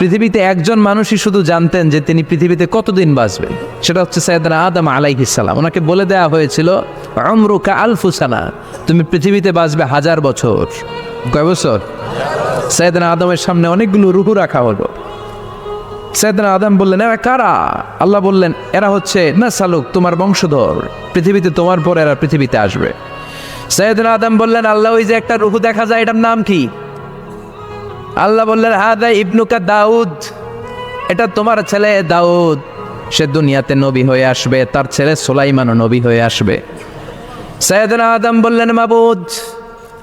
পৃথিবীতে একজন মানুষই শুধু জানতেন যে তিনি পৃথিবীতে কতদিন বাঁচবেন, সেটা হচ্ছে সাইয়েদনা আদম আলাইহিস সালাম। ওনাকে বলে দেওয়া হয়েছিল উমরুকা আলফু সানা, তুমি পৃথিবীতে বাঁচবে 1000 বছর। কয় বছর? সাইয়েদনা আদমের সামনে অনেকগুলো রূহ রাখা হলো। সাইয়েদনা আদম বললেন, এরা কারা? আল্লাহ বললেন, এরা হচ্ছে নাসালুক, তোমার বংশধর, পৃথিবীতে তোমার পর এরা পৃথিবীতে আসবে। সাইয়েদনা আদম বললেন, আল্লাহ ওই যে একটা রূহ দেখা যায়, এটার নাম কি? আল্লাহ বললেন, হাদা ইবনুকা দাউদ, এটা তোমার ছেলে দাউদ, সে দুনিয়াতে নবী হয়ে আসবে, তার ছেলে সুলাইমানও নবী হয়ে আসবে। সাইয়েদনা আদম বললেন, মাবুদ,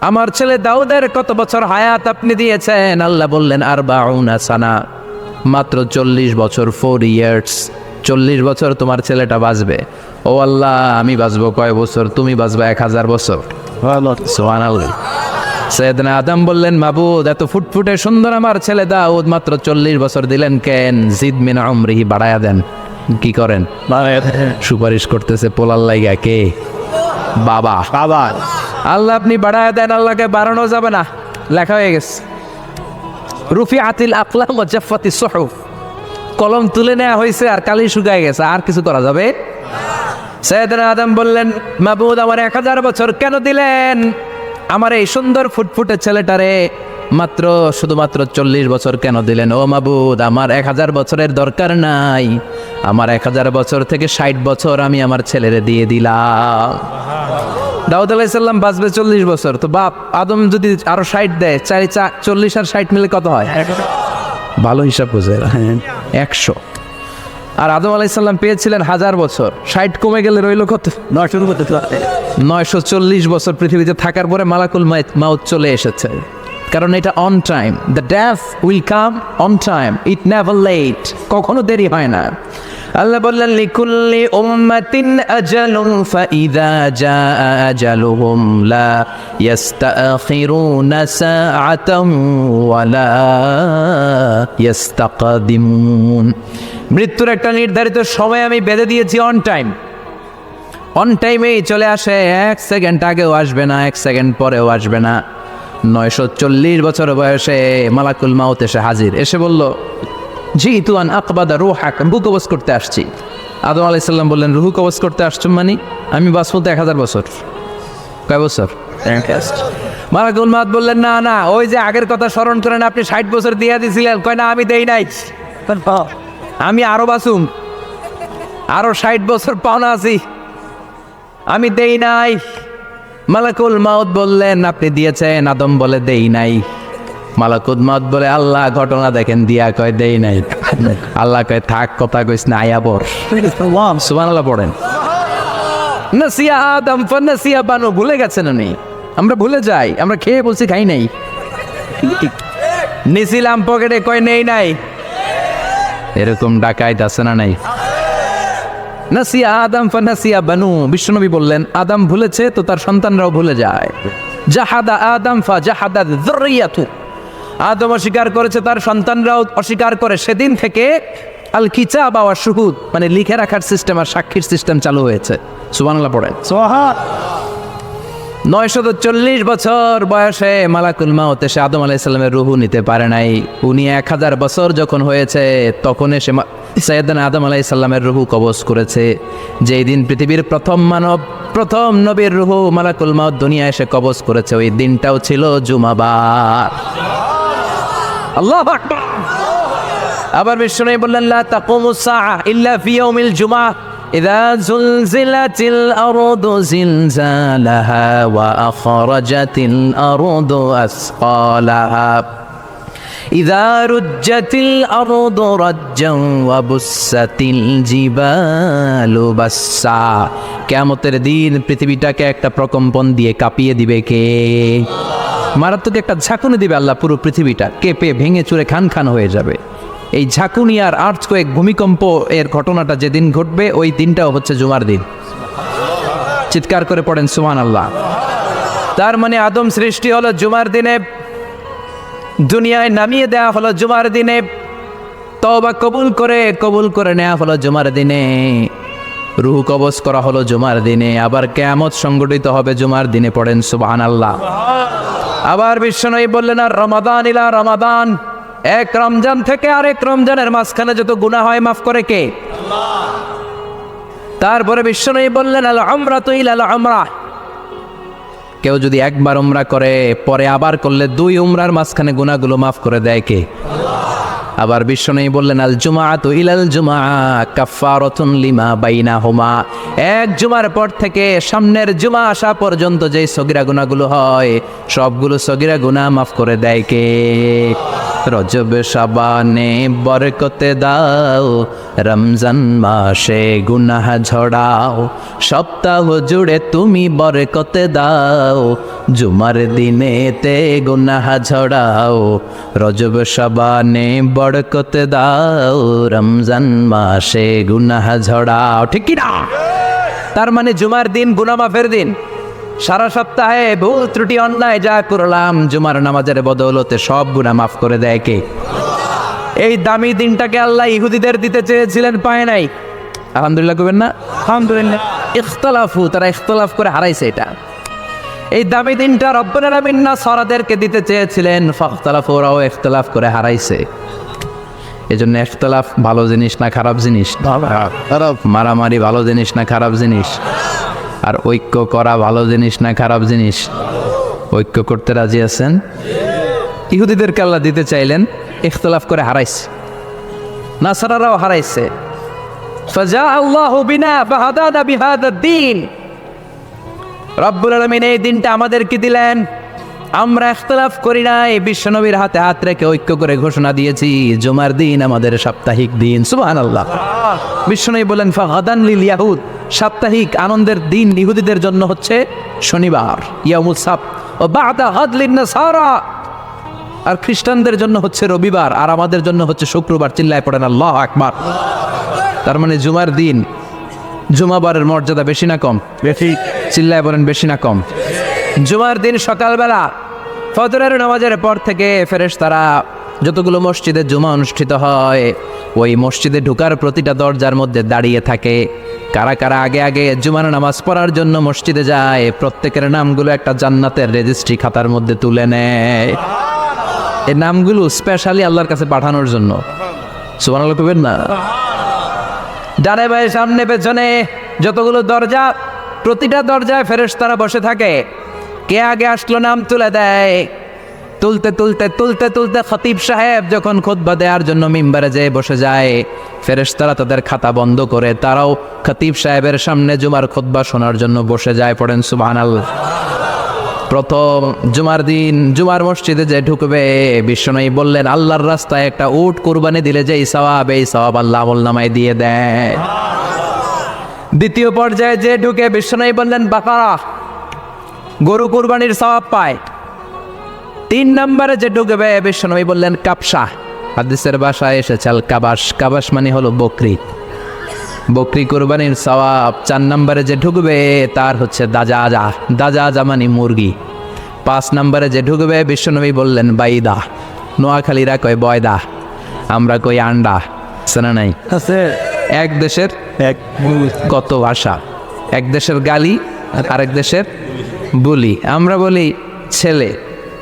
আমার ছেলে দাউদের কত বছর হায়াত আপনি দিয়েছেন? আল্লাহ বললেন, 40 সানা, মাত্র 40 বছর, 4 ইয়ার্স, 40 বছর তোমার ছেলেটা বাঁচবে। ও আল্লাহ, আমি বাঁচবো কয় বছর? তুমি বাঁচবে 1000 বছর। সুবহানাল্লাহ। সাইয়েদনা আদম বললেন, মাবুদ, এত ফুটফুটে সুন্দর আমার ছেলে দাউদ, মাত্র 40 বছর দিলেন কেন? জিদ মিন উমরিহি, বাড়ায়া দেন। কি করেন? সুপারিশ করতেছে পোলার লাইগা। কে? বাবা। বাবা। আল্লাহ আপনি বাড়ায়া দেন। আল্লাহকে বাড়ানো যাবে না, লেখা হয়ে গেছে। রুফিআতিল আকলাম ওয়া জাফফাতিস সুহুফ, কলম তুলে নেওয়া হয়েছে আর কালি শুকায় গেছে, আর কিছু করা যাবে? সাইয়েদনা আদম বললেন, মাবুদ, আমার 1000 বছর কেন দিলেন? আমার এই সুন্দর ফুটফুটে ছেলেটারে মাত্র শুধুমাত্র 40 বছর কেন দিলেন? ও মাবুদ, আমার 1000 বছরের দরকার নাই, আমার 1000 বছর থেকে 60 বছর আমি আমার ছেলেরে দিয়ে দিলাম। দাউদ আলাইহিস সালাম বাঁচবে 40 বছর, তো বাপ আদম যদি আরো 60 দেয়, 40 আর 60 মিলে কত হয়? ভালো হিসাব বোঝে 100। আর আদম আলাইহিস সালাম পেয়েছিলেন 1000 বছর, 60 কমে গেলে রইল কত? 940 বছর পৃথিবীতে থাকার পরে মালাকুল মাউত চলে এসেছে। কারণ এটা on time, the death will come on time, it never late, কখনো দেরি হয় না। আল্লাহ বললেন, লিকুল্লি উম্মাতিন আজালুন ফাইযা জাআ আজালুহুম লা ইস্তাখিরুনা সাআতান ওয়া লা ইস্তাকদিমুন। মৃত্যুর একটা নির্ধারিত সময় আমি বেঁধে দিয়েছি, অন টাইম। অন টাইমেই চলে আসে, 1 সেকেন্ড আগেও আসবে না, 1 সেকেন্ড পরেও আসবে না। 940 বছর বয়সে মালাকুল মাউত এসে হাজির, এসে বলল, জিতু আন আকবাদা রূহাক, রূহ কবজ করতে আসছি। আদম আলাইহিস সালাম বললেন, রূহ কবজ করতে আসছো মানে? আমি বাঁচবো তো 1000 বছর। কয় বছর? মালাকুল মাউত বললেন, না না, ওই যে আগের কথা স্মরণ করেন, আপনি 60 বছর দিয়ে দিয়েছিলেন। কয় না, আমি দেই নাই, আমি আরো বাঁচুম, আরো 60 বছর পাওনা আছি, আমি দেই নাই। মালাকুল মাউত বললেন, আপনি দিয়েছেন? আদম বলে, দেই নাই। মালাকুল মাউত বলে, আল্লাহ ঘটনা দেখেন, দিয়া কয় দেই নাই। আল্লাহ কয়, থাক, কথা কইস না, আয়া পড়। সুবহানাল্লাহ পড়েন। নাসিয়া আদম ফানাসিয়া বানু, ভুলে গেছেন উনি। আমরা ভুলে যাই, আমরা খেয়ে বলছি খাই নাই, নিছিলাম পকেটে, কয় নেই নাই। এরকম ডাকাইত আছে না নাই? নাসিয়া আদম ফানাসিয়া বানু, বিশ্বনবী বললেন, আদম ভুলেছে তো তার সন্তানরাও ভুলে যায়। জাহাদা আদম ফা জাহাদা যুররিয়াতু, আদম অস্বীকার করেছে, তার সন্তানরাও অস্বীকার করে। সেদিন থেকে আল কিতাব ওয়া শুহুদ, মানে লিখে রাখার সিস্টেম আর সাক্ষীর সিস্টেম চালু হয়েছে। সুবহানাল্লাহ পড়েন। 940 বছর বয়সে মালাকুল মাউত এসে আদম আলাইহিস সালামের রূহ নিতে পারে নাই। উনি 1000 বছর যখন হয়েছে তখন এসে সাইয়েদনা আদম আলাইহিস সালামের রূহ কবজ করেছে। যেই দিন পৃথিবীর প্রথম মানব, প্রথম নবীর রূহ মালাকুল মাউত দুনিয়া এসে কবজ করেছে, ওই দিনটাও ছিল জুমাবার। আল্লাহু আকবার। আবার বিশ্বনবী বললেন, লা তাকুমুস সাআ ইল্লা ফি ইয়াউমিল জুমআহ ইযা যুলজিলাতিল আরদু জিলজালাহা ওয়া আখরাজাতিল আরদু আসকালাহা ইযা রুজ্জাতিল আরদু রাজ্জান ওয়া বুসাতিল জিবালু বাসসা। কিয়ামতের দিন পৃথিবীটাকে একটা প্রকম্পন দিয়ে কাঁপিয়ে দিবে কে? মারাত্মক একটা ঝাঁকুনি দিবে আল্লাহ, পুরো পৃথিবীটা কেঁপে ভেঙে চুরে খান খান হয়ে যাবে। এই ঝাঁকুনি আর আর্থকোয়েক, ভূমিকম্প এর ঘটনাটা যেদিন ঘটবে ওই দিনটাও হচ্ছে জুমার দিন। চিৎকার করে পড়েন সুবহানাল্লাহ। তার মানে আদম সৃষ্টি হলো জুমার দিনে, দুনিয়ায় নামিয়ে দেওয়া হলো জুমার দিনে, তওবা কবুল করে নেওয়া হলো জুমার দিনে, রূহ কবজ করা হলো জুমার দিনে, আবার কিয়ামত সংগঠিত হবে জুমার দিনে। পড়েন সুবহানাল্লাহ। আবার বিশ্বনবী বললেন, আর রমাদান ইলা রমাদান, এক রমজান থেকে আরেক রমজানের মাঝখানে যত গুনাহ হয় মাফ করে কে? তারপরে বিশ্বনবী বললেন আল উমরাতু ইলাল উমরাহ, কেউ যদি একবার উমরা করে পরে আবার করলে 2 উমরার মাঝখানে গুনাহগুলো মাফ করে দেয় কে? আবার বিশ্বনবী বললেন আল জুমাআতু ইলাল জুমআ কাফফারাতুন লিমা বাইনাহুমা, এক জুমার পর থেকে সামনের জুমা আসা পর্যন্ত যে সগীরা গুনাহগুলো হয় সবগুলো সগীরা গুনাহ মাফ করে দেয় কে? রজব শাবানে বরকতে দাও, রমজান মাসে গুনাহ ঝড়াও, সপ্তাহ জুড়ে তুমি বরকতে দাও, জুমার দিনেতে গুনাহ ঝড়াও, রজব শাবানে বরকতে দাও, রমজান মাসে গুনাহ ঝড়াও। ঠিক কি না? তার মানে জুমার দিন গুনাহ মাফের দিন। সারা সপ্তাহে ভুল ত্রুটি অন্যায় যা করলাম জুমার নামাজের বদৌলতে সব গুনাহ মাফ করে দেয় কে? এই দামি দিনটাকে আল্লাহ ইহুদিদের দিতে চেয়েছিলেন, পায় নাই। আলহামদুলিল্লাহ কইবেন না? আলহামদুলিল্লাহ। ইখতিলাফু, তারা ইখতিলাফ করে হারাইছে এটা। এই দামি দিনটা রব্বুল আলামিন নাসারাদেরকে দিতে চেয়েছিলেন, ফাখতালাফু, ওরাও ইখতিলাফ করে হারাইছে। এজন্য ইখতিলাফ ভালো জিনিস না খারাপ জিনিস? খারাপ। মারামারি ভালো জিনিস না খারাপ জিনিস? আর ঐক্য করা ভালো জিনিস না খারাপ জিনিস? ঐক্য করতে রাজি আছেন? ইহুদিদেরকে আল্লাহ দিতে চাইলেন, ইখতিলাফ করে হারাইছে। নাসারারাও হারাইছে। ফাজা আল্লাহু বিনা ফাহাদানা বিহাদা দ্বীন, রব্বুল আলামিন এই দিনটা আমাদেরকে দিলেন, আমরা ইখতিলাফ করি নাই, বিশ্বনবীর হাতে হাত রেখে ঐক্য করে ঘোষণা দিয়েছি জুমার দিন আমাদের সাপ্তাহিক দিন। সুবহানাল্লাহ। বিশ্বনবী বলেন ফাগাদান লিল ইয়াহুদ, সাপ্তাহিক আনন্দের দিন ইহুদিদের জন্য হচ্ছে শনিবার, ইয়াউমুস সাbt, ও বা'দা গাদ লিন নাসারা, আর খ্রিস্টানদের জন্য হচ্ছে রবিবার, আর আমাদের জন্য হচ্ছে শুক্রবার। চিল্লায় পড়েন আল্লাহু আকবার। তার মানে জুমার দিন, জুমাবারের মর্যাদা বেশি না কম? বেশি। চিল্লায় বলেন বেশি না কম? জুমার দিন সকালবেলা ফজরের নামাজের পর থেকে ফেরেশতারা যতগুলো মসজিদে জুমা অনুষ্ঠিত হয় ওই মসজিদে ঢোকার প্রতিটা দরজার মধ্যে দাঁড়িয়ে থাকে। কারা কারা আগে আগে জুমার নামাজ পড়ার জন্য মসজিদে যায় প্রত্যেকের নামগুলো একটা জান্নাতের রেজিস্ট্রি খাতার মধ্যে তুলে নেয়। এই নামগুলো স্পেশালি আল্লাহর কাছে পাঠানোর জন্য। সুবহানাল্লাহ কইবেন না? ডানে বাঁয়ে সামনে পেছনে যতগুলো দরজা, প্রতিটা দরজায় ফেরেশতারা বসে থাকে। কে আগে আসলো নাম তুলে দেয়। তুলতে তুলতে তুলতে তুলতে খতিব সাহেব যখন খুতবা দেওয়ার জন্য মিম্বারে যেয়ে বসে যায়, ফেরেশতারা তাদের খাতা বন্ধ করে তারাও খতিব সাহেবের সামনে জুমার খুতবা শোনার জন্য বসে যায়। পড়েন সুবহানাল্লাহ। প্রথম জুমার দিন জুমার মসজিদে যে ঢুকবে, বিশ্বনবী বললেন আল্লাহর রাস্তায় একটা উট কুরবানি দিলে যেই সওয়াব, এই সওয়াব আল্লাহ আমলনামায় দিয়ে দেয়। দ্বিতীয় পর্যায়ে যে ঢুকে, বিশ্বনবী বললেন বাকারা, গরু কুরবানির সওয়াব পায়। 3 নম্বরে যে ঢুকবে, বিশ্বনবী বললেন কাবসা, হাদিসের ভাষায় এসেছে আল কাবাস, কাবাস মানে হলো বকরি, বকরি কুরবানির সওয়াব। 4 নম্বরে যে ঢুকবে তার হচ্ছে দাজাজা, দাজাজা মানে মুরগি। 5 নম্বরে যে ঢুকবে, বিশ্বনবী বললেন বাইদা, নোয়াখালীরা কয় বয়দা, আমরা কই আন্ডা। শোনা নাই? এক দেশের কত ভাষা, এক দেশের গালি আরেক দেশের বলি। আমরা বলি ছেলে,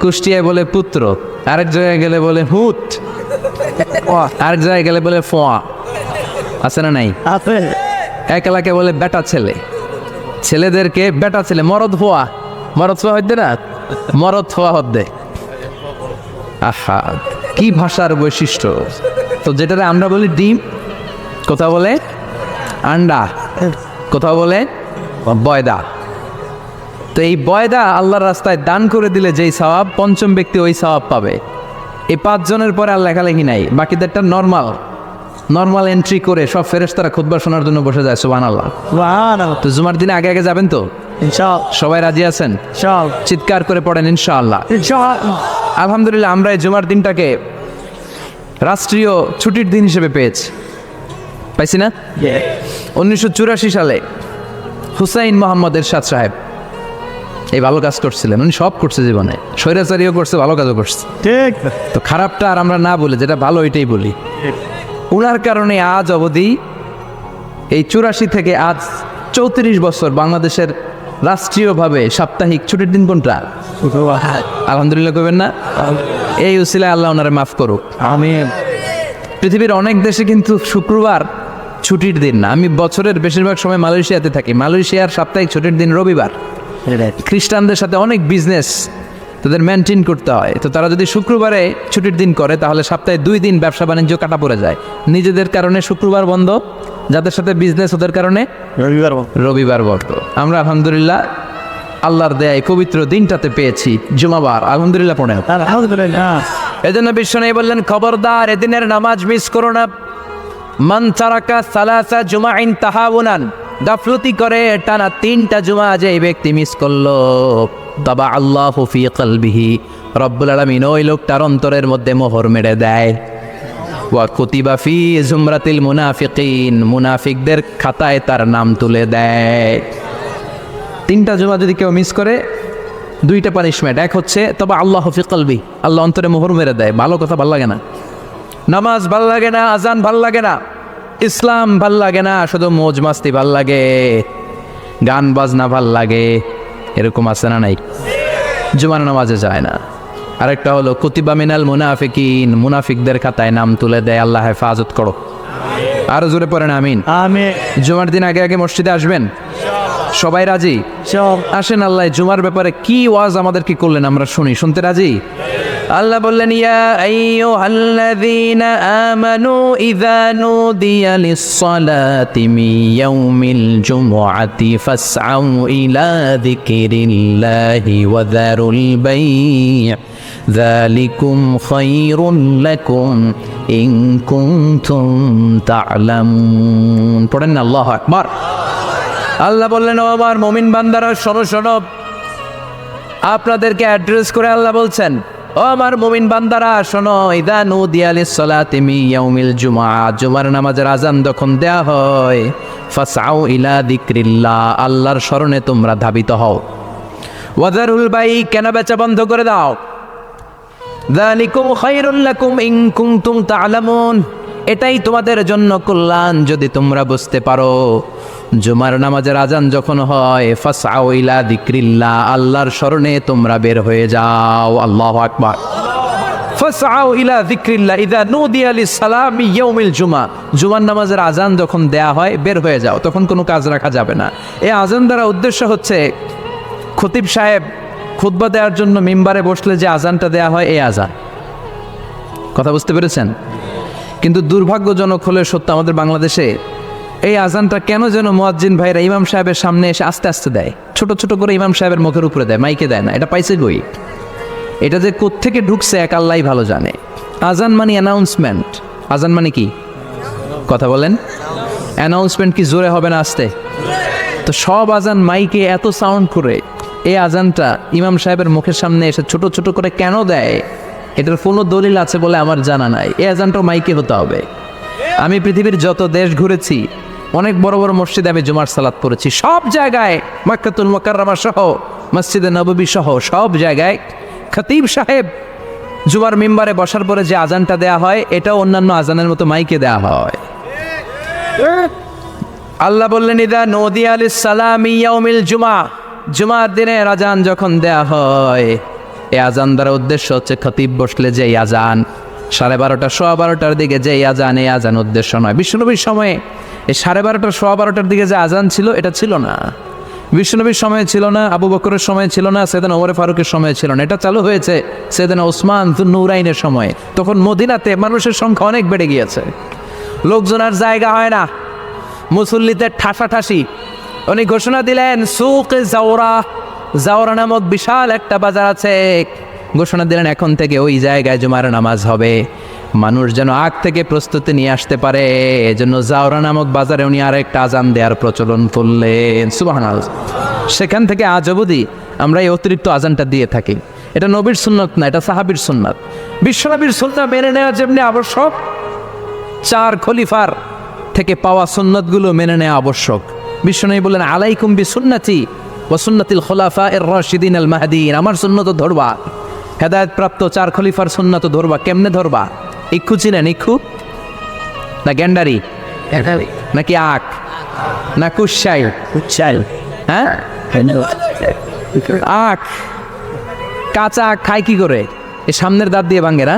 কুষ্টিয়ায় বলে পুত্র, আরেক জায়গায় গেলে বলে হুত, আরেক জায়গায় গেলে বলে ফোয়া। আছে না নাই? এক এলাকায় বলে বেটা ছেলে, ছেলেদেরকে বেটা ছেলে। মরদ ফোয়া, মরদ ফোয়া হইতে না, মরদ ফোয়া হদ্দে। আহা, কি ভাষার বৈশিষ্ট্য। তো যেটারে আমরা বলি ডিম, কোথাও বলে আন্ডা, কোথাও বলে বয়দা। তো এই বয়দা আল্লাহর রাস্তায় দান করে দিলে যেই সওয়াব, পঞ্চম ব্যক্তি ওই সওয়াব পাবে। এই 5 জনের পরে আর লেখালেখি নাই, বাকিদেরটা নর্মাল এন্ট্রি করে সব ফেরেশতারা খুতবা শোনার জন্য বসে যায়। সুবহানাল্লাহ। তো জুমার দিনে আগে আগে যাবেন তো ইনশাআল্লাহ? সবাই রাজি আছেন? চিৎকার করে পড়েন ইনশাআল্লাহ। আলহামদুলিল্লাহ, আমরা এই জুমার দিনটাকে রাষ্ট্রীয় ছুটির দিন হিসেবে পাইছি না? 1984 সালে হুসাইন মোহাম্মদ এরশাদ সাহেব এই ভালো কাজ করছিলেন। উনি সব করছে জীবনে, স্বৈরাচারীও করছে, ভালো কাজও করছে। ঠিক। তো খারাপটা আর আমরা না বলি, যেটা ভালো ওইটাই বলি। উনার কারণে আজ অবধি এই 84 থেকে আজ 34 বছর বাংলাদেশের রাষ্ট্রীয়ভাবে সাপ্তাহিক ছুটির দিন কোনটা? আলহামদুলিল্লাহ কইবেন না? এই উসিলায় আল্লাহ ওনারে মাফ করুক। আমিন। পৃথিবীর অনেক দেশে কিন্তু শুক্রবার ছুটির দিন না। আমি বছরের বেশিরভাগ সময় মালয়েশিয়াতে থাকি। মালয়েশিয়ার সাপ্তাহিক ছুটির দিন রবিবার। খ্রিস্টানদের সাথে অনেক বিজনেস তাদের মেনটেন করতে হয়, তো তারা যদি শুক্রবারে ছুটির দিন করে তাহলে সপ্তাহে 2 দিন ব্যবসা বাণিজ্য কাটা পড়ে যায়। নিজেদের কারণে শুক্রবার বন্ধ, যাদের সাথে বিজনেস ওদের কারণে রবিবার বন্ধ। আমরা আলহামদুলিল্লাহ আল্লাহর দেয় পবিত্র দিনটাতে পেয়েছি জুমাবার, আলহামদুলিল্লাহ পড়ে। আলহামদুলিল্লাহ। এজন্য বিশ্বনবী বললেন, খবরদার এদিনের নামাজ মিস করো না। মান তারাকা সালাসা জুমাইন তাহাউনান, গাফলতি করে টানা 3টা জুমা যে ব্যক্তি মিস করলো, তাবা আল্লাহু ফি কলবিহি, রব্বুল আলামিন ওই লোকটার অন্তরের মধ্যে মোহর মেরে দেয়। ওয়া কুতিবা ফি জুমরাতিল মুনাফিকিন, মুনাফিকদের খাতায় তার নাম তুলে দেয়। 3টা জুমা যদি কেউ মিস করে 2টা পানিশমেন্ট। এক হচ্ছে তবে আল্লাহু ফি কলবি, আল্লাহ অন্তরে মোহর মেরে দেয়। ভালো কথা ভাল লাগে না, নামাজ ভাল লাগে না, আজান ভাল লাগে না, ইসলাম ভাল লাগে না, শুধু মৌজ মাস্তি ভাল লাগে, গান বাজনা ভাল লাগে, এরকম আছে না নাই? জুমার নামাজে যায় না। আরেকটা হলো কুতিবা মিনাল মুনাফিকিন, মুনাফিকদের খাতায় নাম তুলে দেয়। আল্লাহ হেফাজত করো। আরো জোরে পড়েন আমিন। আমিন। জুমার দিন আগে আগে মসজিদে আসবেন, সবাই রাজি? আসেন, আল্লাহ জুমার ব্যাপারে কি ওয়াজ আমাদের কি করলেন আমরা শুনি। শুনতে রাজি? আল্লাহ বললেন, ইয়া আইয়ুহাল্লাযীনা আমানু ইযা নুদিয়া লিস-সালাতি মিন ইয়াউমিল জুমআতি ফাসআউ ইলা যিকরিল্লাহি ওয়া যারুল বাই', যালিকুম খায়রুল লাকুম ইন কুনতুম তা'লামুন। পড়েন না আল্লাহু আকবার। আল্লাহ বললেন, ও আমার মুমিন বান্দারা শোনো শোনো। আপনাদেরকে অ্যাড্রেস করে আল্লাহ বলছেন, ও আমার মুমিন বান্দারা শোনো, ইযা নুদিয়া লিস-সালাতি মিন ইয়াউমিল জুমআ, জুমার নামাজের আযান যখন দেয়া হয়, ফাসআউ ইলা যিকরিল্লাহ, আল্লাহর স্মরণে তোমরা ধাবিত হও। ওয়া যারুল বাই', কেনা বেচা বন্ধ করে দাও। যালিকুম খায়রুল লাকুম ইন কুনতুম তা'লামুন, এটাই তোমাদের জন্য কল্যাণ যদি তোমরা বুঝতে পারো। জুমার নামাজের আজান যখন হয়, ফাসআউ ইলা যিকরিল্লাহ, আল্লাহর স্মরণে তোমরা বের হয়ে যাও। আল্লাহু আকবার। ফাসআউ ইলা যিকরিল্লাহ ইযা নুদিয়া লিস-সালামি ইয়াউমিল জুমআ, জুমার নামাজের আজান যখন দেয়া হয় বের হয়ে যাও, তখন কোনো কাজ রাখা যাবে না। এই আজান দ্বারা উদ্দেশ্য হচ্ছে খতিব সাহেব খুতবা দেওয়ার জন্য মিম্বারে বসলে যে আজানটা দেয়া হয়, এই আজান। কথা বুঝতে পেরেছেন? কিন্তু দুর্ভাগ্যজনক হলে সত্য, আমাদের বাংলাদেশে এই আজানটা কেন যেন মুয়াজ্জিন ভাইরা ইমাম সাহেবের সামনে এসে আস্তে আস্তে দেয়, ছোট ছোট করে ইমাম সাহেবের মুখের উপরে দেয়, মাইকে দেয় না। এটা পাইছে কই? এটা যে কোত্থেকে ঢুকছে এক আল্লাহই ভালো জানে। আজান মানে অ্যানাউন্সমেন্ট। আজান মানে কি? কথা বলেন। অ্যানাউন্সমেন্ট কি জোরে হবে না আস্তে? তো সব আজান মাইকে এত সাউন্ড করে, এই আজানটা ইমাম সাহেবের মুখের সামনে এসে ছোট ছোট করে কেন দেয়? এটার কোনো দলিল আছে বলে আমার জানা নাই। এই আজানটাও মাইকে হতে হবে। আমি পৃথিবীর যত দেশ ঘুরেছি, অনেক বড় বড় মসজিদে আমি জুমার সালাত পড়েছি। সব জায়গায়, মক্কাতুল মুকাররমা সহ, মসজিদে নববী সহ সব জায়গায় খতিব সাহেব জুমার মিম্বারে বসার পরে যে আজানটা দেয়া হয়, এটাও অন্যান্য আজানের মতো মাইকে দেয়া হয়। আল্লাহ বললেন, ইযা নুদিয়া লিস-সালামি ইয়াউমিল জুমআ, জুমার দিনের আজান যখন দেয়া হয়, এই আজান দ্বারা উদ্দেশ্য হচ্ছে খতিব বসলে যে আজান 12:30 12:15 দিকে যে আজান, এই আজান উদ্দেশ্য নয়। বিশ্বনবীর সময়ে এই 12:30 12:15 দিকে যে আজান ছিল, এটা ছিল না। বিশ্বনবীর সময়ে ছিল না, আবু বকরের সময়ে ছিল না, সাইয়েদনা ওমর ফারুকের সময়ে ছিল না। এটা চালু হয়েছে সাইয়েদনা ওসমান যুন্নুরাইনের সময়ে। তখন মদিনাতে মানুষের সংখ্যা অনেক বেড়ে গিয়েছে, লোকজন আর জায়গা হয় না, মুসল্লিদের ঠাসাঠাসি। উনি ঘোষণা দিলেন, সুকে জাওরা, জাওরা নামক বিশাল একটা বাজার আছে, ঘোষণা দিলেন এখন থেকে ওই জায়গায় জুমার নামাজ হবে। মানুষ যেন আগ থেকে প্রস্তুতি নিয়ে আসতে পারে, এজন্য জাওরা নামক বাজারে উনি আর একটা আজান দেওয়ার প্রচলন করলেন। সুবহানাল্লাহ। সেখান থেকে আজ অবধি আমরা এই অতিরিক্ত আজানটা দিয়ে থাকি। এটা নবীর সুন্নত না, এটা সাহাবীর সুন্নাত। বিশ্বনবীর সুন্নাত মেনে নেওয়া যেমনি আবশ্যক, 4 খলিফার থেকে পাওয়া সুন্নাতগুলো মেনে নেওয়া আবশ্যক। বিশ্বনবী বললেন, আলাইকুম বিসুন্নতি ওয়া সুন্নাতিল খুলাফায়ে রাশিদিন আল মাহদিয়িন, আমার সুন্নাত ধরবা। হেদায়েত প্রাপ্ত 4 খলিফার সুন্নাত ধরবা। কেমনে ধরবা? ইক্ষু চিনেন? ইক্ষু না গ্যান্ডারি নাকি আখ না কুশাই? হ্যাঁ, আখ। কাঁচা আখ খায় কি করে? এই সামনের দাঁত দিয়ে ভাঙে না?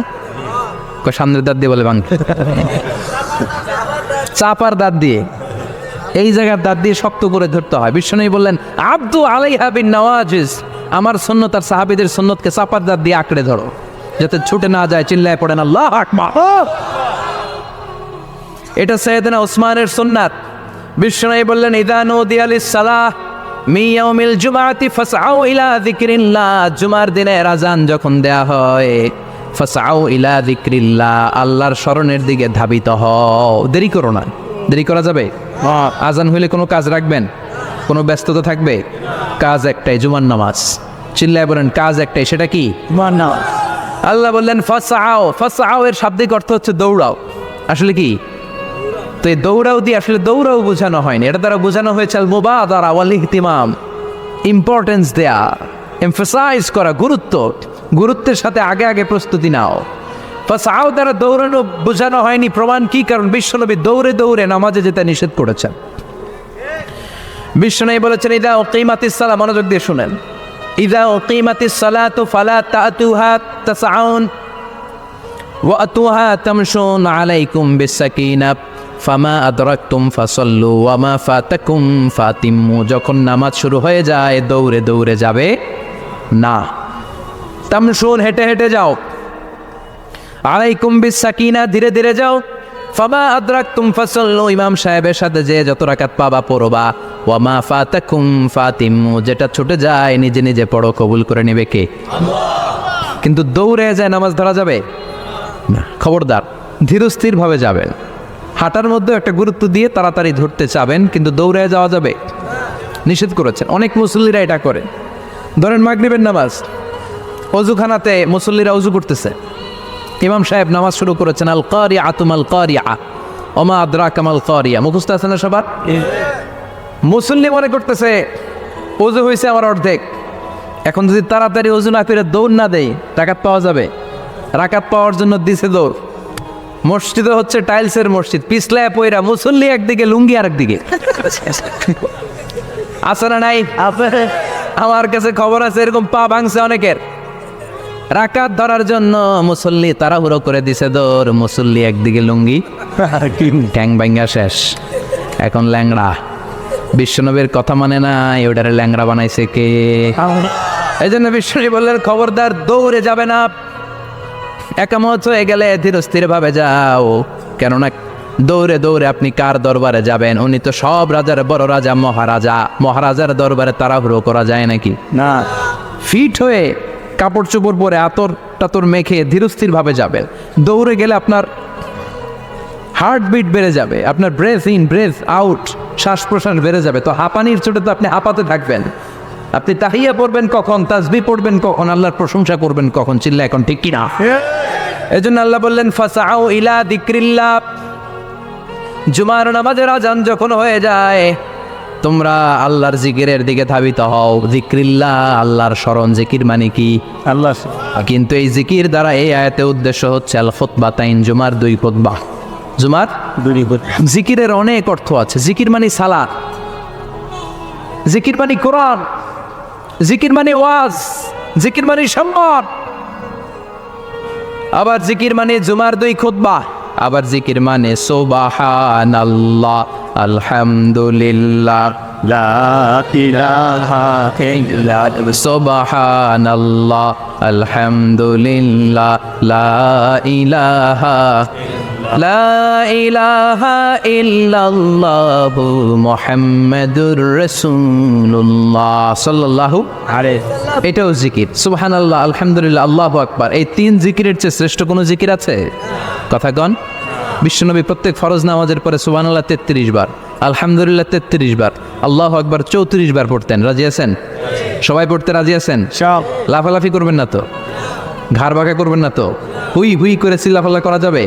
সামনের দাঁত দিয়ে বলে ভাঙে, চাপার দাঁত দিয়ে, এই জায়গার দাঁত দিয়ে শক্ত করে ধরতে হয়। বিশ্বনবী বললেন আব্দু আলাইহা বিন নওয়াজিজ, আমার সুন্নত আর সাহাবীদের সুন্নতকে চাপার দাঁত দিয়ে আঁকড়ে ধরো, যাতে ছুটে না যায়। চিল্লায় পড়েন আল্লাহু আকবার। এটা সাইয়েদনা ওসমানের সুন্নাত। বিশ্বনবী বললেন ইযা নুদিয়া লিস-সালাহ মিন ইয়াউমিল জুমআতি ফাসআউ ইলা যিকরিল্লাহ, জুমার দিনের আযান যখন দেয়া হয়, ফাসআউ ইলা যিকরিল্লাহ, আল্লাহর স্মরণের দিকে ধাবিত হও। দেরি করো না। দেরি করা যাবে? আজান হইলে কোনো কাজ রাখবেন? কোনো ব্যস্ততা থাকবে? কাজ একটাই, জুমার নামাজ। চিল্লায় বলেন কাজ একটাই, সেটা কি? জুমার নামাজ। আল্লাহ বললেন ফাসআউ, ফাসআউ এর শাব্দিক অর্থ হচ্ছে দৌড়াও। আসলে কি? তো এই দৌড়াও দিয়ে আসলে দৌড়াও বোঝানো হয়নি, এটা দ্বারা বোঝানো হয়েছে আল মুবাদারা ওয়াল ইহতিমাম, ইম্পর্টেন্স দেয়া, এমফাসাইজ করা, গুরুত্বের সাথে আগে আগে প্রস্তুতি নাও। ফাসআউ দ্বারা দৌড়ানো বোঝানো হয়নি। প্রমাণ কি? কারণ বিশ্বনবী দৌড়ে দৌড়ে নামাজে যেতে নিষেধ করেছেন। বিশ্বনবী বলেছেন ইযা উকিমাতিস সালাহ, মনোযোগ দিয়ে শুনেন, ইযা উকিমাতিস সালাতু ফালা তাতুহা তাসআউন ওয়া আতুহা তামশুন আলাইকুম বিসাকিনাহ ফামা আদরাকতুম ফাসাল্লু ওয়া মা ফাতাকুম ফাতিম্মু। যখন নামাজ শুরু হয়ে যায় দৌড়ে দৌড়ে যাবে না, তামশুন হেঁটে হেঁটে যাও, আলাইকুম বিসাকিনা ধীরে ধীরে যাও, ফামা আদরাকতুম ফাসাল্লু ইমাম সাহেবের সাথে যে যত রাকাত পাবা পড়বা, ওয়া মা ফাতাকুম ফাতিম্মু যেটা ছুটে যায় নিজে নিজে পড়ো, কবুল করে নেবে কে? আল্লাহ। কিন্তু দৌড়ে যায় নামাজ ধরা যাবে না। খবরদার, ধীরস্থির ভাবে যাবেন। হাঁটার মধ্যে একটা গুরুত্ব দিয়ে তাড়াতাড়ি ধরতে চাবেন, কিন্তু দৌড়ে যাওয়া যাবে নিষেধ করেছেন। অনেক মুসল্লিরা এটা করে। ধরেন মাগরিবের নামাজ, অজুখানাতে মুসল্লিরা অজু করতেছে, ইমাম সাহেব নামাজ শুরু করেছেন আল কারিআতু মাল কারিআ ওমা আদরাকা মাল কারিআ, মুখস্থ আছে না সবার? মুসল্লি মনে করতেছে অজু হয়েছে আমার অর্ধেক, এখন যদি তাড়াতাড়ি অজু না করে দৌড় না দেয় রাকাত পাওয়া যাবে? রাকাত পাওয়ার জন্য দিছে দৌড়। মসজিদে হচ্ছে টাইলসের মসজিদ, পিছলায় পয়রা মুসল্লি একদিকে, লুঙ্গি আর একদিকে। আছে না নাই? আমার কাছে খবর আছে এরকম পা ভাঙছে অনেকের। রাকাত ধরার জন্য মুসল্লি তাড়াহুড়ো করে দিছে দৌড়, মুসল্লি একদিকে লুঙ্গি, ট্যাং ভাঙ্গা শেষ, এখন ল্যাংড়া। বিশ্বনবীর কথা মানে না, ওটারে ল্যাংড়া বানাইছে কে? এই জন্য বিশ্বনবী বললেন খবরদার দৌড়ে যাবে না, একামত হয়ে গেলে ধীরস্থির ভাবে যাও। কেননা দৌড়ে দৌড়ে আপনি কার দরবারে যাবেন? উনি তো সব রাজার বড় রাজা, মহারাজা। মহারাজার দরবারে তাড়াহুড়ো করা যায় নাকি? না। ফিট হয়ে কাপড় চোপড় পরে আতর টাতর মেখে ধীরস্থির ভাবে যাবেন। দৌড়ে গেলে আপনার হার্টবিট বেড়ে যাবে, আপনার ব্রেথ ইন ব্রেথ আউট, শ্বাস প্রশ্বাস বেড়ে যাবে। তো হাঁপানির চোটে তো আপনি হাঁপাতে থাকবেন। আপনি তাহিয়া পড়বেন কখন, তাসবিহ পড়বেন কখন, আল্লাহর প্রশংসা করবেন কখন? চিল্লা এখন ঠিক কিনা? এজন্য আল্লাহ বললেন ফাসআউ ইলা যিকরিল্লাহ, জুমার নামাজের আযান যখন হয়ে যায় তোমরা আল্লাহর জিকিরের দিকে ধাবিত হও। যিকরিল্লাহ, আল্লাহর স্মরণ। জিকির মানে কি? আল্লাহ। কিন্তু এই জিকির দ্বারা এই আয়াতে উদ্দেশ্য হচ্ছে আল খুতবাতাইন, জুমার 2 খুতবা। জুমার 2 খুতবা। জিকিরের অনেক অর্থ আছে। জিকির মানে সালাত, জিকির মানে কোরআন, জিকির মানে ওয়াজ, জিকির মানে সম্মান। আবার জিকির মানে জুমার 2 খুতবা। আবার জিকির মানে সুবহানাল্লাহ, আলহামদুলিল্লাহ, লা ইলাহা ইল্লাল্লাহ, সুবহানাল্লাহ, আলহামদুলিল্লাহ, লা ইলাহা ইল্লাল্লাহু মুহাম্মাদুর রাসূলুল্লাহ সাল্লাল্লাহু আলাইহি। এটাও জিকির। সুবহানাল্লাহ, আলহামদুলিল্লাহ, আল্লাহু আকবার। এই 3 জিকিরের চেয়ে শ্রেষ্ঠ কোনো জিকির আছে? কথা কন। বিশ্বনবী প্রত্যেক ফরজ নামাজের পরে সুবহানাল্লাহ 33 বার, আলহামদুলিল্লাহ 33 বার, আল্লাহু আকবার 34 বার পড়তেন। রাজি আছেন? সবাই পড়তে রাজি আছেন? লাফালাফি করবেন না তো? ঘাড় বাঁকা করবেন না তো? হুই হুই করে চিল্লাফাল্লা করা যাবে?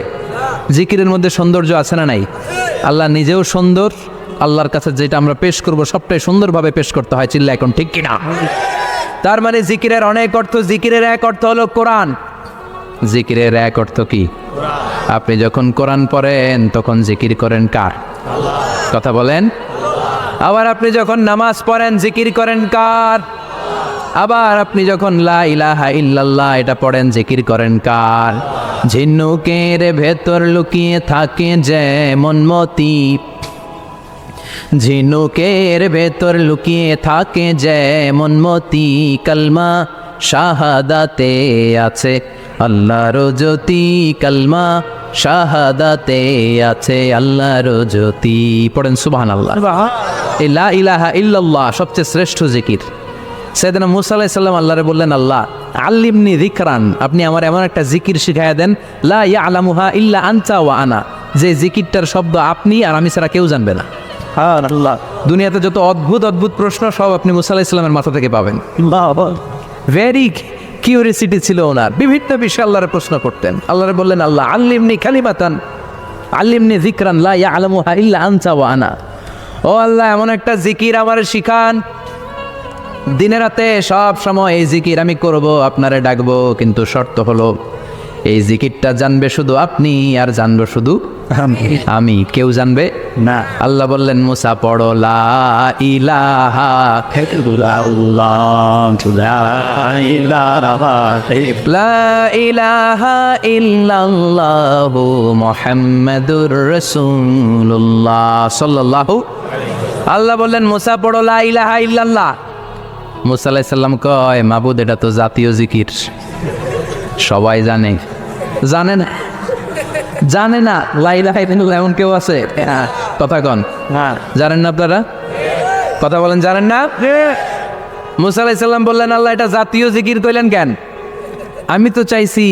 জিকিরের মধ্যে সৌন্দর্য আছে না নাই? আল্লাহ নিজেও সুন্দর, আল্লাহর কাছে যেটা আমরা পেশ করব সবটাই সুন্দরভাবে পেশ করতে হয়। চিল্লা এখন ঠিক কিনা? তার মানে জিকিরের অনেক অর্থ। জিকিরের এক অর্থ হলো কোরআন। জিকিরের এক অর্থ কি? আপনি যখন কোরআন পড়েন তখন জিকির করেন কার? কথা বলেন। আবার আপনি যখন নামাজ পড়েন জিকির করেন কার? আবার আপনি যখন লা ইলাহা ইল্লাল্লাহ এটা পড়েন, জিকির করেন কার? ঝিনুকের ভেতর লুকিয়ে থাকে যেমন মতি, ঝিনুকের ভেতর লুকিয়ে থাকে যেমন মতি, কালমা শাহাদাতে আছে আল্লাহর জ্যোতি, কালমা শাহাদাতে আছে আল্লাহর জ্যোতি। পড়েন সুবহানাল্লাহ। এই লা ইলাহা ইল্লাল্লাহ সবচেয়ে শ্রেষ্ঠ জিকির। সাইয়েদনা মুসা আলাইহিস সালাম আল্লাহরে বললেন, আল্লাহ আল্লিমনি যিকরান, আপনি আমার এমন একটা জিকির শিখাইয়া দেন, লা ইয়ালামুহা ইল্লা আনতা ওয়া আনা, যে জিকিরটার শব্দ আপনি আর আমি ছাড়া কেউ জানবে না। আল্লাহ, দুনিয়াতে যত অদ্ভুত অদ্ভুত প্রশ্ন সব আপনি মুসা আলাইহিস সালামের মাথা থেকে পাবেন। ভেরি কিউরিয়াসিটি ছিল ওনার, বিভিন্ন বিষয়ে আল্লাহরে প্রশ্ন করতেন। আল্লাহরে বললেন, আল্লাহ আল্লিমনি কালিমাতান, আল্লিমনি যিকরান লা ইয়ালামুহা ইল্লা আনতা ওয়া আনা, ও আল্লাহ এমন একটা জিকির আমারে শিখান, দিনে রাতে সব সময় এই জিকির আমি করব, আপনারে ডাকবো, কিন্তু শর্ত হলো এই জিকিরটা জানবে শুধু আপনি আর জানবো শুধু আমি, কেউ জানবে না। আল্লাহ বললেন, মুসা পড়ো লা ইলাহা লা ইলাহা ইল্লাল্লাহু মুহাম্মাদুর রাসূলুল্লাহ সাল্লাল্লাহু। আল্লাহ বললেন, মুসা পড়ো লা ইলাহা ইল্লাল্লাহ। মুসা আলাইহিস সালাম কয়, মাবুদ এটা তো জাতীয় জিকির, সবাই জানে। জানে না, জানে না লা ইলাহা ইল্লাল্লাহ এমন কেউ আছে? কথা কন, জানেন না আপনারা? কথা বলেন, জানেন না? মুসা আলাইহিস সালাম বললেন, আল্লাহ এটা জাতীয় জিকির কইলেন কেন? আমি তো চাইছি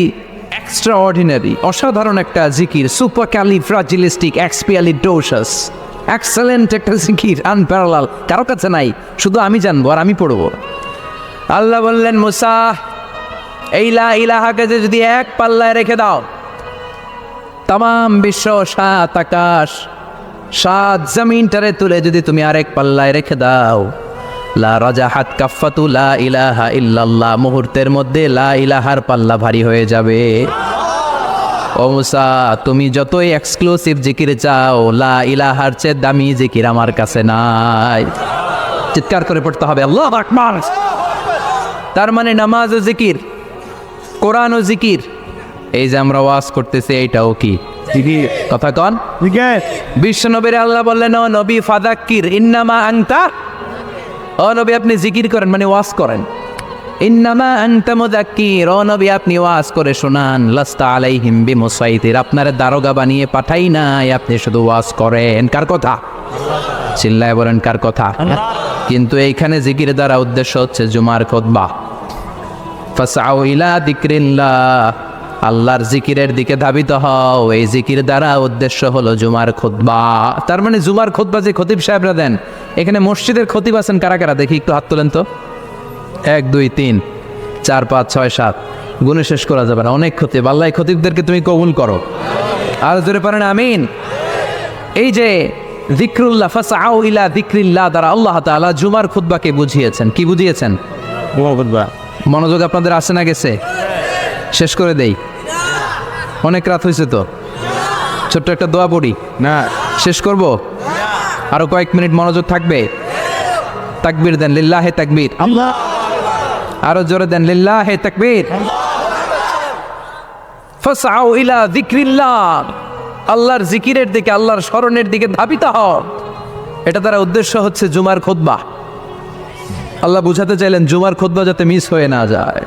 এক্সট্রা অর্ডিনারি, অসাধারণ একটা জিকির, সুপার ক্যালিফ্রাজিলিস্টিক এক্সপিয়ালিডোসাস, এক্সেলেন্ট একটা জিকির, আনপ্যারালাল, কারো কাছে নাই, শুধু আমি জানবো আর আমি পড়বো। আল্লাহ বললেন, মুসা এই লা ইলাহাকে যদি এক পাল্লায় রেখে দাও, তামাম বিশ্ব, সাত আকাশ, সাত জমিনটারে তুলে যদি তুমি আরেক পাল্লায় রেখে দাও, লা রাজাহাত কাফাতু লা ইলাহা ইল্লাল্লাহ, মুহূর্তের মধ্যে লা ইলাহার পাল্লা ভারী হয়ে যাবে। ও মুসা, তুমি যতই এক্সক্লুসিভ জিকির চাও, লা ইলাহার চেয়ে দামি জিকির আমার কাছে নাই। চিৎকার করে পড়তে হবে আল্লাহু আকবার। তার মানে নামাজ ও জিকির, কোরআন ও জিকির, এই যে আমরা ওয়াজ করতেছি এইটাও কি জিকির? কথা কন। বিশ্ব নবীর আল্লাহ বললেন, ও নবী ফাযাক্কির ইন্নামা আনতা, ও নবী আপনি জিকির করেন মানে ওয়াজ করেন। ইন্নামা আনতা মুযাক্কির, ও নবী আপনি ওয়াজ করে শোনান। লাস্তা আলাইহিম বিমুসাইতির, আপনারে দারোগা বানিয়ে পাঠাই নাই, আপনি শুধু ওয়াজ করেন। কার কথা? চিল্লায় বলেন কার কথা? কিন্তু এইখানে জিকির দ্বারা উদ্দেশ্য হচ্ছে জুমার খুতবা। ফাসআউ ইলা যিকরিল্লাহ, আল্লাহর জিকিরের দিকে ধাবিত হও, এই জিকির দ্বারা উদ্দেশ্য হলো জুমার খুতবা। তার মানে জুমার খুতবা যে খতিব সাহেবরা দেন, এখানে মসজিদের খতিব আছেন কারা কারা? দেখি একটু হাত তোলেন তো। 1 2 3 4 5 6 7, গুণে শেষ করা যাবে না, অনেক খতিব। আল্লাহ খতিবদেরকে তুমি কবুল করো, আর জোরে পারেন আমিন। এই যে যিকরুল্লাহ, ফাসআউ ইলা যিকরিল্লাহ দ্বারা আল্লাহ তাআলা জুমার খুতবাকে বুঝিয়েছেন। কি বুঝিয়েছেন? মনোযোগ আপনাদের আসে না গেছে? শেষ করে দেই, অনেক রাত হয়েছে তো। ছোট্ট একটা দোয়া পড়ি না, শেষ করব। আরো কয়েক মিনিট মনোযোগ থাকবে। তাকবীর দেন, লিল্লাহে তাকবীর। আল্লাহ, আরো জোরে দেন, লিল্লাহে তাকবীর। ফাসআউ ইলা যিকরিল্লাহ, আল্লাহর জিকিরের দিকে, আল্লাহর স্মরণের দিকে ধাবিত হও। এটা তার উদ্দেশ্য হচ্ছে জুমার খুতবা। আল্লাহ বুঝাতে চাইলেন জুমার খুতবা যাতে মিস হয়ে না যায়,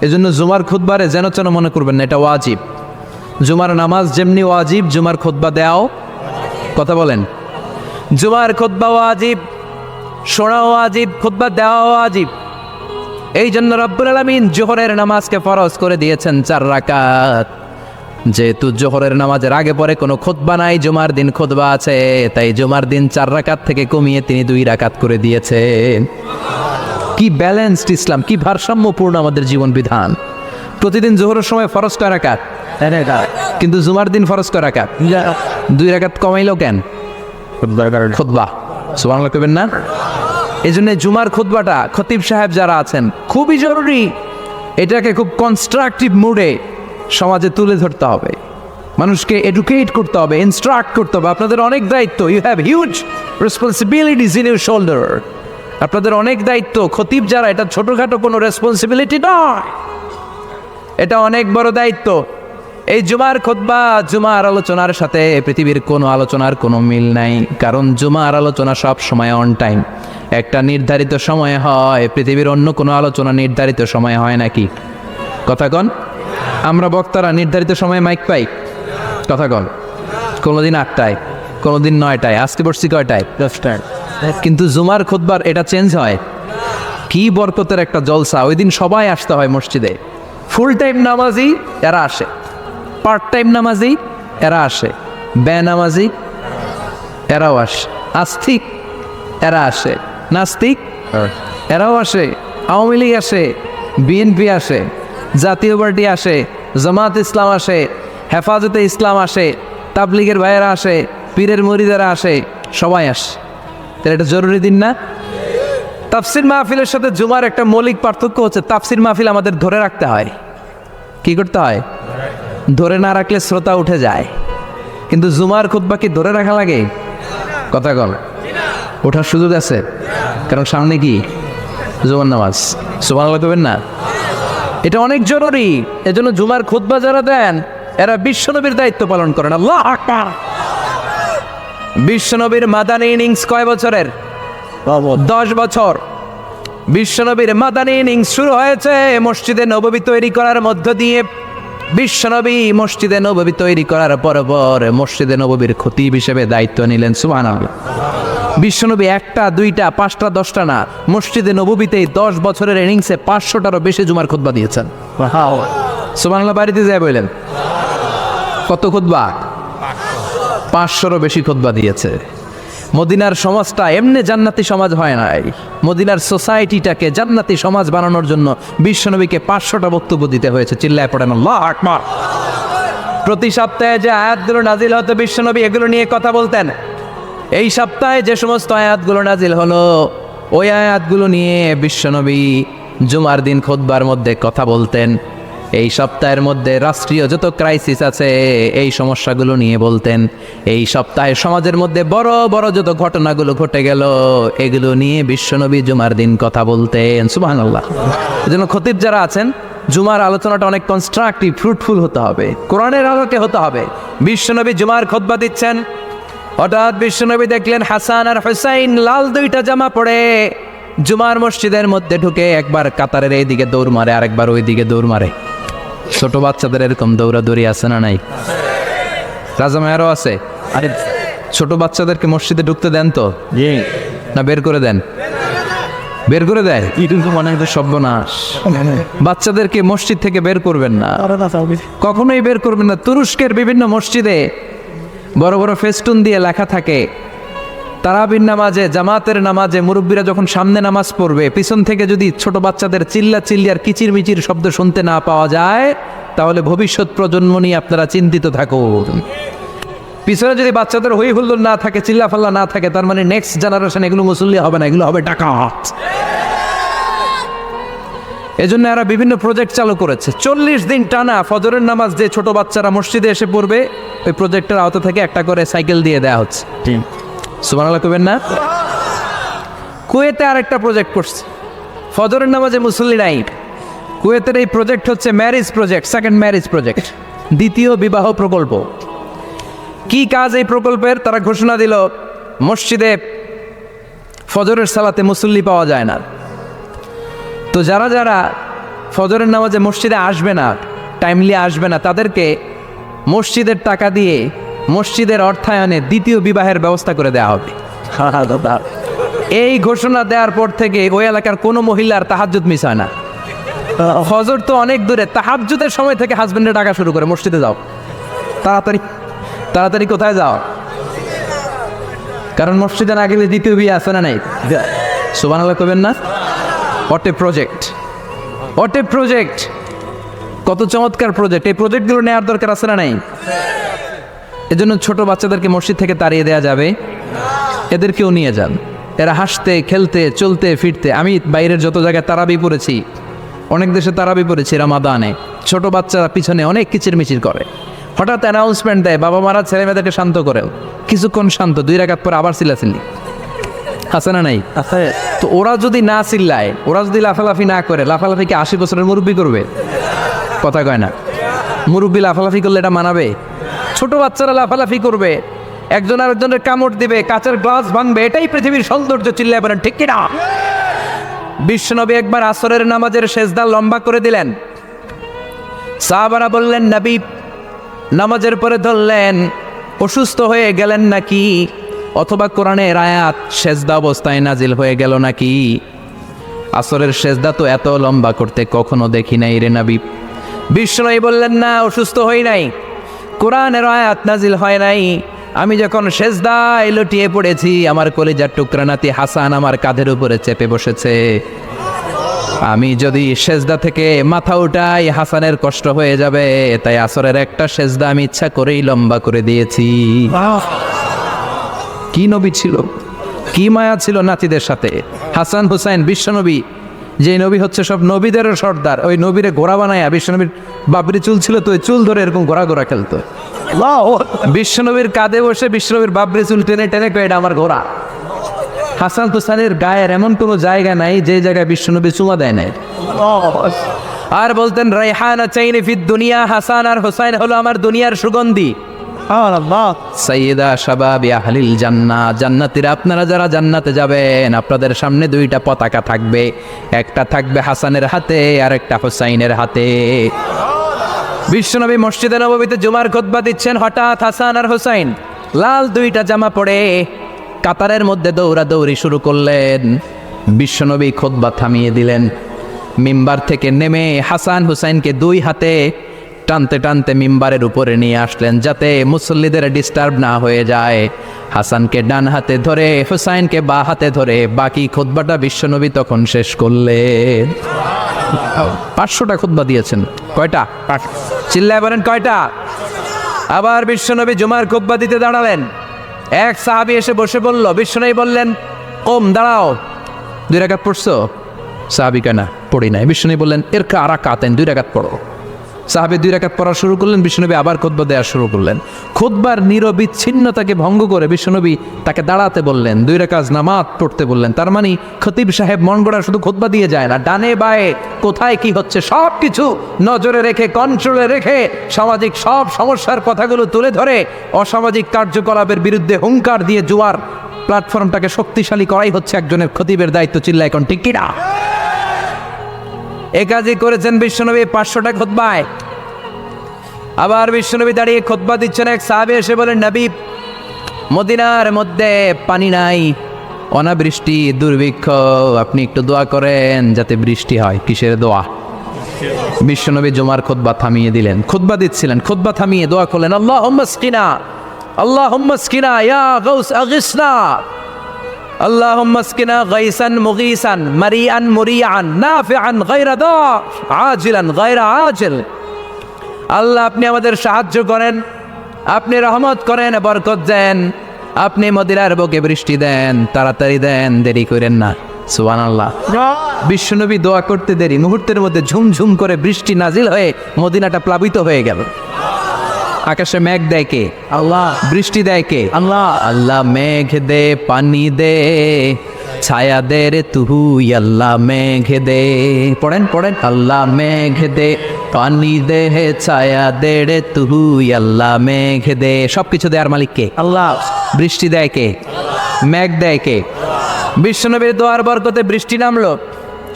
এজন্য জুমার খুতবারে যেন তেন মনে করবেন না, এটা ওয়াজিব। জুমার নামাজ যেমনি ওয়াজিব, জুমার খুতবা দেওয়াও, কথা বলেন, জুমার খুতবা ওয়াজিব, শোনা ওয়াজিব, খুতবা দেওয়া ওয়াজিব। এই জন্য রব্বুল আলামিন জোহরের নামাজকে ফরজ করে দিয়েছেন 4 রাকাত। যেহেতু জোহরের নামাজের আগে পরে কোনো খুতবা নাই, জুমার দিন খুতবা আছে, তাই জুমার দিন 4 রাকাত থেকে কমিয়ে তিনি 2 রাকাত করে দিয়েছেন। কি ব্যালেন্সড ইসলাম, কি ভারসাম্যপূর্ণ আমাদের জীবন বিধান। প্রতিদিন জোহরের সময় ফরজ কয় রাকাত, কিন্তু জুমার দিন ফরজ কয় রাকাত? 2 রাকাত কমাইলো কেন? খুতবা। সুবহানাল্লাহ কইবেন না? এই জন্য জুমার খুতবাটা খতিব সাহেব যারা আছেন খুবই জরুরি। এটাকে খুব কনস্ট্রাকটিভ মুডে সমাজে তুলে ধরতে হবে, মানুষকে এডুকেট করতে হবে, ইনস্ট্রাক্ট করতে হবে। আপনাদের অনেক দায়িত্ব, you have huge responsibilities in your shoulder. আপনাদের অনেক দায়িত্ব। খতিব যারা, এটা ছোটখাটো কোনো রেসপন্সিবিলিটি নয়, এটা অনেক বড় দায়িত্ব। এই জুমার খুতবা, জুমার আলোচনার সাথে পৃথিবীর কোনো আলোচনার কোনো মিল নাই, কারণ জুমার আলোচনা সব সময় অন টাইম, একটা নির্ধারিত সময়ে হয়। পৃথিবীর অন্য কোনো আলোচনা নির্ধারিত সময়ে হয় নাকি? কথা কন। আমরা বক্তারা নির্ধারিত সময়ে মাইক পাই? কথা কন। কোনোদিন 8টায়, কোনোদিন 9টায়, আজকে বসছি কয়টায়? 10টায়। কিন্তু জুমার খুতবার এটা চেঞ্জ হয়। কি বরকতের একটা জলসা! ওই দিন সবাই আসতে হয় মসজিদে। ফুল টাইম নামাজি এরা আসে, পার্ট টাইম নামাজি এরা আসে, বেনামাজি এরাও আসে, আস্তিক এরা আসে, নাস্তিক এরাও আসে, আওয়ামী লীগ আসে, বিএনপি আসে, জাতীয় পার্টি আসে, জামাত ইসলাম আসে, হেফাজতে ইসলাম আসে, তাবলিগের ভাইয়েরা আসে, পীরের মুরিদেরা আসে, সবাই আসে। তাহলে এটা জরুরি দিন না? তাফসির মাহফিলের সাথে জুমার একটা মৌলিক পার্থক্য হচ্ছে, তাফসির মাহফিল আমাদের ধরে রাখতে হয়। কি করতে হয়? ধরে না রাখলে শ্রোতা উঠে যায়। কিন্তু জুমার খুতবা কি ধরে রাখা লাগে? কথা বল। ওঠার সুযোগ আছে, কারণ সামনে কি জুমার নামাজ। সুবহানাল্লাহ কইবেন না? এটা অনেক জরুরি। এজন্য জুমার খুতবা যারা দেন এরা বিশ্বনবীর দায়িত্ব পালন করেন। আল্লাহু আকবার। বিশ্বনবীর মাদানী ইনিংস কয় বছরের? 10 বছর। বিশ্বনবীর মাদানী ইনিংস শুরু হয়েছে মসজিদে নববী তৈরি করার মধ্য দিয়ে। বিশ্বনবী মসজিদে নববী তৈরি করার পর মসজিদে নববীর খতিব হিসেবে দায়িত্ব নিলেন। সুবহানাল্লাহ। বিশ্বনবী 1টা 2টা 5টা 10টা না, মসজিদে নববীতে 10 বছরের ইনিংসে 500টারও বেশি জুমার খুতবা দিয়েছেন। সুবহানাল্লাহ। বাড়িতে যায় বললেন কত খুতবা? 500রও বেশি খুতবা দিয়েছে। মদিনার সমাজটা এমনি জান্নাতি সমাজ হয় নাই। মদিনার সোসাইটিটাকে জান্নাতি সমাজ বানানোর জন্য বিশ্বনবীকে 500টা বক্তব্য দিতে হয়েছে। চিল্লায় পড়েন আল্লাহু আকবার। প্রতি সপ্তাহে যে আয়াতগুলো নাজিল হতো বিশ্বনবী এগুলো নিয়ে কথা বলতেন। এই সপ্তাহে যে সমস্ত আয়াতগুলো নাজিল হলো ওই আয়াতগুলো নিয়ে বিশ্বনবী জুমার দিন খুতবার মধ্যে কথা বলতেন। এই সপ্তাহের মধ্যে রাষ্ট্রীয় যত ক্রাইসিস আছে এই সমস্যাগুলো নিয়ে বলতেন। এই সপ্তাহে সমাজের মধ্যে বড় বড় যত ঘটনাগুলো ঘটে গেল এগুলো নিয়ে বিশ্বনবী জুমার দিন কথা বলতেন। সুবহানাল্লাহ। এজন্য খতিব যারা আছেন জুমার আলোচনাটা অনেক কনস্ট্রাকটিভ, ফ্রুটফুল হতে হবে, কোরআনের আলোকে হতে হবে। বিশ্বনবী জুমার খুতবা দিচ্ছেন, হঠাৎ বিশ্বনবী দেখলেন হাসান আর হুসাইন লাল 2টা জামা পরে জুমার মসজিদের মধ্যে ঢুকে একবার কাতারের এইদিকে দৌড় মারে, আরেকবার ওই দিকে দৌড় মারে। ছোট বাচ্চাদের এরকম দৌড়াদৌড়ি আছে না নাই? রাজা মায়েরও আছে। আরে ছোট বাচ্চাদেরকে মসজিদে ঢুকতে দেন তো না বের করে দেন? বের করে দেয়। মনে হয় সর্বনাশ। বাচ্চাদেরকে মসজিদ থেকে বের করবেন না, কখনোই বের করবেন না। তুরস্কের বিভিন্ন মসজিদে বড় বড় ফেস্টুন দিয়ে লেখা থাকে তারাবির নামাজে, জামাতের নামাজে মুরব্বীরা যখন সামনে নামাজ পড়বে পিছন থেকে যদি ছোট বাচ্চাদের চিল্লা চিল্লি আর কিচির মিচির শব্দ শুনতে না পাওয়া যায় তাহলে ভবিষ্যৎ প্রজন্ম নিয়ে আপনারা চিন্তিত থাকুন। পিছনে যদি বাচ্চাদের হই হুল্লোড় না থাকে, চিল্লা ফাল্লা না থাকে, তার মানে নেক্সট জেনারেশন এগুলো মুসল্লি হবে না, এগুলো হবে ডাকাত। এজন্য এরা বিভিন্ন প্রজেক্ট চালু করেছে। 40 দিন টানা ফজরের নামাজ যে ছোট বাচ্চারা মসজিদে এসে পড়বে ওই প্রজেক্টের আওতা থেকে একটা করে সাইকেল দিয়ে দেওয়া হচ্ছে। সুবহানাল্লাহ কইবেন না? কুয়েতে আরেকটা প্রজেক্ট করছে, ফজরের নামাজে মুসল্লি নাই। কুয়েতের এই প্রজেক্ট হচ্ছে marriage project, second marriage project, দ্বিতীয় বিবাহ প্রকল্প। কি কাজ এই প্রকল্পের? তারা ঘোষণা দিল মসজিদে ফজরের সালাতে মুসল্লি পাওয়া যায় না, তো যারা যারা ফজরের নামাজে মসজিদে আসবে না, টাইমলি আসবে না, তাদেরকে মসজিদের টাকা দিয়ে মসজিদের অর্থায়নে দ্বিতীয় বিবাহের ব্যবস্থা করে দেওয়া হবে। এই ঘোষণা দেওয়ার পর থেকে ওই এলাকার কোনো মহিলার তাহাজ্জুদ মিস হয় না। ফজর তো অনেক দূরে, তাহাজ্জুদের সময় থেকে হাজবেন্ডের ডাকা শুরু করে মসজিদে যাও, তাড়াতাড়ি তাড়াতাড়ি কোথায় যাও, কারণ মসজিদে না গেলে দ্বিতীয় বিয়ে আছে না নাই? সুবহানাল্লাহ কইবেন না? What a project, what a project, কত চমৎকার প্রজেক্ট। এই প্রজেক্টগুলো নেওয়ার দরকার আছে না নাই? এজন্য ছোট বাচ্চাদেরকে মসজিদ থেকে তাড়িয়ে দেওয়া যাবে, এদেরকেও নিয়ে যান। এরা হাসতে খেলতে চলতে ফিরতে, আমি বাইরের যত জায়গায় তারাবি পড়েছি, অনেক দেশে তারাবি পড়েছি রমাদানে, ছোট বাচ্চারা পিছনে অনেক কিচিরমিচির করে, হঠাৎ অ্যানাউন্সমেন্ট দেয় বাবা মারা ছেলে মেয়েদেরকে শান্ত করেও, কিছুক্ষণ শান্ত, 2 রাকাত পরে আবার চিল্লাচিল্লি, আছে না নাই? আছে। তো ওরা যদি না চিল্লায়, ওরা যদি লাফালাফি না করে, লাফালাফি কি 80 বছরের মুরব্বী করবে? কথা কয় না। মুরব্বী লাফালাফি করলে এটা মানাবে? ছোট বাচ্চারা লাফালাফি করবে, একজন আরেকজনের কামড় দিবে, কাঁচের গ্লাস ভাঙবে, এটাই পৃথিবীর সৌন্দর্য। চিল্লায় বলেন ঠিক কিনা? বিশ্বনবী একবার আসরের নামাজের সেজদা লম্বা করে দিলেন। সাহাবারা বললেন, নবী নামাজের পরে ধরলেন, অসুস্থ হয়ে গেলেন নাকি? অথবা কোরআনের আয়াত সেজদা অবস্থায় নাজিল হয়ে গেল নাকি? আসরের সেজদা তো এত লম্বা করতে কখনো দেখি নাই রে নবী। বিশ্বনবী বললেন, না, অসুস্থ হই নাই, কোরআনের আয়াত নাজিল হয় নাই। আমি যখন সেজদায় লুটিয়ে পড়েছি, আমার কলিজার টুকরা নাতি হাসান আমার কাঁধের উপরে চেপে বসেছে। আমি যদি সেজদা থেকে মাথা উঠাই হাসানের কষ্ট হয়ে যাবে, তাই আসরের একটা সেজদা আমি ইচ্ছা করেই লম্বা করে দিয়েছি। কি নবী ছিল, কি মায়া ছিল নাতিদের সাথে। হাসান হুসাইন বিশ্বনবী, যে নবী হচ্ছে সব নবীদেরও সর্দার, ওই নবীরে ঘোড়া বানায়া, বিশ্বনবীর বাবরি চুল ছিল তো ওই চুল ধরে এরকম ঘোড়া ঘোড়া খেলতো। বিশ্বনবীর কাঁধে বসে বিশ্বনবীর বাবরি চুল টেনে টেনে কয়ে, এটা আমার ঘোড়া। হাসান হুসাইনের গায়ের এমন কোনো জায়গা নাই যে জায়গায় বিশ্বনবী চুমা দেয় নাই। আর বলতেন, রাইহানা চাইনি ফিদ দুনিয়া, হাসান আর হুসাইন হলো আমার দুনিয়ার সুগন্ধি। সাইয়্যিদা শাবাবি আহলিল জান্নাহ, জান্নাতীরা আপনারা যারা জান্নাতে যাবেন, আপনাদের সামনে দুইটা পতাকা থাকবে, একটা থাকবে হাসানের হাতে আর একটা হুসাইনের হাতে। বিশ্বনবী মসজিদে নববীতে জুমার খুতবা দিচ্ছেন, হঠাৎ হাসান আর হুসাইন লাল দুইটা জামা পরে কাতারের মধ্যে দৌড়াদৌড়ি শুরু করলেন। বিশ্বনবী খুতবা থামিয়ে দিলেন, মিম্বার থেকে নেমে হাসান হুসাইনকে দুই হাতে টানতে টানতে মিম্বারের উপরে নিয়ে আসলেন, যাতে মুসল্লিদের ডিস্টার্ব না হয়ে যায়। হাসানকে ডান হাতে ধরে, হুসাইনকে বা হাতে ধরে বাকি খুতবাটা বিশ্বনবী তখন শেষ করলেন। 500টা খুতবা দিয়েছেন। কয়টা? চিল্লায় বলেন কয়টা? আবার বিশ্বনবী জুমার খুতবা দিতে দাঁড়ালেন। এক সাহাবী এসে বসে বলল, বিশ্বনবী বললেন, ওম দাঁড়াও, 2 রাকাত পড়ছো? সাহাবী কয়, না পড়ি নাই। বিশ্বনবী বললেন, এর কাতেন, 2 রাকাত পড়ো। সাহাবী 2 রাকাত পড়া শুরু করলেন, বিশ্বনবী আবার খুতবা দেওয়া শুরু করলেন। খুতবার নিরবিচ্ছিন্নতাকে ভঙ্গ করে বিশ্বনবী তাকে দাঁড়াতে বললেন, 2 রাকাত নামাজ পড়তে বললেন। তার মানে খতিব সাহেব মন গড়া শুধু খুতবা দিয়ে যায় না, ডানে বায়ে কোথায় কি হচ্ছে সব কিছু নজরে রেখে, কন্ট্রোলে রেখে, সামাজিক সব সমস্যার কথাগুলো তুলে ধরে অসামাজিক কার্যকলাপের বিরুদ্ধে হুঙ্কার দিয়ে জুয়ার প্ল্যাটফর্মটাকে শক্তিশালী করাই হচ্ছে একজনের খতিবের দায়িত্ব। চিল্লায় এখন ঠিক কিনা? এ কাজই করেছেন বিশ্বনবী 500টা খুতবায়। আবার বিশ্বনবী দাঁড়িয়ে খুতবা দিচ্ছেন, এক সাহাবী এসে বলেন, নবী মদিনার মধ্যে পানি নাই, অনাবৃষ্টি, দুর্ভিক্ষ, আপনি একটু দোয়া করেন যাতে বৃষ্টি হয়। কিসের দোয়া? বিশ্বনবী জুমার খুতবা থামিয়ে দিলেন, খুতবা দিচ্ছিলেন, খুতবা থামিয়ে দোয়া করলেন, আল্লাহুম্মা স্কিনা, আল্লাহুম্মা স্কিনা ইয়া গাউস আগিসনা, আল্লাহুম্মা স্কিনা গাইসান মুগীসান মারিআন মুরিআন নাফিআন গায়রা দার আজিলান গায়রা আজিল। আল্লাহ আপনি আমাদের সাহায্য করেন, আপনি রহমত করেন, বরকত দেন, আপনি মদিনার বুকে বৃষ্টি দেন, তাড়াতাড়ি দেন, দেরি করেন না। সুবহানাল্লাহ। বিশ্বনবী দোয়া করতে দেরি, মুহূর্তের মধ্যে ঝুমঝুম করে বৃষ্টি নাজিল হয়ে মদিনাটা প্লাবিত হয়ে গেল। আকাশে মেঘ দেয় কে? আল্লাহ। বৃষ্টি দেয় কে? আল্লাহ। আল্লাহ মেঘ দে, পানি দে, ছায়া দে রে তুই, আল্লাহ মেঘ দে। পড়েন পড়েন, আল্লাহ মেঘ দে, পানি দে, ছায়া দে রে তুই, আল্লাহ মেঘ দে। সবকিছু দেয়ার মালিক কে? আল্লাহ। বৃষ্টি দেয় কে? মেঘ দেয় কে? বিশ্বনবীর দোয়ার বরকতে বৃষ্টি নামলো।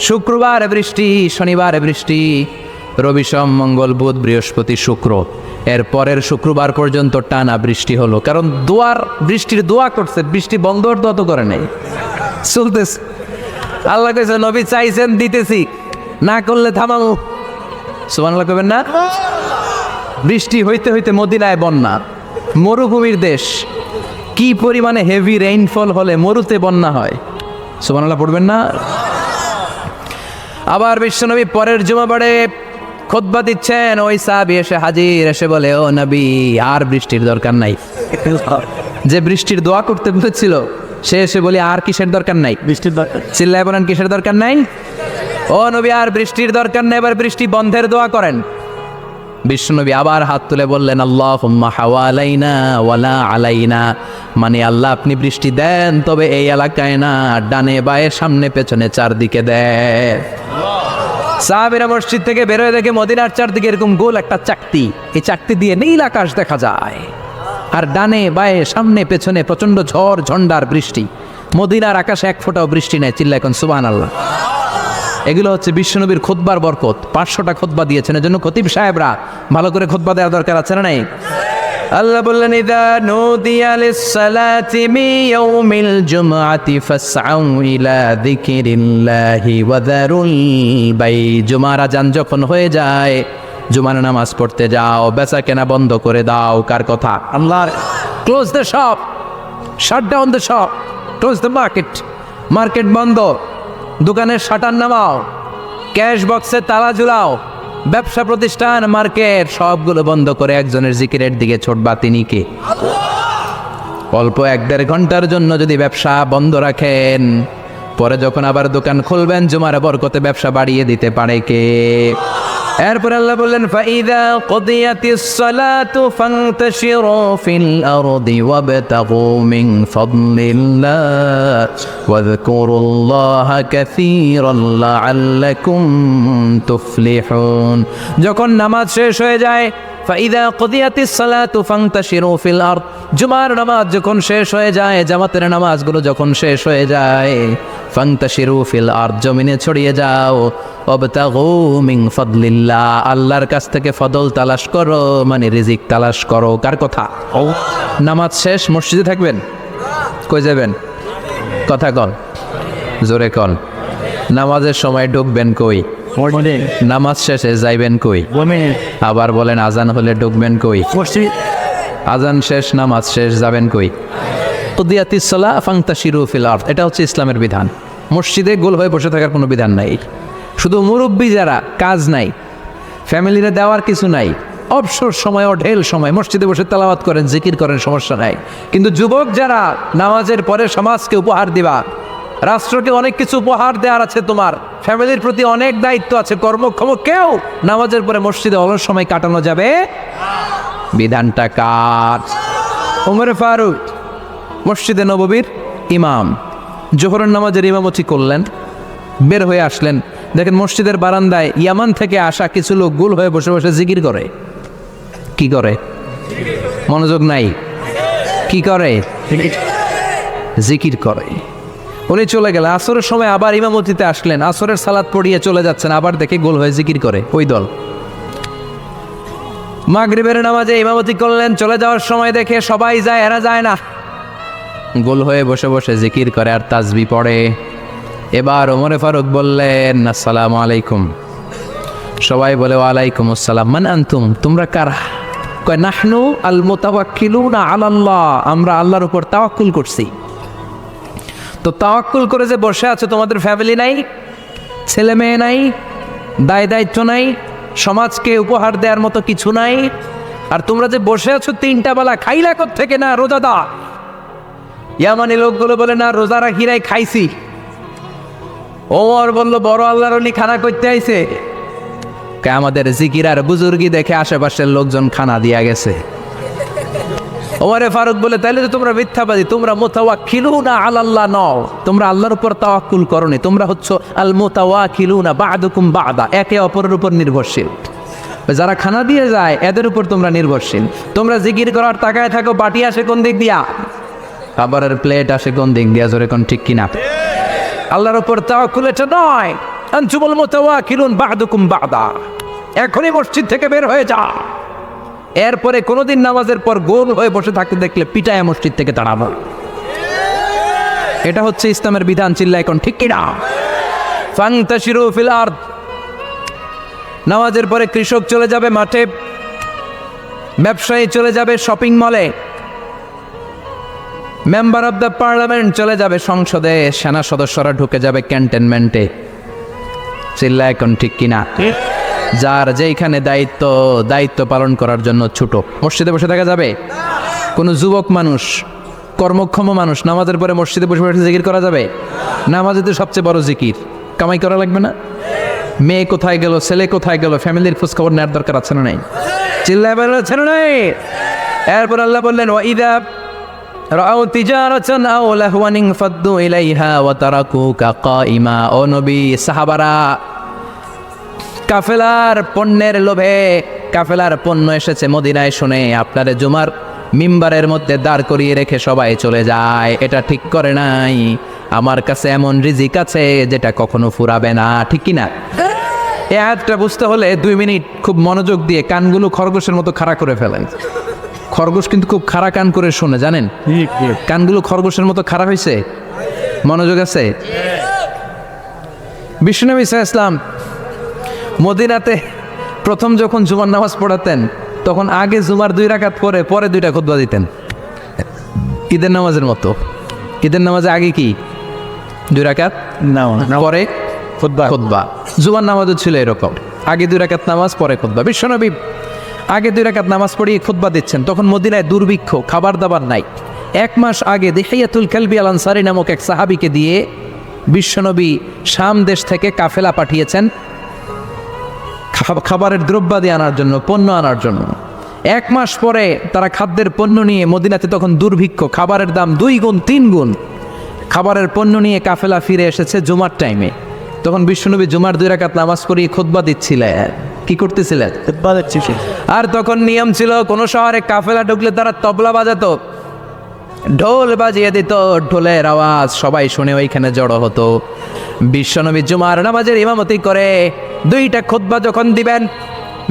শুক্রবার বৃষ্টি, শনিবার বৃষ্টি, রবি সোম মঙ্গল বুধ বৃহস্পতি শুক্র, এর পরের শুক্রবার পর্যন্ত টানা বৃষ্টি হলো। কারণ বৃষ্টির দোয়া করছে, বৃষ্টি বন্ধর দোয়া তো করে নাই, চলতেছে। আল্লাহ কইছে, নবী চাইছেন দিতেছি, না করলে থামামু। সুবহানাল্লাহ কইবেন না? বৃষ্টি হইতে হইতে মদিনায় বন্যা, মরুভূমির দেশ, কি পরিমাণে হেভি রেইনফল হলে মরুতে বন্যা হয়। সুবহানাল্লাহ পড়বেন না? আবার বিশ্বনবী পরের জুমাবারে খুতবা দিচ্ছেন, ওই সাহাবী এসে হাজির, এসে বলে, ও নবী আর বৃষ্টির দরকার নাই। যে বৃষ্টির দোয়া করতে বলেছিল সে এসে বলে, আর কিসের দরকার নাই? বৃষ্টির দরকার। চিল্লায় বলেন, কিসের দরকার নাই? ও নবী আর বৃষ্টির দরকার নাই, এবার বৃষ্টি বন্ধের দোয়া করেন। বিশ্বনবী আবার হাত তুলে বললেন, আল্লাহুম্মা হাওয়ালাইনা ওয়ালা আলাইনা, মানে আল্লাহ আপনি বৃষ্টি দেন তবে এই এলাকায় না, ডানে বায়ে সামনে পেছনে চারদিকে দেন। সাহাবীরা মসজিদ থেকে বের হয়ে দেখে মদিনার চারদিকে এরকম গোল একটা চাকতি, এই চাকতি দিয়ে নীল আকাশ দেখা যায়, আর ডানে বায়ে সামনে পেছনে প্রচন্ড ঝড় ঝন্ডার বৃষ্টি। মদিনার আকাশে এক ফোঁটাও বৃষ্টি নেই। চিল্লা এখন সুবহানাল্লাহ। এগুলো হচ্ছে বিশ্বনবীর খুতবার বরকত। 500টা খুতবা দিয়েছেন, এজন্য খতিব সাহেবরা ভালো করে খুতবা দেওয়ার দরকার আছে না নাই? আল্লাহ বললেন, ইযা নুদিয়া লিস-সালাতি মিন ইয়াউমিল জুমআতি ফাসআউ ইলা যিকরিল্লাহি ওয়া যারুল বাই। জুমার আযান যখন হয়ে যায়, জুমার নামাজ পড়তে যাও, বেচা কেনা বন্ধ করে দাও। কার কথা? আল্লাহর। Close the shop, shut down the shop, close the market. Market বন্ধ, দোকানের শাটার নামাও, ক্যাশ বক্সে তালা ঝুলাও, ব্যবসা প্রতিষ্ঠান মার্কেট সবগুলো বন্ধ করে একজনের জিকিরের দিকে ছোটবা। তিনি কে? অল্প 1-1.5 ঘন্টার জন্য যদি ব্যবসা বন্ধ রাখেন, পরে যখন আবার দোকান খুলবেন জুমার বরকতে ব্যবসা বাড়িয়ে দিতে পারে কে? এরপর আল্লাহ বললেন, ফাইদা কুদিয়াতিস সালাতু ফান্তাশিরু ফিল আরদি ওয়াবতাগু মিন ফাদলিল্লাহ ওয়াযকুরুল্লাহা কাসীরান লাআল্লাকুম তুফলিহুন। যখন নামাজ শেষ হয়ে যায়, ফাইদা কুদিয়াতিস সালাতু ফান্তাশিরু ফিল আরদ, জুমার নামাজ যখন শেষ হয়ে যায়, জামাতের নামাজগুলো যখন শেষ হয়ে যায়, ফান্তাশিরু ফিল আরদ, জমিনে ছড়িয়ে যাও, ওয়াবতাগু মিন ফাদলিল্লাহ, আল্লাহর কাছ থেকে ফদল তালাশ করো, মানে রিজিক তালাশ করো। কার কথা? নামাজ শেষ মসজিদে থাকবেন? কই যাবেন? কথা কন, জোরে কন। নামাজের সময় ঢুকবেন কই? নামাজ শেষে যাইবেন কই? আবার বলেন, আজান হলে ঢুকবেন কই? আজান শেষ, নামাজ শেষ, যাবেন কই? কুদিয়াতিস সালাহ ফান্তাশিরু ফিল আরদ, এটা হচ্ছে ইসলামের বিধান। মসজিদে গোল হয়ে বসে থাকার কোনো বিধান নাই। শুধু মুরব্বী যারা, কাজ নাই, ফ্যামিলিরে দেওয়ার কিছু নাই, অবসর সময় ও ঢেল সময় মসজিদে বসে তেলাওয়াত করেন, জিকির করেন, সমস্যা নাই। কিন্তু যুবক যারা, নামাজের পরে সমাজকে উপহার দিবা, রাষ্ট্রকে অনেক কিছু উপহার দেওয়ার আছে, তোমার ফ্যামিলির প্রতি অনেক দায়িত্ব আছে, কর্মক্ষম কেউ নামাজের পরে মসজিদে অলস সময় কাটানো যাবে? বিধানটা কার? ওমর ফারুক মসজিদে নববীর ইমাম, জোহরের নামাজের ইমামতি করলেন, বের হয়ে আসলেন, দেখেন মসজিদের বারান্দায় ইয়ামান থেকে আসা কিছু লোক গোল হয়ে বসে বসে জিকির করে। কি করে? মনোযোগ নাই। কি করে? জিকির করে। উনি চলে গেলেন, আসরের সময় আবার ইমামতিতে আসলেন, আসরের সালাত পড়িয়ে চলে যাচ্ছেন, আবার দেখে গোল হয়ে জিকির করে ওই দল। মাগরিবের নামাজে ইমামতি করলেন, চলে যাওয়ার সময় দেখে সবাই যায়, এরা যায় না, গোল হয়ে বসে বসে জিকির করে আর তাসবিহ পড়ে। এবার ওমর ফারুক বললেন, আসসালামু আলাইকুম। সবাই বলে, ওয়ালাইকুম আসসালাম। মান আনতুম, তোমরা কারা? কয়, নাহনু আল মুতাওয়াক্কিলুনা আলাল্লাহ, আমরা আল্লাহর উপর তাওয়াক্কুল করছি। তো তাওয়াক্কুল করে যে বসে আছো, তোমাদের ফ্যামিলি নাই, ছেলে মেয়ে নাই, দায় দায়িত্ব নাই, সমাজকে উপহার দেওয়ার মতো কিছু নাই, আর তোমরা যে বসে আছো 3টা বেলা, খাইলা কোত্থেকে? না রোজাদা। ইয়ামানি লোকগুলো বলে, না রোজা রাখি নাই, খাইছি। ওমর বলল, বড় আল্লাহর ওলি খানা করতে আইছে। আমাদের জিকির আর বুজুর্গি দেখে আশেপাশের লোকজন খানা দিয়া গেছে। ওমরে ফারুক বলে, তাইলে তো তোমরা মিথ্যাবাদী, তোমরা মুতাওয়াক্কিলুনা আলাল্লাহ নও, তোমরা আল্লাহর উপর তাওয়াক্কুল করনি, তোমরা হচ্ছে আল মুতাওয়াক্কিলুনা বা'দুকুম বা'দা, একে অপরের উপর নির্ভরশীল। যারা খানা দিয়ে যায় এদের উপর তোমরা নির্ভরশীল। তোমরা জিকির করার তাকায় থাকো, বাটি আসে কোন দিক দিয়া, খাবারের প্লেট আসে কোন দিক দিয়া, জোরে কোন ঠিক কিনা? আল্লাহর উপর তাওয়াক্কুল এটা নয়। আনতুমুল মুতাওয়াক্কিলুন বা'দুকুম বা'দা, এখনই মসজিদ থেকে বের হয়ে যা। এরপরে কোনোদিন নামাজের পর গোল হয়ে বসে থাকতে দেখলে পিটায় মসজিদ থেকে তাড়াবো। এটা হচ্ছে ইসলামের বিধান। চিল্লা এখন ঠিক কিনা? ফান্তাশিরু ফিল আরদ। নামাজের পরে কৃষক চলে যাবে মাঠে, ব্যবসায়ী চলে যাবে শপিং মলে, মেম্বার অব দ্য পার্লামেন্ট চলে যাবে সংসদে, সেনা সদস্যরা ঢুকে যাবে ক্যান্টনমেন্টে। চিল্লা এখন ঠিক কিনা? যার যেখানে দায়িত্ব পালন করার জন্য ছুটো, মসজিদে বসে থাকা যাবে? কোনো যুবক মানুষ, কর্মক্ষম মানুষ নামাজের পরে মসজিদে বসে বসে জিকির করা যাবে? নামাজে তো সবচেয়ে বড় জিকির, কামাই করা লাগবে না? মেয়ে কোথায় গেল, ছেলে কোথায় গেল, ফ্যামিলির খোঁজ খবর নেওয়ার দরকার আছে না নাই? চিল্লায় বলেছে না নাই? এরপর আল্লাহ বললেন ওয়াইদা রাউ তিজারাতান আও লাহওয়ান ফাদ্দু ইলাইহা ওয়া তারাকুকা কাইমা। ও নবী, সাহাবারা কাফেলার পণ্যের লোভে, কাফেলার পণ্য এসেছে মদিনায় শুনে আপনারে জুমার মিম্বারের মধ্যে দাঁড় করিয়ে রেখে সবাই চলে যায়। এটা ঠিক করে নাই। আমার কাছে এমন রিজিক আছে যেটা কখনো ফুরাবে না, ঠিক কি না? এই আয়াতটা বুঝতে হলে 2 মিনিট খুব মনোযোগ দিয়ে কানগুলো খরগোশের মতো খাড়া করে ফেলেন। খরগোশ কিন্তু খুব খাড়া কান করে শোনে, জানেন? কানগুলো খরগোশের মতো খাড়া হয়েছে। মনোযোগ আছে? বিশ্বনবী সাল্লাল্লাহু আলাইহি ওয়াসাল্লাম মদিনাতে প্রথম যখন জুমার নামাজ পড়াতেন তখন আগে জুমার 2 রাকাত পরে 2টা খুতবা দিতেন, ঈদের নামাজের মতো। ঈদের নামাজে আগে কি 2 রাকাত, পরে খুতবা। জুমার নামাজও ছিল এরকম, আগে 2 রাকাত নামাজ, পরে খুতবা। বিশ্বনবী আগে 2 রাকাত নামাজ পড়িয়ে খুতবা দিচ্ছেন। তখন মদিনায় দুর্ভিক্ষ, খাবার দাবার নাই। 1 মাস আগে দিহিয়াতুল কালবি আল আনসারী নামক এক সাহাবীকে দিয়ে বিশ্বনবী শাম দেশ থেকে কাফেলা পাঠিয়েছেন খাবারের দ্রব্যাদি আনার জন্য, পণ্য আনার জন্য। 1 মাস পরে তারা খাদ্যের পণ্য নিয়ে, মদিনাতে তখন দুর্ভিক্ষ, খাবারের দাম 2 গুণ 3 গুণ, খাবারের পণ্য নিয়ে কাফেলা ফিরে এসেছে জুমার টাইমে। তখন বিশ্বনবী জুমার 2 রাকাত নামাজ পড়িয়ে খুতবা দিচ্ছিলেন। কি করতেছিলেন? খুতবা দিচ্ছিলেন। আর তখন নিয়ম ছিল, কোনো শহরে কাফেলা ঢুকলে তারা তবলা বাজাতো, ঢোল বাজিয়ে দিত, ঢোলের আওয়াজ সবাই শুনে ওইখানে জড়ো হতো। বিশ্বনবী জুমার নামাজের ইমামতি করে 2টা খুতবা যখন দিবেন,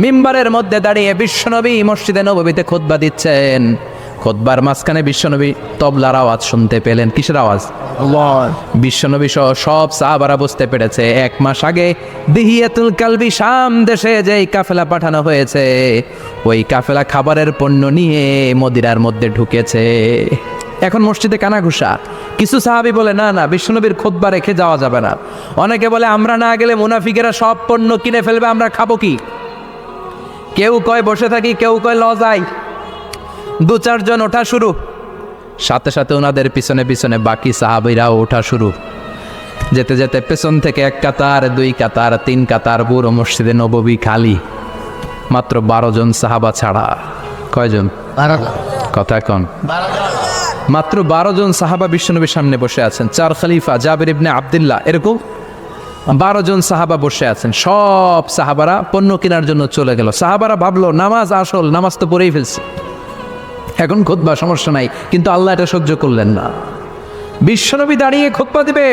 মিম্বারের মধ্যে দাঁড়িয়ে বিশ্বনবী মসজিদে নববীতে খুতবা দিচ্ছেন। খুতবার মাঝখানে বিশ্বনবী তবলার আওয়াজ শুনতে পেলেন। কিসের আওয়াজ? বিশ্বনবী সহ সব সাহাবারা বুঝতে পেরেছে 1 মাস আগে দিহিয়াতুল কালবি শাম দেশে যেই কাফেলা পাঠানো হয়েছে, ওই কাফেলা খাবারের পণ্য নিয়ে মদিনার মধ্যে ঢুকেছে। এখন মসজিদে কানাঘুষা। কিছু সাহাবী বলে না না, বিশ্বনবীর খুতবা রেখে যাওয়া যাবে না। অনেকে বলে আমরা না গেলে মুনাফিকেরা সব পণ্য কিনে ফেলবে, আমরা খাবো কি? কেউ কয় বসে থাকি, কেউ কয় লজাই। 2-4 জন ওঠা শুরু, সাথে সাথে ওনাদের পিছনে পিছনে বাকি সাহাবীরাও ওঠা শুরু। যেতে যেতে পেছন থেকে 1 কাতার, 2 কাতার, 3 কাতার, পুরো মসজিদে নববী খালি, মাত্র 12 জন সাহাবা ছাড়া। কয়জন? 12। কথা কন। মাত্র 12 জন সাহাবা বিশ্বনবীর সামনে বসে আছেন। 4 খলিফা, জাবির ইবনে আব্দুল্লাহ, এরকম 12 জন সাহাবা বসে আছেন। সব সাহাবারা পণ্য কেনার জন্য চলে গেল। সাহাবারা ভাবলো নামাজ আসল, নামাজ তো পড়েই ফেলছি, এখন খুতবা, সমস্যা নাই। কিন্তু আল্লাহ এটা সহ্য করলেন না। বিশ্বনবী দাঁড়িয়ে খুতবা দিবে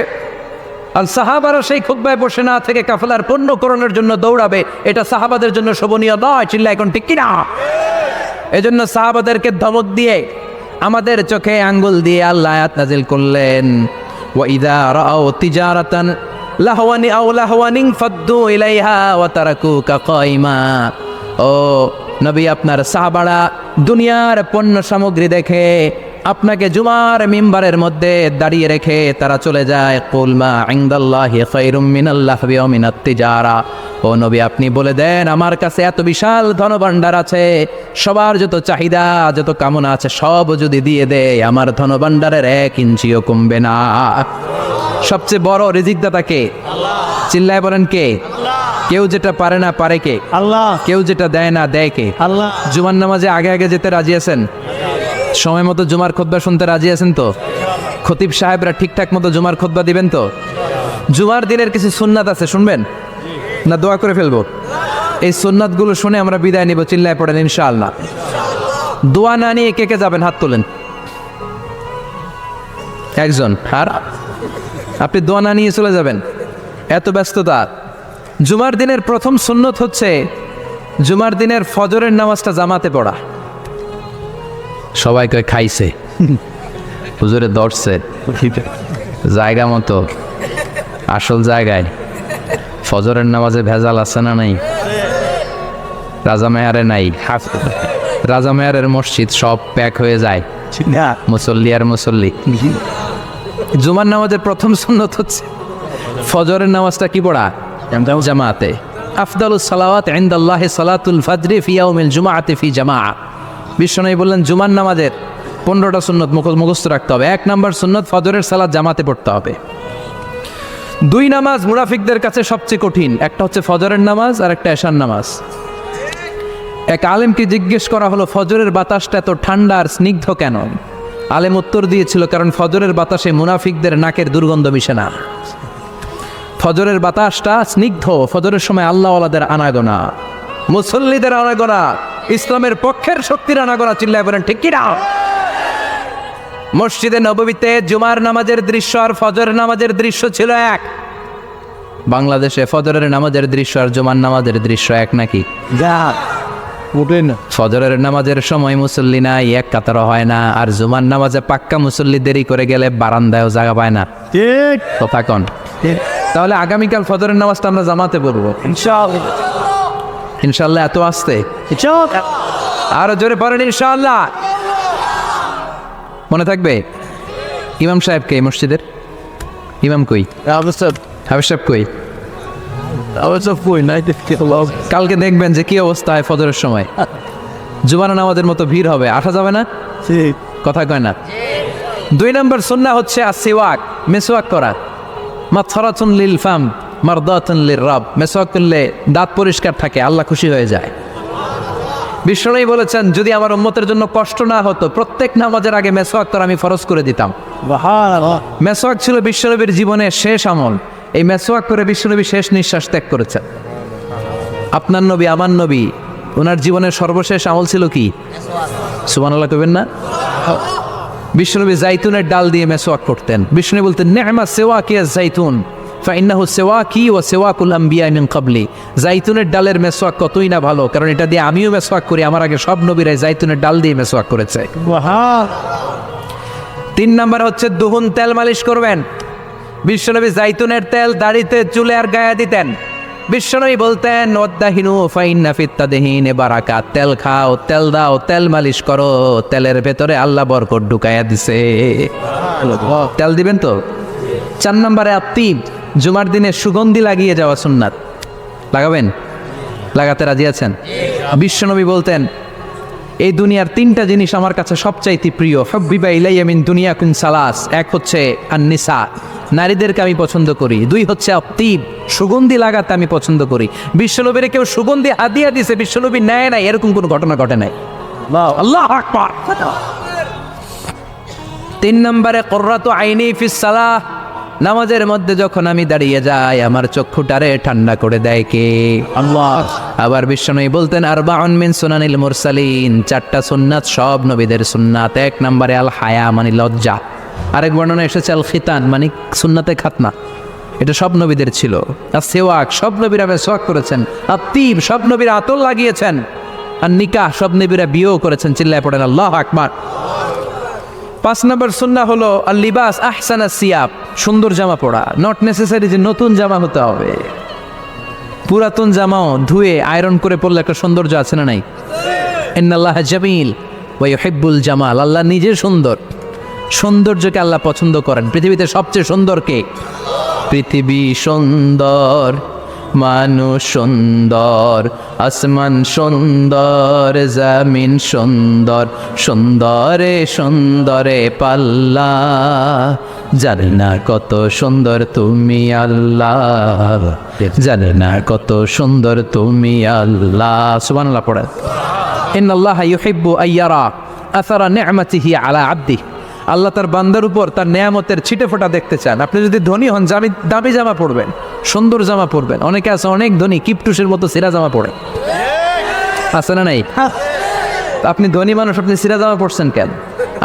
আর সাহাবারা সেই খুতবায় বসে না থেকে কাফেলার পণ্য করণের জন্য দৌড়াবে, এটা সাহাবাদের জন্য শোভনীয় নয়। চিল্লা এখন ঠিক কিনা? এজন্য সাহাবাদেরকে ধমক দিয়ে, আমাদের চোখে আঙ্গুল দিয়ে আল্লাহ আয়াত নাজিল করলেন, ওয়াইদা রাআউ তিজারাতান লাহওয়ানি আও লাহওয়ানিন ফাদ্দু ইলাইহা ওয়া তারাকুকা কাইমা। ও নবী, আপনার সাহাবারা দুনিয়ার পণ্য সামগ্রী দেখে আপনাকে জুমার মিম্বারের মধ্যে দাঁড়িয়ে রেখে তারা চলে যায়। কুল মা ইনদাল্লাহি খায়রুম মিনাল লাহবি ওয়া মিনাত তিজারা। ও নবী, আপনি বলে দেন আমার কাছে এত বিশাল ধনভাণ্ডার আছে, সবার যত চাহিদা, যত কামনা আছে সব যদি দিয়ে দেয়, আমার ধনভাণ্ডারের 1 ইঞ্চিও কমবে না। সবচেয়ে বড় রিজিকদাতা কে? চিল্লায় বলেন কে? কেউ যেটা পারে না পারে কে? আল্লাহ। কেউ যেটা দেয় না দেয় কে? আল্লাহ। জুমার নামাজে আগে আগে যেতে রাজি আছেন? সময় মতো জুমার খুতবা শুনতে রাজি আছেন তো? খতিব সাহেবরা ঠিকঠাক মতো জুমার খুতবা দিবেন তো? জুমার দিনের কিছু সুন্নাত আছে, শুনবেন না দোয়া করে ফেলবো? এই সুন্নাতগুলো শুনে আমরা বিদায় নিব। চিল্লায় পড়েন ইনশাআল্লাহ। দোয়া না নিয়ে কে কে যাবেন? হাত তোলেন। একজন। আর আপনি দোয়া না নিয়ে চলে যাবেন? এত ব্যস্ততা। জুমার দিনের প্রথম সুন্নত হচ্ছে জুমার দিনের ফজরের নামাজটা জামাতে পড়া। সবাই কয় খাইছে, হুজুরে ধরছে জায়গা মতো, আসল জায়গায়। ফজরের নামাজে ভেজাল আছে না নাই? রাজা মেয়ারে নাই, রাজা মেয়ারের মসজিদ সব প্যাক হয়ে যায়, মুসল্লি আর মুসল্লি। জুমার নামাজের প্রথম সুন্নত হচ্ছে ফজরের নামাজটা কি পড়া? জামাতে। আফদালুস সালাওয়াত ইনদাল্লাহি সালাতুল ফাজরি ফি ইয়াউমিল জুমআতি ফি জামাআ। বিশ্বনবী বললেন জুমার নামাজের 15টা সুন্নত মুখস্থ রাখতে হবে। 1 নম্বর সুন্নত ফজরের সালাত জামাতে পড়তে হবে। দুই নামাজ মুনাফিকদের কাছে সবচেয়ে কঠিন, একটা হচ্ছে ফজরের নামাজ আর একটা এশার নামাজ। এক আলেমকে জিজ্ঞেস করা হলো ফজরের বাতাসটা এত ঠান্ডা আর স্নিগ্ধ কেন? আলেম উত্তর দিয়েছিল, কারণ ফজরের বাতাসে মুনাফিকদের নাকের দুর্গন্ধ মিশে না। ফজরের বাতাসটা স্নিগ্ধ, ফজরের সময় আল্লাহওয়ালাদের আনাগোনা, মুসল্লিদের আনাগোনা, ইসলামের পক্ষের শক্তির আনাগোনা। চিল্লায় বলেন ঠিক কি না? মসজিদে নববীতে জুমার নামাজের দৃশ্য আর ফজরের নামাজের দৃশ্য ছিল এক। বাংলাদেশে ফজরের নামাজের দৃশ্য আর জুমার নামাজের দৃশ্য এক নাকি? ফজরের নামাজের সময় মুসল্লি নাই, এক কাতারও হয় না, আর জুমার নামাজে পাক্কা মুসল্লি দেরি করে গেলে বারান্দায়ও জায়গা পায় না। ঠিক কথা কন। তাহলে আগামীকাল ফজরের নামাজটা আমরা জামাতে পড়বো ইনশাআল্লাহ। এত আসতে আরো জোরে পড়েন ইনশাআল্লাহ। মনে থাকবে ইমাম সাহেব কে? মসজিদের ইমাম কই? হাফেজ সাহেব কই? কালকে দেখবেন যে কি অবস্থা হয় ফজরের সময়। জুমার নামাজের মতো ভিড় হবে, আসা যাবে না। কথা কয় না। দুই নম্বর সুন্নাহ হচ্ছে আসিওয়াক, মেসওয়াক করা। মাতফারাতুন লিল ফাম মারদাতুন লির রব। মেসওয়াক করলে দাঁত পরিষ্কার থাকে, আল্লাহ খুশি হয়ে যায়। বিষ্ণু বলেছেন, যদি আমার উম্মতের জন্য কষ্ট না হতো প্রত্যেক নামাজের আগে মেসওয়াক করা আমি ফরজ করে দিতাম। মেসওয়াক ছিল বিশ্বনবীর জীবনের শেষ আমল। এই মেসওয়াক করে বিশ্বনবী শেষ নিঃশ্বাস ত্যাগ করেছেন। আপনার নবী, আমার নবী, ওনার জীবনের সর্বশেষ আমল ছিল কি? সুবহানাল্লাহ কইবেন না? বিশ্বনবী জাইতুনের ডাল দিয়ে মেসওয়াক করতেন। বিষ্ণু বলতেন, নি'মা সিওয়াকিয়া জাইতুন ফাইন্নাহু সিওয়াকি ওয়া সিওয়াকুল আমবিয়া মিন ক্বাবলি। জাইতুনের ডালের মেসওয়াক কতই না ভালো, কারণ এটা দিয়ে আমিও মেসওয়াক করি, আমার আগে সব নবীরাই জাইতুনের ডাল দিয়ে মেসওয়াক করেছে। তিন নাম্বার হচ্ছে দুহুন, তেল মালিশ করবেন। বিশ্বনবী জাইতুনের তেল দাড়িতে, চুলে আর গায়ে দিতেন। বিশ্বনবী বলতেন, ওয়াদ্দাহিনু ফাইন্না ফিত্তাদহিনে বারাকাত। তেল খাও, তেল দাও, তেল মালিশ করো, তেলের ভেতরে আল্লাহ বরকত ঢুকাইয়া দিছে। তেল দিবেন তো। চার নম্বরে আত্তিব, জুমার দিনে সুগন্ধি লাগিয়ে যাওয়া সুন্নাত। লাগাবেন? লাগাতে রাজি আছেন? বিশ্বনবী বলতেন, এই দুনিয়ার তিনটা জিনিস আমার কাছে সবচাইতে প্রিয়। হুব্বিবা ইলাইয়া মিন দুনিয়াকুম সালাস। এক হচ্ছে আন-নিসা, নারীদেরকে আমি পছন্দ করি। দুই হচ্ছে আত্তিব, সুগন্ধি লাগাতে আমি পছন্দ করি। বিশ্বনবীরে কেউ সুগন্ধি হাদিয়া দিছে, বিশ্বনবী নেয় নাই, এরকম কোনো ঘটনা ঘটে নাই। আল্লাহু আকবার। তিন নম্বরে কুররাতু আইনি ফিস সালাহ। নামাজের মধ্যে যখন আমি দাঁড়িয়ে যাই আমার চক্ষুটারে ঠান্ডা করে দেয় কে? আল্লাহ। আবার বিশ্বনবী বলতেন, আরবাউন মিন সুনানিল মুরসালিন। চারটা সুন্নাত সব নবীদের সুন্নাত। এক নম্বরে আল হায়া, মানে লজ্জা। আরেক বর্ণনা এসেছে আল খিতান, মানে সুন্নাতে খাতনা। এটা সব নবীদের ছিল। আর সেওয়াক, সব নবীরা মেসওয়াক করেছেন। আত্তিব, সব নবীরা আতর লাগিয়েছেন। আর নিকাহ, সব নবীরা বিয়েও করেছেন। চিল্লায় পড়েন আল্লাহু আকবার। পাঁচ নম্বর সুন্নাহ হলো আল লিবাস আহসানা সিয়াব, সুন্দর জামা পরা। নট নেসেসারি যে নতুন জামা হতে হবে, পুরাতন জামাও ধুয়ে আয়রন করে পরলে একটা সৌন্দর্য আছে না নাই? ইন্নাল্লাহা জামিল ওয়া ইউহিব্বুল জামাল। আল্লাহ নিজে সুন্দর, সৌন্দর্যকে আল্লাহ পছন্দ করেন। পৃথিবীতে সবচেয়ে সুন্দর কে? পৃথিবী সুন্দর, মানুষ সুন্দর, আসমান সুন্দর, জমিন সুন্দর, সুন্দরে সুন্দরে পাল্লা। জানি না কত সুন্দর তুমি আল্লাহ, জানি না কত সুন্দর তুমি আল্লাহ। সুবহানাল্লাহ পড়ে। ইন্নাল্লাহা ইউহিব্বু আইয়ারা আসারা নি'মাতিহি আলা আবদিহি। আল্লাহ তার বান্দার উপর তার নেয়ামতের ছিটে ফোঁটা দেখতে চান। আপনি যদি ধনী হন, দামি জামা পরবেন, সুন্দর জামা পরবেন। অনেকে আছে অনেক ধনী, কিপটুসের মতো সিরা জামা পরে, আছে না নাই? আপনি ধনী মানুষ, আপনি সিরা জামা পরছেন কেন?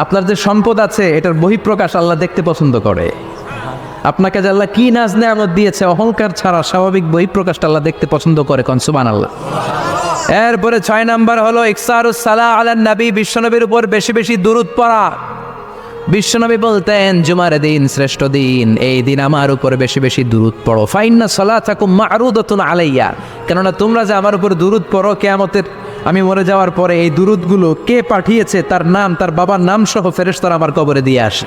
আপনার যে সম্পদ আছে এটার বহিঃপ্রকাশ আল্লাহ দেখতে পছন্দ করে। আপনাকে যে আল্লাহ কি নাজ নেয়ামত দিয়েছে, অহংকার ছাড়া স্বাভাবিক বহিঃপ্রকাশটা আল্লাহ দেখতে পছন্দ করে। কোন সুবহানাল্লাহ। এরপরে 6 নাম্বার হলো ইকসারুস সালাহ আলান নবী, বিশ্বনবীর উপর বেশি বেশি দুরূদ পড়া। বিশ্বনবী বলতেন, জুমার দিন শ্রেষ্ঠ দিন, এই দিন আমার উপর বেশি বেশি দুরূদ পড়ো। ফাইন্না সালাতাকুম মা'রুদাতুন আলাইয়া। কেননা তোমরা যে আমার উপর দুরূদ পড়ো, কিয়ামতের আমি মরে যাওয়ার পরে এই দুরূদগুলো কে পাঠিয়েছে তার নাম, তার বাবার নাম সহ ফেরেশতারা আমার কবরে দিয়ে আসে।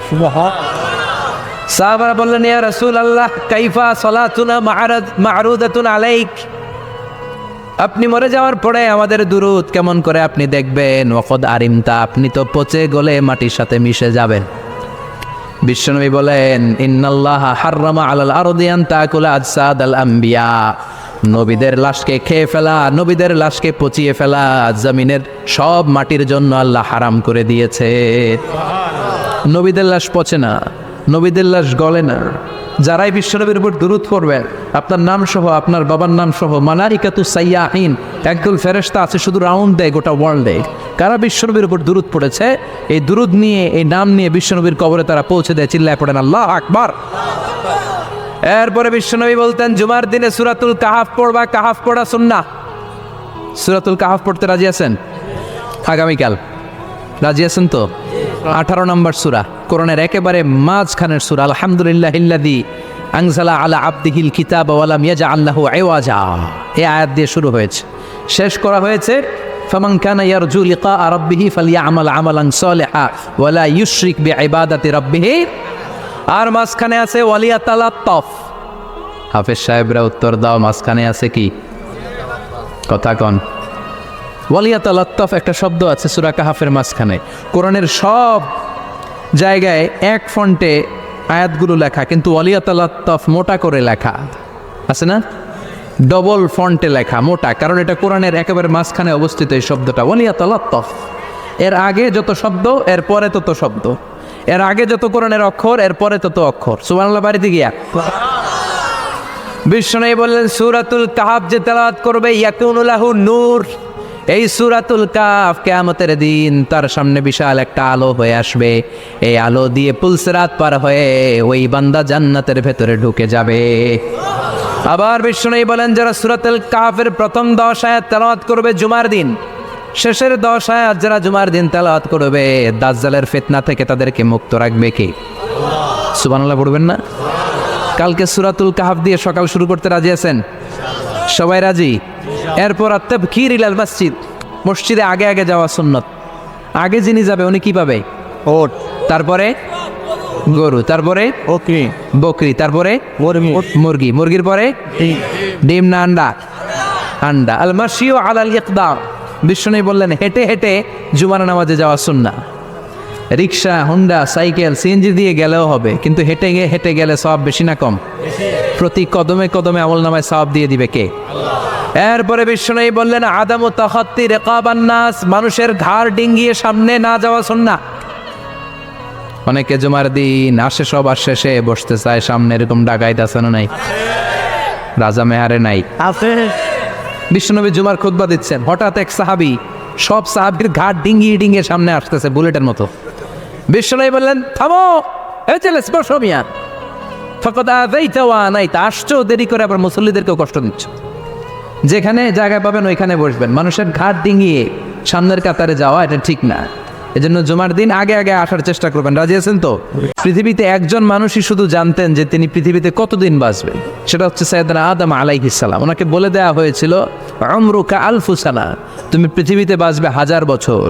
সাহাবারা বললেন, ইয়া রাসূলুল্লাহ কাইফা সালাতুনা মা'রুদাতুন আলাইক। আপনি মরে যাওয়ার পরে আমাদের দুরূদ কেমন করে আপনি দেখবেন? ওয়াকদ আরিমতা, আপনি তো পচে গলে মাটির সাথে মিশে যাবেন। বিশ্বনবী বলেন ইন্নাল্লাহা হাররামা আলাল আরদি আন তাকুলা আজসাদাল আম্বিয়া, নবীদের লাশকে খেয়ে ফেলা, নবীদের লাশকে পচিয়ে ফেলা জমিনের সব মাটির জন্য আল্লাহ হারাম করে দিয়েছে। নবীদের লাশ পচে না, নবীদের লাশ গলে না। যারাই বিশ্বনবীর উপর দুরূদ পড়বেন, আপনার নাম সহ, আপনার বাবার নাম সহ, মালাইকাতু সাইয়াহিন, একদল ফেরেশতা আছে শুধু রাউন্ড দেয় গোটা ওয়ার্ল্ডে। কারা বিশ্বনবীর উপর দুরূদ পড়েছে, এই দুরূদ নিয়ে, এই নাম নিয়ে বিশ্বনবীর কবরে তারা পৌঁছে দেয়। চিল্লায় পড়েন আল্লাহু আকবার। এরপরে বিশ্বনবী বলতেন জুমার দিনে সূরাতুল কাহাফ পড়বা, কাহাফ পড়া সুন্নাহ। সূরাতুল কাহাফ পড়তে রাজি আছেন? আগামীকাল রাজি আছেন তো? 18 নম্বর সূরা, কোরআনের একেবারে মাঝখানের সূরা। আলহামদুলিল্লাহিল্লাযী আনজালা আলা আবদিহিল কিতাবা ওয়া লাম ইয়াজআল লাহু ইওয়াজা, এই আয়াত দিয়ে শুরু হয়েছে, শেষ করা হয়েছে ফামান কানা ইয়ারজু লিকা রাব্বিহি ফালইআমাল আমালান সালিহা ওয়া লা ইউশরিক বিইবাদাতি রাব্বিহি। আর মাঝখানে আছে ওয়ালিয়াতালাত্তাফ। হাফেজ সাহেবরা উত্তর দাও, মাঝখানে আছে কি? কথা কন। ওয়ালিয়াতালাত্তাফ একটা শব্দ আছে সূরা কাহাফের মাঝখানে। কোরআনের সব জায়গায় এক ফন্টে আয়াতগুলো লেখা, কিন্তু ওয়ালিয়াতালাত্তাফ মোটা করে লেখা আছে না, ডবল ফন্টে লেখা, মোটা, কারণ এটা কোরআনের একেবারে মাঝখানে অবস্থিত এই শব্দটা ওয়ালিয়াতালাত্তাফ। এর আগে যত শব্দ, এর পরে তত শব্দ, এর আগে যত কোরআনের অক্ষর, এর পরে তত অক্ষর। সুবহানাল্লাহ বাড়িতে গিয়া বিষ্ণু বললেন সূরাতুল কাহাফ যে তেলাওয়াত করবে ইয়াকুনু লাহু নূর, এই সূরাতুল কাহাফ কিয়ামতের দিন তার সামনে বিশাল একটা আলো হয়ে আসবে। এই আলো দিয়ে পুলসিরাত পার হয়ে ওই বান্দা জান্নাতের ভেতরে ঢুকে যাবে। আবার বিষ্ণু বলেন যারা সূরাতুল কাহাফের প্রথম 10 আয়াত তেলাওয়াত করবে জুমার দিন, শেষের 10 আয়াত যারা জুমার দিন তেলাওয়াত করবে, দাজ্জালের ফিতনা থেকে তাদেরকে মুক্ত রাখবে কে? সুবহানাল্লাহ পড়বেন না? কালকে সূরাতুল কাহাফ দিয়ে সকাল শুরু করতে রাজি আছেন? সবাই রাজি? এরপর আত-তাবকির ইলাল মসজিদ, মসজিদে আগে আগে যাওয়া সুন্নত। আগে যিনি যাবে উনি কি পাবে? ওট। তারপরে গরু, তারপরে বকরি, তারপরে মুরগি, মুরগির পরে ডিম না আন্ডা? আন্ডা। আল মাশিউ আলাল ইকদাম, বিষ্ণু বললেন হেঁটে হেঁটে জুমার নামাজে যাওয়া সুন্নাহ। রিক্সা, হুন্ডা, সাইকেল, সিএনজি দিয়ে গেলেও হবে, কিন্তু হেঁটে হেঁটে গেলে সওয়াব বেশি না কম? প্রতি কদমে কদমে আমলনামায় সওয়াব দিয়ে দিবে কে? এরপরে বিষ্ণু বললেন আদামু তাখাত্তি রিকাবান নাস, মানুষের ঘাড় ডিঙ্গিয়ে সামনে না যাওয়া সুন্নাহ। অনেকে জুমার দিন আসে, সবার শেষে বসতে চায় সামনে, এরকম ডাকাইত আছে না নাই? রাজা মেহারে নাই আছে? বিশ্বনবী জুমার খুতবা দিচ্ছেন, হঠাৎ এক সাহাবী সব সাহাবীর ঘাট ডিঙ্গিয়ে ডিঙ্গিয়ে সামনে আসতেছে বুলেটের মতো। বিশ্বনবী বললেন থামো, এই ছেলে বসো মিয়া, ফাকাদ আযাইতা ওয়া আনাইতা, আসছো দেরি করে আবার মুসল্লিদেরকেও কষ্ট দিচ্ছ। যেখানে জায়গা পাবেন ওইখানে বসবেন, মানুষের ঘাট ডিঙ্গিয়ে সামনের কাতারে যাওয়া এটা ঠিক না। এজন্য জুমার দিন আগে আগে আসার চেষ্টা করবেন। রাজি আছেন তো? পৃথিবীতে একজন মানুষই শুধু জানতেন যে তিনি পৃথিবীতে কতদিন বাঁচবেন, সেটা হচ্ছে সাইয়েদনা আদম আলাইহিস সালাম। ওনাকে বলে দেওয়া হয়েছিল উমরুকা আলফু সানা, তুমি পৃথিবীতে বাঁচবে 1000 বছর।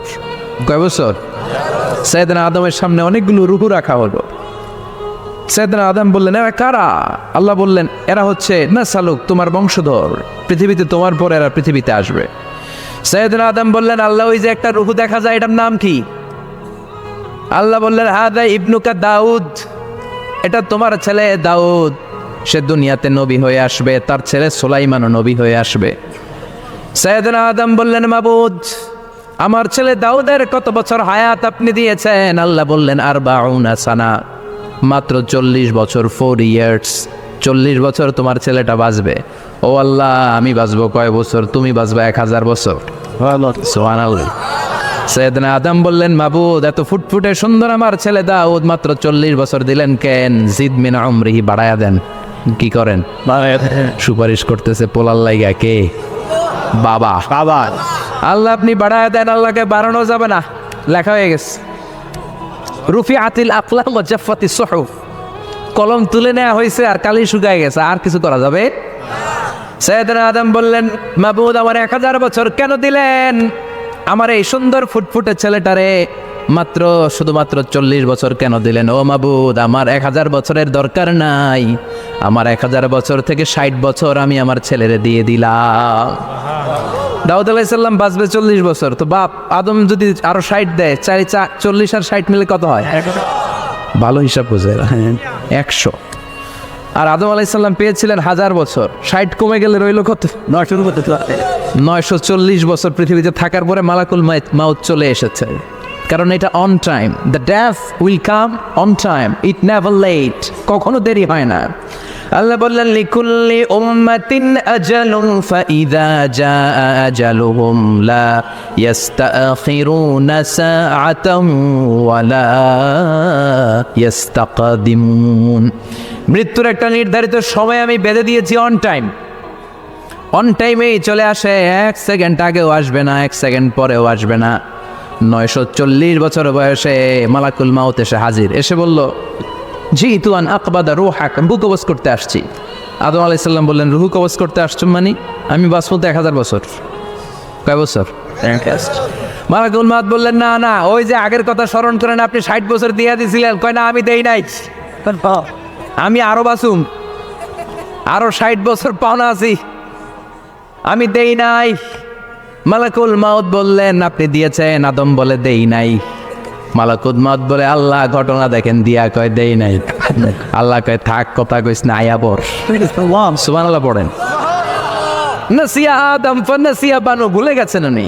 কয় বছর? সাইয়েদনা আদমের সামনে অনেকগুলো রূহ রাখা হলো। সাইয়েদনা আদম বললেন এরা কারা? আল্লাহ বললেন এরা হচ্ছে নাসালুক, তোমার বংশধর, পৃথিবীতে তোমার পর এরা পৃথিবীতে আসবে। সাইয়েদনা আদম বললেন আল্লাহ ওই যে একটা রূহ দেখা যায় এটার নাম কি? আল্লাহ বললেন হাদা ইবনুকা দাউদ, এটা তোমার ছেলে দাউদ, সে দুনিয়াতে নবী হয়ে আসবে, তার ছেলে সুলাইমানও নবী হয়ে আসবে। সাইয়েদনা আদম বললেন মাবুদ আমার ছেলে দাউদের কত বছর হায়াত আপনি দিয়েছেন? আল্লাহ বললেন 40 সানা, মাত্র 40 বছর, 4 ইয়ার্স, 40 বছর তোমার ছেলেটা বাঁচবে। ও আল্লাহ আমি বাঁচবো কয় বছর? তুমি বাঁচবে 1000 বছর। সুবহানাল্লাহ। সাইয়েদনা আদম বললেন মাবুদ এত ফুটফুটে সুন্দর আমার ছেলে দাউদ মাত্র 40 বছর দিলেন কেন? জিদ মিন উমরিহি, বাড়ায়া দেন। কি করেন? সুপারিশ করতেছে পোলার লাইগা কে? বাবা। আল্লাহ আপনি বাড়ায়া দেন। আল্লাহকে বাড়ানো যাবে না, লেখা হয়ে গেছে। রুফিআতিল আকলাম ওয়া জাফফাতিস সুহুফ, কলম তুলে নেওয়া হয়েছে আর কালি শুকায় গেছে, আর কিছু করা যাবে? সাইয়েদনা আদম বললেন মাবুদ আমার 1000 বছর কেন দিলেন? আমার এই সুন্দর ফুটফুটে ছেলেটারে মাত্র শুধুমাত্র 40 বছর কেন দিলেন? ও মাবুদ আমার 1000 বছরের দরকার নাই, আমার 1000 বছর থেকে 60 বছর আমি আমার ছেলেরে দিয়ে দিলাম। দাউদ আলাইহিস সালাম বাঁচবে 40 বছর, তো বাপ আদম যদি আরো 60 দেয়, 40 আর 60 মিলে কত হয়? ভালো হিসাব বোঝে এরা। 100। আর আদম আলাইসাল্লাম পেয়েছিলেন 1000 বছর, 60 কমে গেলে রইল কত? 940 বছর পৃথিবীতে থাকার পরে মালাকুল মাউত চলে এসেছে, কারণ এটা on time. The death will come on time, it never late, কখনো দেরি হয় না। আল্লাহ বললেন লিকুল্লি উম্মাতিন আজালুন ফাইযা জাআ আজালুহুম লা ইস্তাখিরুনা সাআতান ওয়া লা ইস্তাকদিমুন। মৃত্যুর একটা নির্ধারিত সময় আমি বেঁধে দিয়েছি, অন টাইম। অন টাইমেই চলে আসে, 1 সেকেন্ড আগেও আসবে না, 1 সেকেন্ড পরেও আসবে না। 940 বছর বয়সে মালাকুল মাউত এসে হাজির, এসে বলল জিতু আন আকবাদা রূহাক, রূহ কবজ করতে আসছি। আদম আলাইহিস সালাম বললেন রূহ কবজ করতে আসছো মানে? আমি বাঁচবো তো 1000 বছর। কয় বছর? মালাকুল মাউত বললেন না না, ওই যে আগের কথা স্মরণ করেন, আপনি 60 বছর দিয়ে দিয়েছিলেন। কয় না, আমি দেই নাই, আমি আরো বাঁচুম, আরো 60 বছর পাওনা আছি, আমি দেই নাই। মালাকুল মাউত বললেন আপনি দিয়েছেন। আদম বলে দেই নাই। মালাকুল মাউত বলে আল্লাহ ঘটনা দেখেন, দিয়া কয় দেই নাই। আল্লাহ কয় থাক, কথা কইস না, আয়া পড়। সুবহানাল্লাহ পড়েন। নাসিয়া আদম ফানাসিয়া বানু, ভুলে গেছেন উনি।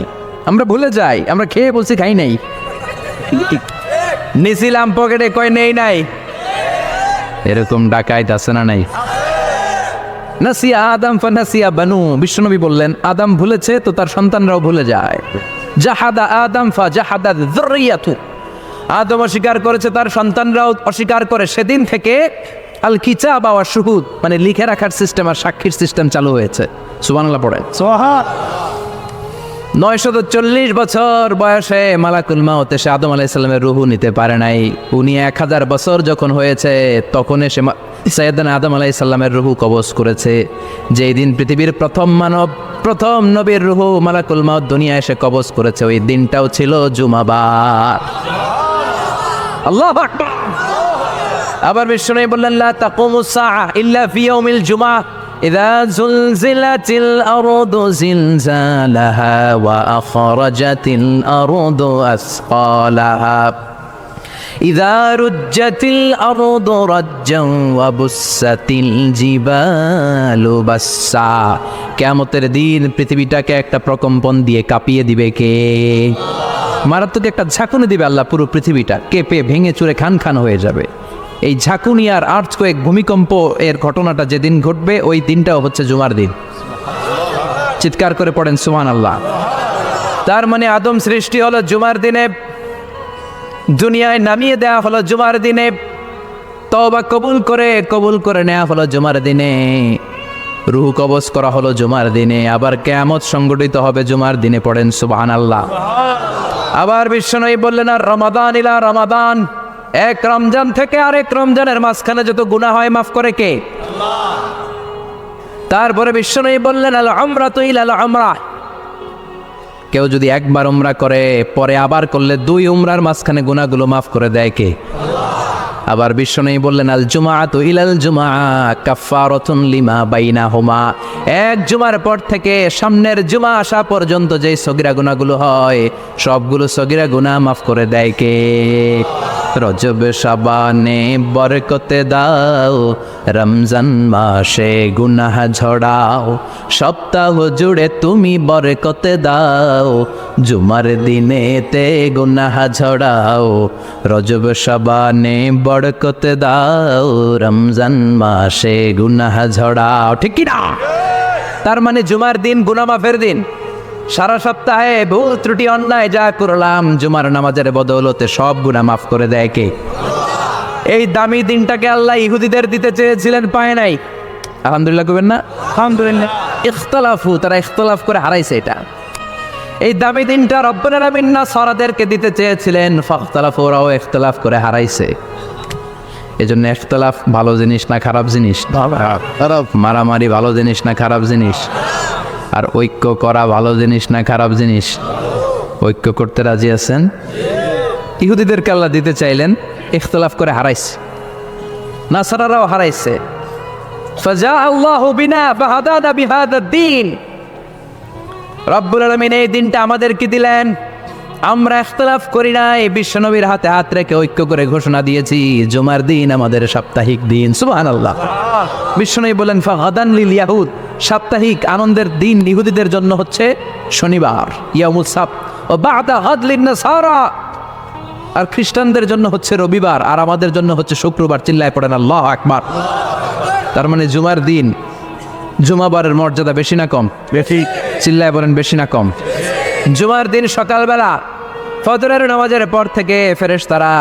আমরা ভুলে যাই, আমরা খেয়ে বলছি খাই নাই, নিছিলাম পকেটে, কয় নেই নাই। এরকম ডাকাইত আছে না নাই? নাসিয়া আদম ফানাসিয়া বানু, বিশ্বনবী বললেন আদম ভুলেছে তো তার সন্তানরাও ভুলে যায়। জাহাদা আদম ফা জাহাদা যুররিয়াতু, আদম অস্বীকার করেছে, তার সন্তানরাও অস্বীকার করে। সেদিন থেকে আল কিতাব ওয়া শুহুদ, মানে লিখে রাখার সিস্টেম আর সাক্ষীর সিস্টেম চালু হয়েছে। সুবহানাল্লাহ পড়েন। 940 বছর বয়সে মালাকুল মাউত এসে আদম আলাইহিস সালামের রূহ নিতে পারে নাই। উনি 1000 বছর যখন হয়েছে তখন এসে সাইয়েদনা আদম আলাইহিস সালামের রূহ কবজ করেছে। যেই দিন পৃথিবীর প্রথম মানব, প্রথম নবীর রূহ মালাকুল মাউত দুনিয়া এসে কবজ করেছে, ওই দিনটাও ছিল জুমাবার। আল্লাহু আকবার। আবার বিশ্বনবী বললেন লা তাকুমুস সাআ ইল্লা ফি ইয়াউমিল জুমআহ ইযা যুলজিলাতিল আরদু জিলজালাহা ওয়া আখরাজাতিল আরদু আসকালাহা ইযা রুজ্জাতিল আরদু রাজ্জান ওয়া বুসাতিল জিবালু বাসসা। কিয়ামতের দিন পৃথিবীটাকে একটা প্রকম্পন দিয়ে কাঁপিয়ে দিবে কে? মারাত্মক একটা ঝাঁকুনি দিবে আল্লাহ, পুরো পৃথিবীটা কেঁপে ভেঙে চুরে খান খান হয়ে যাবে। এই ঝাঁকুনি আর আর্থকোয়েক, ভূমিকম্প এর ঘটনাটা যেদিন ঘটবে ওই দিনটাও হচ্ছে জুমার দিন। চিৎকার করে পড়েন সুবহানাল্লাহ। তার মানে আদম সৃষ্টি হলো জুমার দিনে, দুনিয়ায় নামিয়ে দেওয়া হলো জুমার দিনে, তওবা কবুল করে নেওয়া হলো জুমার দিনে, রূহ কবজ করা হলো জুমার দিনে, আবার কিয়ামত সংগঠিত হবে জুমার দিনে। পড়েন সুবহানাল্লাহ। আবার বিশ্বনবী বললেন আর রমাদান ইলা রমাদান, এক রমজান থেকে আরেক রমজানের মাঝখানে যত গুনাহ হয় মাফ করে কে? আল্লাহ। তারপরে বিশ্বনবী বললেন আল উমরাতু ইলাল উমরাহ, কেউ যদি একবার উমরা করে পরে আবার করলে 2 উমরার মাঝখানে গুনাহগুলো মাফ করে দেয় কে? আল্লাহ। আবার বিশ্বনবী বললেন আল জুমআতু ইলাল জুমআ কাফফারাতুন লিমা বাইনাহুমা, এক জুমার পর থেকে সামনের জুমা আসা পর্যন্ত যে সগীরা গুনাহগুলো হয় সবগুলো সগীরা গুনাহ মাফ করে দেয় কে? রজব শাবানে বরকতে দাও, রমজান মাসে গুনাহ ঝড়াও, সপ্তাহ জুড়ে তুমি বরকতে দাও, জুমার দিনেতে গুনাহ ঝড়াও, রজব শাবানে বরকতে দাও, রমজান মাসে গুনাহ ঝড়াও। ঠিক কি না? তার মানে জুমার দিন গুনাহ মাফের দিন। সারা সপ্তাহে ভুল ত্রুটি অন্যায় যা করলাম জুমার নামাজের বদৌলতে সব গুনাহ মাফ করে দেয় কে? এই দামি দিনটাকে আল্লাহ ইহুদিদের দিতে চেয়েছিলেন, পায় নাই। আলহামদুলিল্লাহ কইবেন না? আলহামদুলিল্লাহ। ইখতিলাফু, তারা ইখতিলাফ করে হারাইছে এটা। এই দামি দিনটা রব্বুল আলামিন নাসারাদেরকে দিতে চেয়েছিলেন, ফাখতালাফু, ওরাও ইখতিলাফ করে হারাইছে। এজন্য ইখতিলাফ ভালো জিনিস না খারাপ জিনিস? খারাপ। মারামারি ভালো জিনিস না খারাপ জিনিস? আর ঐক্য করা ভালো জিনিস না খারাপ জিনিস? ঐক্য করতে রাজি আছেন? ইহুদিদেরকে আল্লাহ দিতে চাইলেন, ইখতিলাফ করে হারাইছে, নাসারারাও হারাইছে। ফাজা আল্লাহু বিনা ফাহাদানা বিহাদা দ্বীন, রব্বুল আলামিন এই দিনটা আমাদেরকে দিলেন, আমরা ইখতিলাফ করি নাই, বিশ্বনবীর হাতে হাত রেখে ঐক্য করে ঘোষণা দিয়েছি জুমার দিন আমাদের সাপ্তাহিক দিন। সুবহানাল্লাহ। বিশ্বনবী বলেন ফাগাদান লিল ইয়াহুদ, সাপ্তাহিক আনন্দের দিন ইহুদিদের জন্য হচ্ছে শনিবার ইয়াউমুস সাbt, ও বা'দা গাদ লিন নাসারা, আর খ্রিস্টানদের জন্য হচ্ছে রবিবার, আর আমাদের জন্য হচ্ছে শুক্রবার। চিল্লায় পড়েন আল্লাহু আকবার। তার মানে জুমার দিন, জুমাবারের মর্যাদা বেশি না কম? বেশি। চিল্লায় বলেন বেশি না কম? জুমার দিন সকালবেলা ফজরের নামাজের পর থেকে ফেরেশতারা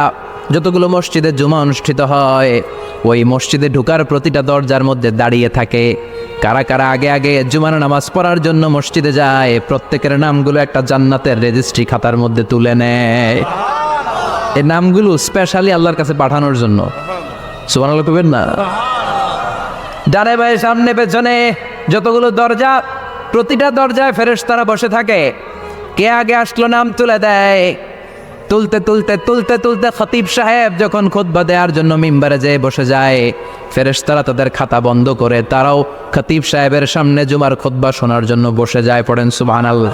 যতগুলো মসজিদে জুমা অনুষ্ঠিত হয় ওই মসজিদে ঢোকার প্রতিটা দরজার মধ্যে দাঁড়িয়ে থাকে। কারা কারা আগে আগে জুমার নামাজ পড়ার জন্য মসজিদে যায়, প্রত্যেকের নামগুলো একটা জান্নাতের রেজিস্ট্রি খাতার মধ্যে তুলে নেয়। এই নামগুলো স্পেশালি আল্লাহর কাছে পাঠানোর জন্য। সুবহানাল্লাহ কইবেন না? ডানে বায়ে সামনে পেছনে যতগুলো দরজা, প্রতিটা দরজায় ফেরেশতারা বসে থাকে। কে আগে আসলো নাম তুলে দেয়। তুলতে তুলতে তুলতে তুলতে খতিব সাহেব যখন খুতবা দেওয়ার জন্য মিম্বারে যেয়ে বসে যায়, ফেরেশতারা তাদের খাতা বন্ধ করে তারাও খতিব সাহেবের সামনে জুমার খুতবা শোনার জন্য বসে যায়। পড়েন সুবহানাল্লাহ।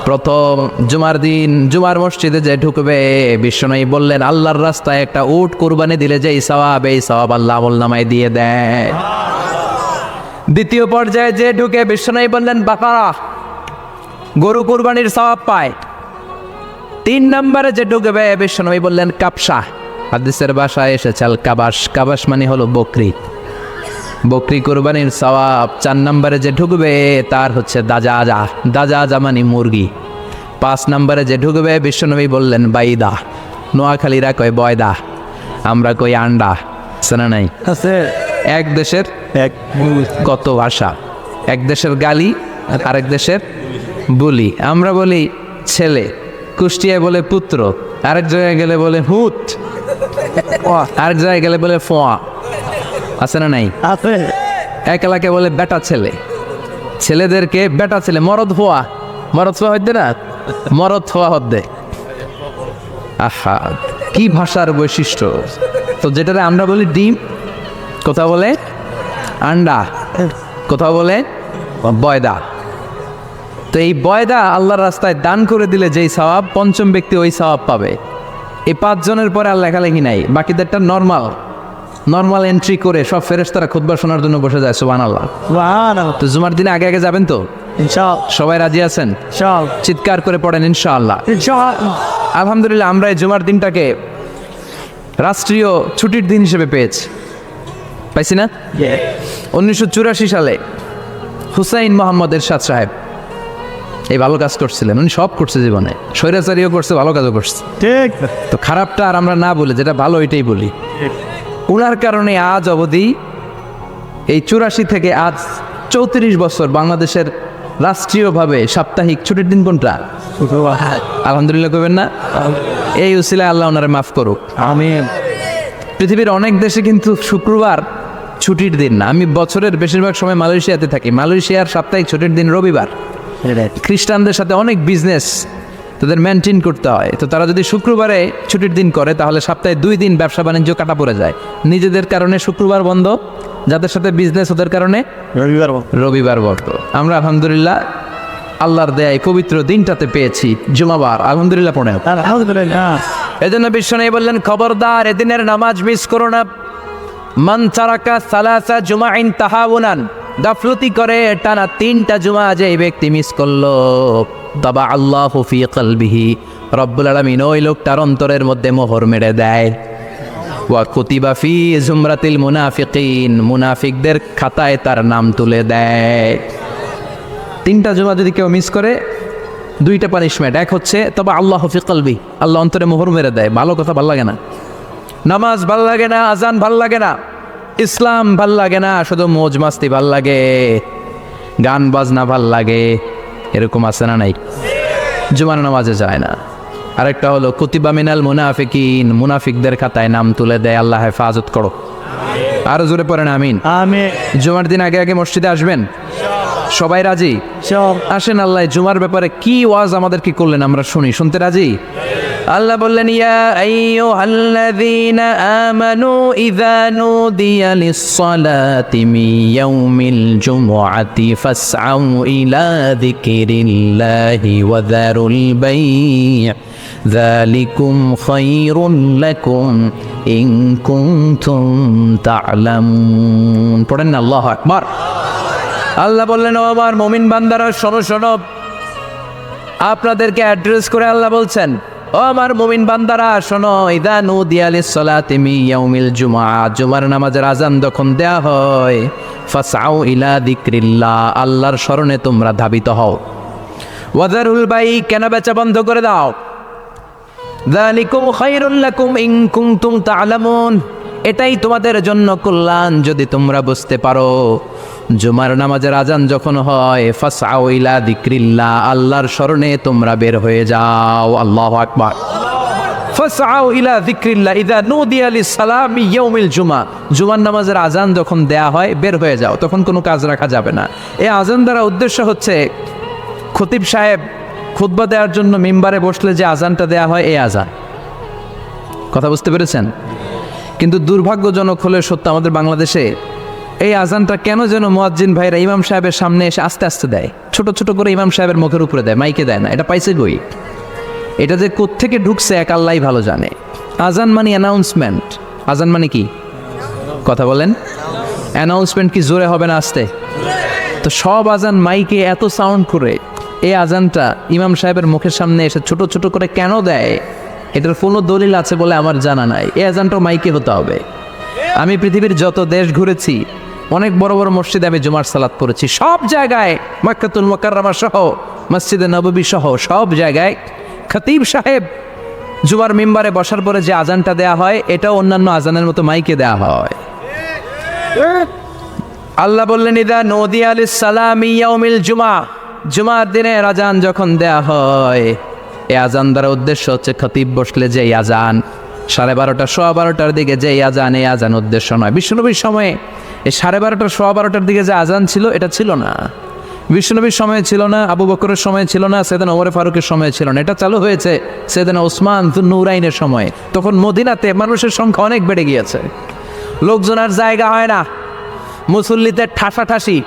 প্রথম জুমার দিন জুমার মসজিদে যে ঢুকবে, বিশ্বনবী বললেন আল্লাহর রাস্তায় একটা উট কুরবানি দিলে যে সওয়াব, এই সওয়াব আল্লাহ আমলনামায় দিয়ে দেয়। দ্বিতীয় পর্যায়ে যে ঢুকে, বিশ্বনবী বললেন বাকারা, গরু কুরবানির সওয়াব পায়। 3 নম্বরে যে ঢুকবে, বিশ্বনবী বললেন কাবসা, হাদিসের ভাষায় এসেছে আল কাবাস, কাবাস মানে হলো বকরি, বকরি কুরবানির সওয়াব। 4 নম্বরে যে ঢুকবে তার হচ্ছে দাজাজা, দাজাজা মানে মুরগি। 5 নম্বরে যে ঢুকবে, বিশ্বনবী বললেন বাইদা, নোয়াখালীরা কয় বয়দা, আমরা কই আন্ডা। শোনা নাই? আছে। এক দেশের এক কত ভাষা, এক দেশের গালি আরেক দেশের বলি। আমরা বলি ছেলে, কুষ্টিয়ায় বলে পুত্র, আরেক জায়গায় গেলে বলে হুত, আরেক জায়গায় গেলে বলে ফোয়া। আছে না নাই? আছে। এক এলাকায় বলে বেটা ছেলে, ছেলেদেরকে বেটা ছেলে, মরদ ফোয়া, মরদ ফোয়া হইতে না, মরদ ফোয়া হদ্দে। আহা, কি ভাষার বৈশিষ্ট্য। তো যেটারে আমরা বলি ডিম, কোথাও বলে আন্ডা, কোথাও বলে বয়দা। তো এই বয়দা আল্লাহর রাস্তায় দান করে দিলে যেই সওয়াব, পঞ্চম ব্যক্তি ওই সওয়াব পাবে। এই 5 জনের পরে আর লেখালেখি নাই, বাকিদেরটা নর্মাল এন্ট্রি করে সব ফেরেশতারা খুতবা শোনার জন্য বসে যায়। সুবহানাল্লাহ। সুবহানাল্লাহ। তো জুমার দিনে আগে আগে যাবেন তো? ইনশাআল্লাহ। সবাই রাজি আছেন? ইনশাআল্লাহ। চিৎকার করে পড়েন ইনশাআল্লাহ। ইনশাআল্লাহ। আলহামদুলিল্লাহ, আমরা এই জুমার দিনটাকে রাষ্ট্রীয় ছুটির দিন হিসেবে পাইছি না? 1984 সালে হুসাইন মোহাম্মদ এরশাদ সাহেব এই ভালো কাজ করছিলেন। উনি সব করছে জীবনে, স্বৈরাচারীও করছে, ভালো কাজও করছে। ঠিক। তো খারাপটা আর আমরা না বলি, যেটা ভালো ওইটাই বলি। উনার কারণে আজ অবধি এই 84 থেকে আজ 34 বছর বাংলাদেশের রাষ্ট্রীয়ভাবে সাপ্তাহিক ছুটির দিন কোনটা? আলহামদুলিল্লাহ কইবেন না? এই উসিলায় আল্লাহ ওনারে মাফ করুক। আমিন। পৃথিবীর অনেক দেশে কিন্তু শুক্রবার ছুটির দিন না। আমি বছরের বেশিরভাগ সময় মালয়েশিয়াতে থাকি, মালয়েশিয়ার সাপ্তাহিক ছুটির দিন রবিবার। খ্রিস্টানদের সাথে অনেক বিজনেস তাদের মেনটেন করতে হয়, তো তারা যদি শুক্রবারে ছুটির দিন করে তাহলে সপ্তাহে 2 দিন ব্যবসা বাণিজ্য কাটা পড়ে যায়। নিজেদের কারণে শুক্রবার বন্ধ, যাদের সাথে বিজনেস ওদের কারণে রবিবার বন্ধ। আমরা আলহামদুলিল্লাহ আল্লাহর দেয় পবিত্র দিনটাতে পেয়েছি জুমাবার। আলহামদুলিল্লাহ পড়ে। আলহামদুলিল্লাহ। এজন্য বিশ্বনবী বললেন খবরদার এদিনের নামাজ মিস করো না। মান তারাকা সালাসা জুমাইন তাহাউনান, গাফলতি করে টানা 3টা জুমা যে ব্যক্তি মিস করলো, তাবা আল্লাহু ফি কলবিহি, রব্বুল আলামিন ওই লোকটার অন্তরের মধ্যে মোহর মেরে দেয়। ওয়া কুতিবা ফি জুমরাতিল মুনাফিকিন, মুনাফিকদের খাতায় তার নাম তুলে দেয়। 3টা জুমা যদি কেউ মিস করে, 2টা পানিশমেন্ট। এক হচ্ছে তবে আল্লাহু ফি কলবি, আল্লাহ অন্তরে মোহর মেরে দেয়। ভালো কথা ভাল লাগে না, নামাজ ভাল লাগে না, আজান ভাল লাগে না, ইসলাম ভাল লাগে না, শুধু মৌজ মাস্তি ভাল লাগে, গান বাজনা ভাল লাগে, এরকম আছে না নাই? জুমার নামাজে যায় না। আরেকটা হলো কুতিবা মিনাল মুনাফিকিন, মুনাফিকদের খাতায় নাম তুলে দেয়। আল্লাহ হেফাজত করো। আরো জোরে পড়েন আমিন। আমিন। জুমার দিন আগে আগে মসজিদে আসবেন? সবাই রাজি? আসেন, আল্লাহ জুমার ব্যাপারে কি ওয়াজ আমাদের কি করলেন আমরা শুনি। শুনতে রাজি? আল্লাহ বললেন ইয়া আইয়ুহাল্লাযীনা আমানু ইযা নুদিয়া লিস-সালাতি মিন ইয়াউমিল জুমআতি ফাসআউ ইলা যিকরিল্লাহি ওয়া যারুল বাই' যালিকুম খায়রুল লাকুম ইন কুনতুম তা'লামুন। পড়েন না আল্লাহু আকবার। আল্লাহ বললেন ও আমার মুমিন বান্দারা শোনো শোনো, আপনাদেরকে অ্যাড্রেস করে আল্লাহ বলছেন ও আমার মুমিন বান্দারা শোনো, ইযা নুদিয়া লিস-সালাতি মিন ইয়াউমিল জুমআ, জুমার নামাজের আযান যখন দেয়া হয়, ফাসআউ ইলা যিকরিল্লাহ, আল্লাহর স্মরণে তোমরা ধাবিত হও। ওয়া যারুল বাই', কেনা বেচা বন্ধ করে দাও। যালিকুম খায়রুল লাকুম ইন কুনতুম তা'লামুন, এটাই তোমাদের জন্য কল্যাণ যদি তোমরা বুঝতে পারো। জুমার নামাজের আযান যখন হয়, ফাসআউ ইলা যিকরিল্লাহ, আল্লাহর স্মরণে তোমরা বের হয়ে যাও। আল্লাহু আকবার। ফাসআউ ইলা যিকরিল্লাহ ইযা নুদিয়া লিস-সালামি ইয়াউমিল জুমআ, জুমার নামাজের আযান যখন দেয়া হয় বের হয়ে যাও, তখন কোনো কাজ রাখা যাবে না। এই আযান দ্বারা উদ্দেশ্য হচ্ছে খতিব সাহেব খুতবা দেওয়ার জন্য মিম্বারে বসলে যে আযানটা দেয়া হয় এই আযান। কথা বুঝতে পেরেছেন? কিন্তু দুর্ভাগ্যজনক হলে সত্য, আমাদের বাংলাদেশে এই আজানটা কেন যেন মুয়াজ্জিন ভাইরা ইমাম সাহেবের সামনে এসে আস্তে আস্তে দেয়, ছোট ছোট করে ইমাম সাহেবের মুখের উপরে দেয়, মাইকে দেয় না। এটা পাইছে কই? এটা যে কোত্থেকে ঢুকছে এক আল্লাহই ভালো জানে। আজান মানে অ্যানাউন্সমেন্ট। আজান মানে কি? কথা বলেন। অ্যানাউন্সমেন্ট কি জোরে হবে না আস্তে? তো সব আজান মাইকে এত সাউন্ড করে, এই আজানটা ইমাম সাহেবের মুখের সামনে এসে ছোট ছোট করে কেন দেয়? এটার কোনো দলিল আছে বলে আমার জানা নাই। এই আজানটাও মাইকে হতে হবে। আমি পৃথিবীর যত দেশ ঘুরেছি, অনেক বড় বড় মসজিদে আমি জুমার সালাত পড়েছি, সব জায়গায় মক্কাতুল মুকাররমা সহ মসজিদে নববী সহ সব জায়গায় খতিব সাহেব জুমার মিম্বারে বসার পরে যে আজানটা দেয়া হয়, এটাও অন্যান্য আজানের মতো মাইকে দেয়া হয়। আল্লাহ বললেন ইযা নুদিয়া লিস-সালামি ইয়াউমিল জুমআ, জুমার দিনে আজান যখন দেয়া হয়, এই আজান দ্বারা উদ্দেশ্য হচ্ছে খতিব বসলে যে আজান 12:30 12:15 দিকে যে আজান, এই আজান উদ্দেশ্য নয়। বিশ্বনবীর সময়ে এই 12:30 12:15 দিকে যে আজান ছিল এটা ছিল না। বিশ্বনবীর সময়ে ছিল না, আবু বকরের সময়ে ছিল না, সাইয়েদনা ওমর ফারুকের সময়ে ছিল না। এটা চালু হয়েছে সাইয়েদনা ওসমান যুন্নুরাইনের সময়ে। তখন মদিনাতে মানুষের সংখ্যা অনেক বেড়ে গিয়েছে, লোকজন আর জায়গা হয় না, মুসল্লিদের ঠাসাঠাসি।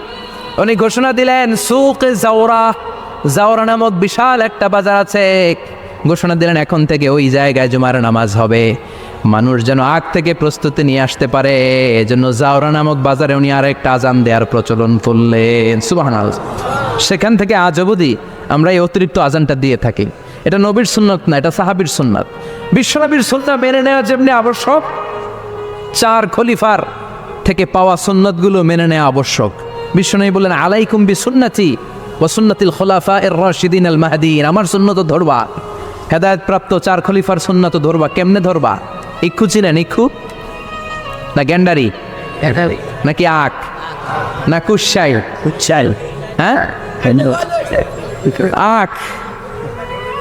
উনি ঘোষণা দিলেন সুকে জাওরা, জাওরা নামক বিশাল একটা বাজার আছে, ঘোষণা দিলেন এখন থেকে ওই জায়গায় জুমার নামাজ হবে। মানুষ যেন আগ থেকে প্রস্তুতি নিয়ে আসতে পারে, এজন্য জাওরা নামক বাজারে উনি আর একটা আজান দেওয়ার প্রচলন করলেন। সুবহানাল্লাহ। সেখান থেকে আজ অবধি আমরা এই অতিরিক্ত আজানটা দিয়ে থাকি। এটা নবীর সুন্নত না, এটা সাহাবীর সুন্নাত। বিশ্বনবীর সুন্নাত মেনে নেওয়া যেমনি আবশ্যক, 4 খলিফার থেকে পাওয়া সুন্নাতগুলো মেনে নেওয়া আবশ্যক। বিশ্বনবী বললেন আলাইকুম বিসুন্নতি ওয়া সুন্নাতিল খুলাফায়ে রাশিদিন আল মাহদিয়িন, আমার সুন্নাত ধরবা। হেদায়েত প্রাপ্ত 4 খলিফার সুন্নাত ধরবা। কেমনে ধরবা? ইক্ষু চিনেন? ইক্ষু না গ্যান্ডারি নাকি আখ না কুশাই? হ্যাঁ, আখ।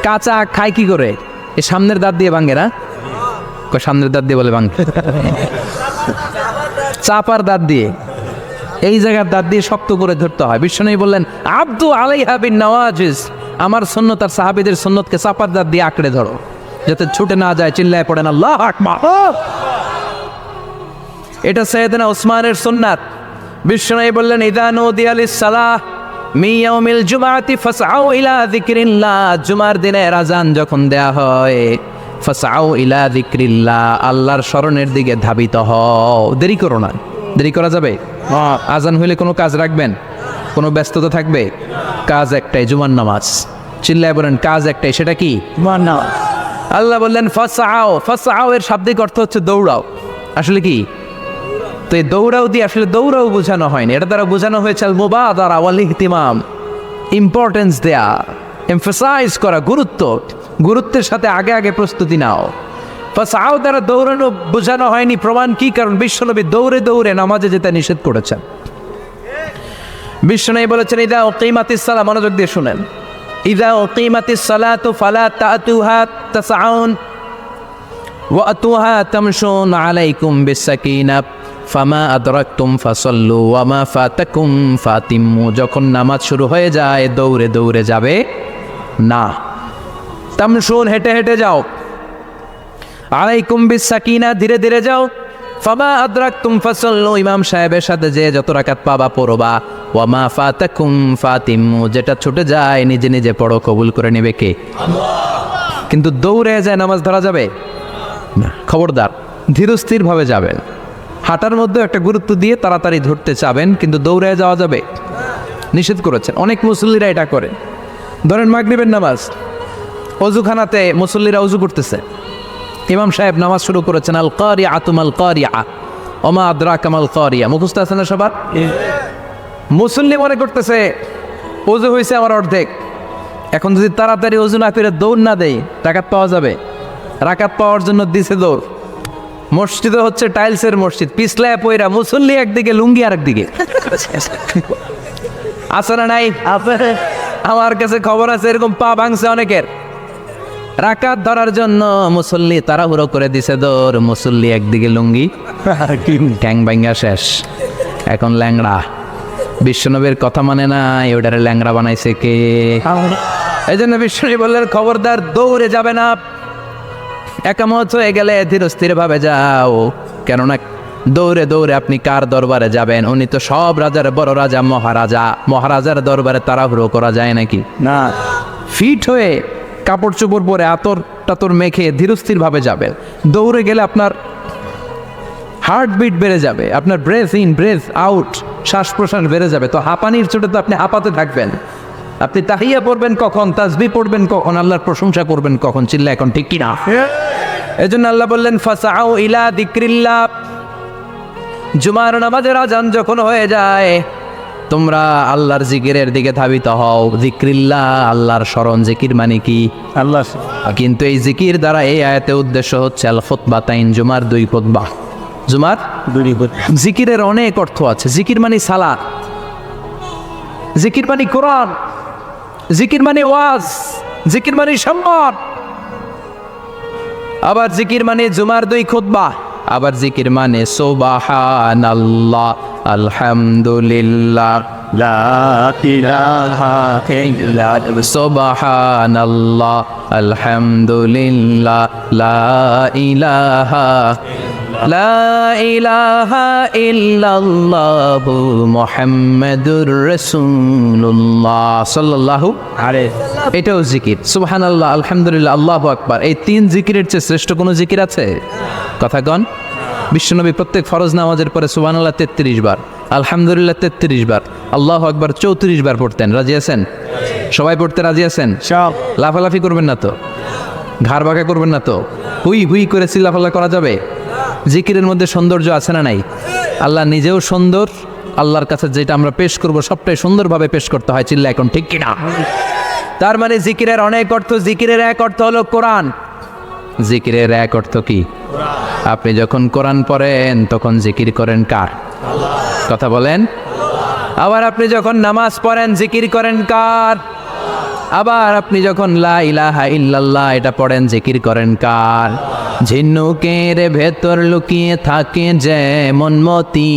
কাঁচা আখ খায় কি করে? এ সামনের দাঁত দিয়ে ভাঙে না? সামনের দাঁত দিয়ে বলে ভাঙে, চাপার দাঁত দিয়ে, এই জায়গার দাঁত দিয়ে শক্ত করে ধরতে হয়। বিশ্বনবী বললেন আব্দু আলাইহা বিন নওয়াজিজ, আমার সুন্নত আর সাহাবীদের সুন্নতকে চাপার দাঁত দিয়ে আঁকড়ে ধরো, যাতে ছুটে না যায়। চিল্লায় পড়েন আল্লাহু আকবার। এটা সাইয়েদনা ওসমানের সুন্নাত। বিশ্বনবী বললেন ইযা নুদিয়া লিস-সালাহ মিন ইয়াউমিল জুমআতি ফাসআউ ইলা যিকরিল্লাহ, জুমার দিনের আযান যখন দেয়া হয়, ফাসআউ ইলা যিকরিল্লাহ, আল্লাহর স্মরণের দিকে ধাবিত হও। দেরি করো না। দেরি করা যাবে? আজান হইলে কোনো কাজ রাখবেন? কোনো ব্যস্ততা থাকবে? কাজ একটাই, জুমার নামাজ। চিল্লায় বলেন কাজ একটাই, সেটা কি? জুমার নামাজ। আল্লাহ বললেন ফাসআউ, ফাসআউ এর শাব্দিক অর্থ হচ্ছে দৌড়াও। আসলে কি? তো এই দৌড়াও দিয়ে আসলে দৌড়াও বোঝানো হয়নি, এটা দ্বারা বোঝানো হয়েছে আল মুবাদারা ওয়াল ইহতিমাম, ইম্পর্টেন্স দেয়া, এমফাসাইজ করা, গুরুত্বের সাথে আগে আগে প্রস্তুতি নাও। ফাসআউ দ্বারা দৌড়ানো বোঝানো হয়নি। প্রমাণ কি? কারণ বিশ্বনবী দৌড়ে দৌড়ে নামাজে যেতে নিষেধ করেছেন। বিশ্বনবী বলেছেন ইযা উকিমাতিস সালাহ, মনোযোগ দিয়ে শুনেন, ইযা উকিমাতিস সালাতু ফালা তাতুহা তাসআউন ওয়া আতুহা তামশুন আলাইকুম বিসাকিনা ফামা আদরাকতুম ফাসাল্লু ওয়া মা ফাতাকুম ফাতিম্মু, যখন নামাজ শুরু হয়ে যায় দৌড়ে দৌড়ে যাবে না। তামশুন, হেঁটে হেঁটে যাও। আলাইকুম বিসাকিনা, ধীরে ধীরে যাও। ফামা আদরাকতুম ফাসাল্লু, ইমাম সাহেবের সাথে যে যত রাকাত পাবা পড়বা। ওয়ামা ফাতাকুম ফাতিমু, যেটা ছুটে যায় নিজে নিজে পড়ো, কবুল করে নেবে কে? কিন্তু দৌড়ে যায় নামাজ ধরা যাবে না। খবরদার, ধীরস্থির ভাবে যাবেন। হাঁটার মধ্যে একটা গুরুত্ব দিয়ে তাড়াতাড়ি ধরতে চাবেন, কিন্তু দৌড়ে যাওয়া যাবে নিষেধ করেছেন। অনেক মুসল্লিরা এটা করে। ধরেন মাগরিবের নামাজ, অজুখানাতে মুসল্লিরা অজু করতেছে, ইমাম সাহেব নামাজ শুরু করেছেন, আল কারিয়া আতুমাল কারিয়া ওমা আদরাকামাল কারিয়া, মুখস্থ আছে না সবার? মুসল্লি মনে করতেছে অজু হয়েছে আমার অর্ধেক, এখন যদি তাড়াতাড়ি অজু না করে দৌড় না দেয় রাকাত পাওয়া যাবে? রাকাত পাওয়ার জন্য দিছে দৌড়। মসজিদে হচ্ছে টাইলসের মসজিদ, পিছলায় পয়রা মুসল্লি একদিকে, লুঙ্গি আর একদিকে। আছে না নাই? আমার কাছে খবর আছে এরকম পা ভাঙছে অনেকের। রাকাত ধরার জন্য মুসল্লি তাড়াহুড়ো করে দিছে দৌড়, মুসল্লি একদিকে লুঙ্গি, ট্যাং ভাঙ্গা শেষ, এখন ল্যাংড়া। বিশ্বনবীর কথা মানে না, ওটারে ল্যাংড়া বানাইছে কে? এই জন্য বিশ্বনবী বললেন খবরদার দৌড়ে যাবে না, একামত হয়ে গেলে ধীরস্থির ভাবে যাও। কেননা দৌড়ে দৌড়ে আপনি কার দরবারে যাবেন? উনি তো সব রাজার বড় রাজা, মহারাজা। মহারাজার দরবারে তাড়াহুড়ো করা যায় নাকি? না। ফিট হয়ে কাপড় চোপড় পরে আতর টাতর মেখে ধীরস্থির ভাবে যাবেন। দৌড়ে গেলে আপনার হার্টবিট বেড়ে যাবে, আপনার ব্রেথ ইন ব্রেথ আউট, শ্বাস প্রশ্বাস বেড়ে যাবে। তো হাঁপানির চোটে তো আপনি হাঁপাতে থাকবেন। আপনি তাহিয়া পড়বেন কখন, তাসবিহ পড়বেন কখন, আল্লাহর প্রশংসা করবেন কখন? চিল্লা এখন ঠিক কিনা? এজন্য আল্লাহ বললেন ফাসাউ ইলা যিকরিল্লাহ, জুমার নামাজের আজান যখন হয়ে যায় তোমরা আল্লাহর জিকিরের দিকে ধাবিত হও। যিকরিল্লাহ, আল্লাহর স্মরণ। জিকির মানে কি? আল্লাহ। কিন্তু এই জিকির দ্বারা এই আয়াতে উদ্দেশ্য হচ্ছে আল খুতবাতাইন, জুমার 2 খুতবা। জুমার জিকিরের অনেক অর্থ আছে। জিকির মানে সালাত, জিকির মানে কোরআন, জিকির মানে ওয়াজ, জিকির মানে সম্মান। আবার জিকির মানে জুমার 2 খুতবা। আবার জিকির মানে সুবহানাল্লাহ, আলহামদুলিল্লাহ, লা ইলাহা ইল্লাল্লাহ, সুবহানাল্লাহ, আলহামদুলিল্লাহ, লা ইলাহা ইল্লাল্লাহু মুহাম্মাদুর রাসূলুল্লাহ সাল্লাল্লাহু আলাইহি। এটাও জিকির। সুবহানাল্লাহ, আলহামদুলিল্লাহ, আল্লাহু আকবার। এই 3 জিকিরের চেয়ে শ্রেষ্ঠ কোনো জিকির আছে? কথা কন। বিশ্বনবী প্রত্যেক ফরজ নামাজের পরে সুবহানাল্লাহ 33 বার, আলহামদুলিল্লাহ 33 বার, আল্লাহু আকবার 34 বার পড়তেন। রাজি আছেন? সবাই পড়তে রাজি আছেন? সব। লাফালাফি করবেন না তো? ঘাড় বাঁকা করবেন না তো? হুই হুই করে চিল্লাফাল্লা করা যাবে? জিকিরের মধ্যে সৌন্দর্য আছে না নাই? আল্লাহ নিজেও সুন্দর। আল্লাহর কাছে যেটা আমরা পেশ করব সবটাই সুন্দরভাবে পেশ করতে হয়। চিল্লা এখন ঠিক কিনা? তার মানে জিকিরের অনেক অর্থ। জিকিরের এক অর্থ হলো কোরআন। জিকিরের এক অর্থ কি? আপনি যখন কোরআন পড়েন তখন জিকির করেন কার? কথা বলেন। আবার আপনি যখন নামাজ পড়েন জিকির করেন কার? আবার আপনি যখন লা ইলাহা ইল্লাল্লাহ এটা পড়েন জিকির করেন কার? ঝিনুকের ভেতর লুকিয়ে থাকে যেমন মতি,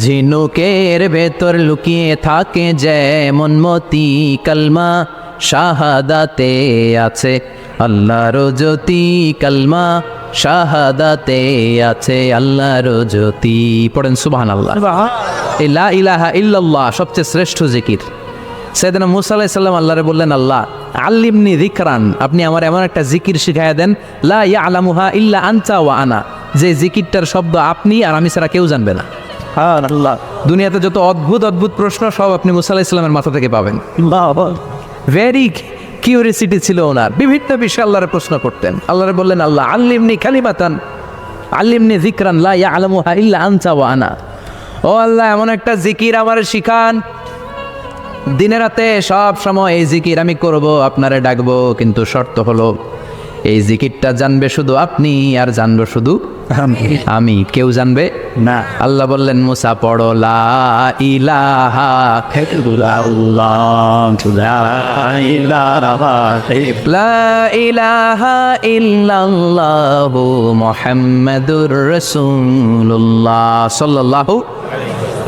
ঝিনুকের ভেতর লুকিয়ে থাকে যেমন মতি, কালমা শাহাদাতে আছে আল্লাহর জ্যোতি, কালমা শাহাদাতে আছে আল্লাহর জ্যোতি। পড়েন সুবহানাল্লাহ। এই লা ইলাহা ইল্লাল্লাহ সবচেয়ে শ্রেষ্ঠ জিকির। সাইয়েদনা মুসা আলাইহিস সালাম আল্লাহরে বললেন, আল্লাহ আল্লিমনি যিকরান, আপনি আমার এমন একটা জিকির শিখাইয়া দেন, লা ইয়ালামুহা ইল্লা আনতা ওয়া আনা, যে জিকিরটার শব্দ আপনি আর আমি ছাড়া কেউ জানবে না। আল্লাহ। দুনিয়াতে যত অদ্ভুত অদ্ভুত প্রশ্ন সব আপনি মুসা আলাইহিস সালামের মাথা থেকে পাবেন। ভেরি কিউরিয়াসিটি ছিল ওনার, বিভিন্ন বিষয়ে আল্লাহরে প্রশ্ন করতেন। আল্লাহরে বললেন, আল্লাহ আল্লিমনি কালিমাতান, আল্লিমনি যিকরান লা ইয়ালামুহা ইল্লা আনতা ওয়া আনা। ও আল্লাহ, এমন একটা জিকির আমার শিখান, দিনে রাতে সব সময় এই জিকির আমি করব, আপনারে ডাকবো, কিন্তু শর্ত হলো এই জিকিরটা জানবে শুধু আপনি আর জানবো শুধু আমি, কেউ জানবে না। আল্লাহ বললেন, মুসা পড়ো লা ইলাহা লা ইলাহা ইল্লাল্লাহু মুহাম্মাদুর রাসূলুল্লাহ সাল্লাল্লাহু।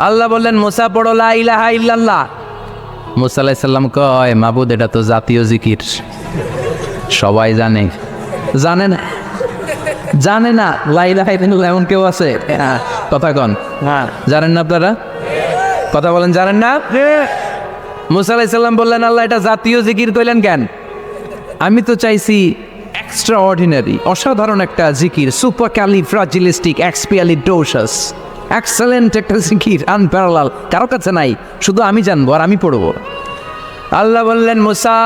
আল্লাহ বললেন, মুসা পড়ো লা ইলাহা ইল্লাল্লাহ। মুসা আলাইহিস সালাম কয়, মাবুদ এটা তো জাতীয় জিকির, সবাই জানে, জানে না, জানে না লা ইলাহা ইল্লাল্লাহ এমন কেউ আছে? কথা কন, হ্যাঁ জানেন না আপনারা? কথা বলেন, জানেন না? মুসা আলাইহিস সালাম বললেন, আল্লাহ এটা জাতীয় জিকির কইলেন কেন? আমি তো চাইছি এক্সট্রা অর্ডিনারি, অসাধারণ একটা জিকির, সুপার ক্যালিফ্রাজিলিস্টিক এক্সপিয়ালিডোসাস, এক্সেলেন্ট একটা জিকির, আনপ্যারালাল, কারো কাছে নাই, শুধু আমি জানবো আর আমি পড়বো। আল্লাহ বললেন, মুসা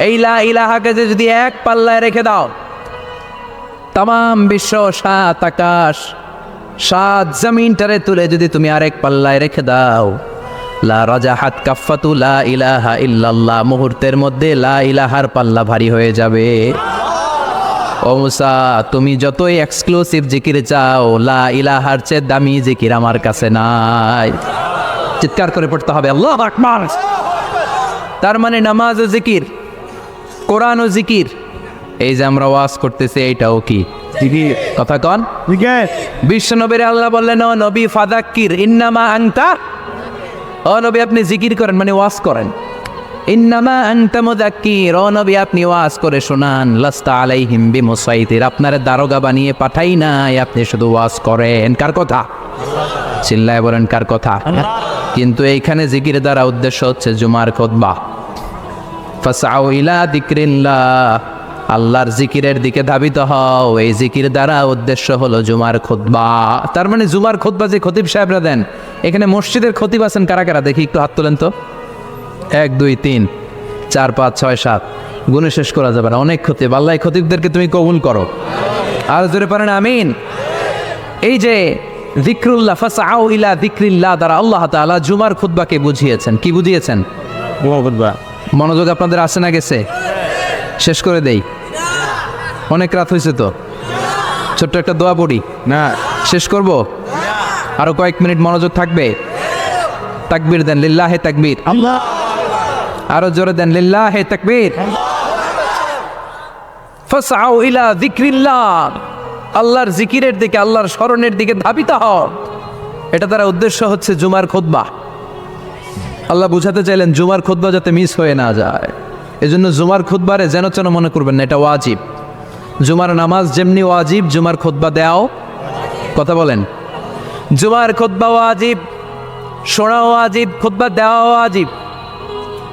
এই লা ইলাহাকে যদি এক পাল্লায় রেখে দাও, তাম বিশ্ব, সাত আকাশ, সাত জমিনটারে তুলে যদি তুমি আরেক পাল্লায় রেখে দাও, লা রাজাহাত কাফাতু লা ইলাহা ইল্লাল্লাহ, মুহূর্তের মধ্যে লা ইলাহার পাল্লা ভারী হয়ে যাবে। ও মুসা, তুমি যতই এক্সক্লুসিভ জিকির চাও, লা ইলাহার চেয়ে দামি জিকির আমার কাছে নাই। চিৎকার করে পড়তে হবে আল্লাহু আকবার। তার মানে নামাজ ও জিকির, কোরআন ও জিকির, এই যে আমরা ওয়াজ করতেছি এইটাও কি জিকির? কথা কন। জিকির। বিশ্ব নবীর আল্লাহ বললেন, ও নবী ফাদাক্কির ইন্নামা আনতা, ও নবী আপনি জিকির করেন মানে ওয়াজ করেন। ইন্নামা আনতা মুযাক্কির, ও নবী আপনি ওয়াজ করে শোনান। লাস্তা আলাইহিম বিমুসাইতির, আপনার দারোগা বানিয়ে পাঠাই নাই, আপনি শুধু ওয়াজ করেন। কার কথা? চিল্লায় বলেন কার কথা? কিন্তু এইখানে জিকির দ্বারা উদ্দেশ্য হচ্ছে জুমার খুতবা। ফাসআউ ইলা যিকরিল্লাহ, আল্লাহর জিকিরের দিকে ধাবিত হও, এই জিকির দ্বারা উদ্দেশ্য হলো জুমার খুতবা। তার মানে জুমার খুতবা যে খতিব সাহেবরা দেন, এখানে মসজিদের খতিব আছেন কারা কারা দেখি একটু হাত তোলেন তো। 1 2 3 4 5 6 7, গুণে শেষ করা যাবে না, অনেক খতিব। আল্লাহ এই খতিবদেরকে তুমি কবুল করো, আর জোরে পারেন আমিন। এই যে যিকরুল্লাহ, ফাসআউ ইলা যিকরিল্লাহ দ্বারা আল্লাহ তাআলা জুমার খুতবাকে বুঝিয়েছেন। কি বুঝিয়েছেন? মনোযোগ আপনাদের আসে না গেছে? শেষ করে দেই, অনেক রাত হয়েছে তো, ছোট্ট একটা দোয়া পড়ি না শেষ করব। আরো কয়েক মিনিট মনোযোগ থাকবে। তাকবীর দেন, লিল্লাহে তাকবীর। আল্লাহ। আরো জোরে দেন, লিল্লাহে তাকবীর। ফাসআউ ইলা যিকরিল্লাহ, আল্লাহর জিকিরের দিকে, আল্লাহর স্মরণের দিকে ধাবিত হও। এটা তার উদ্দেশ্য হচ্ছে জুমার খুতবা। আল্লাহ বুঝাতে চাইলেন জুমার খুতবা যাতে মিস হয়ে না যায়, এজন্য জুমার খুতবারে যেন তেন মনে করবেন না, এটা ওয়াজিব। জুমার নামাজ যেমনি ওয়াজিব, জুমার খুতবা দেওয়াও, কথা বলেন, জুমার খুতবা ওয়াজিব, শোনা ওয়াজিব, খুতবা দেওয়া ওয়াজিব।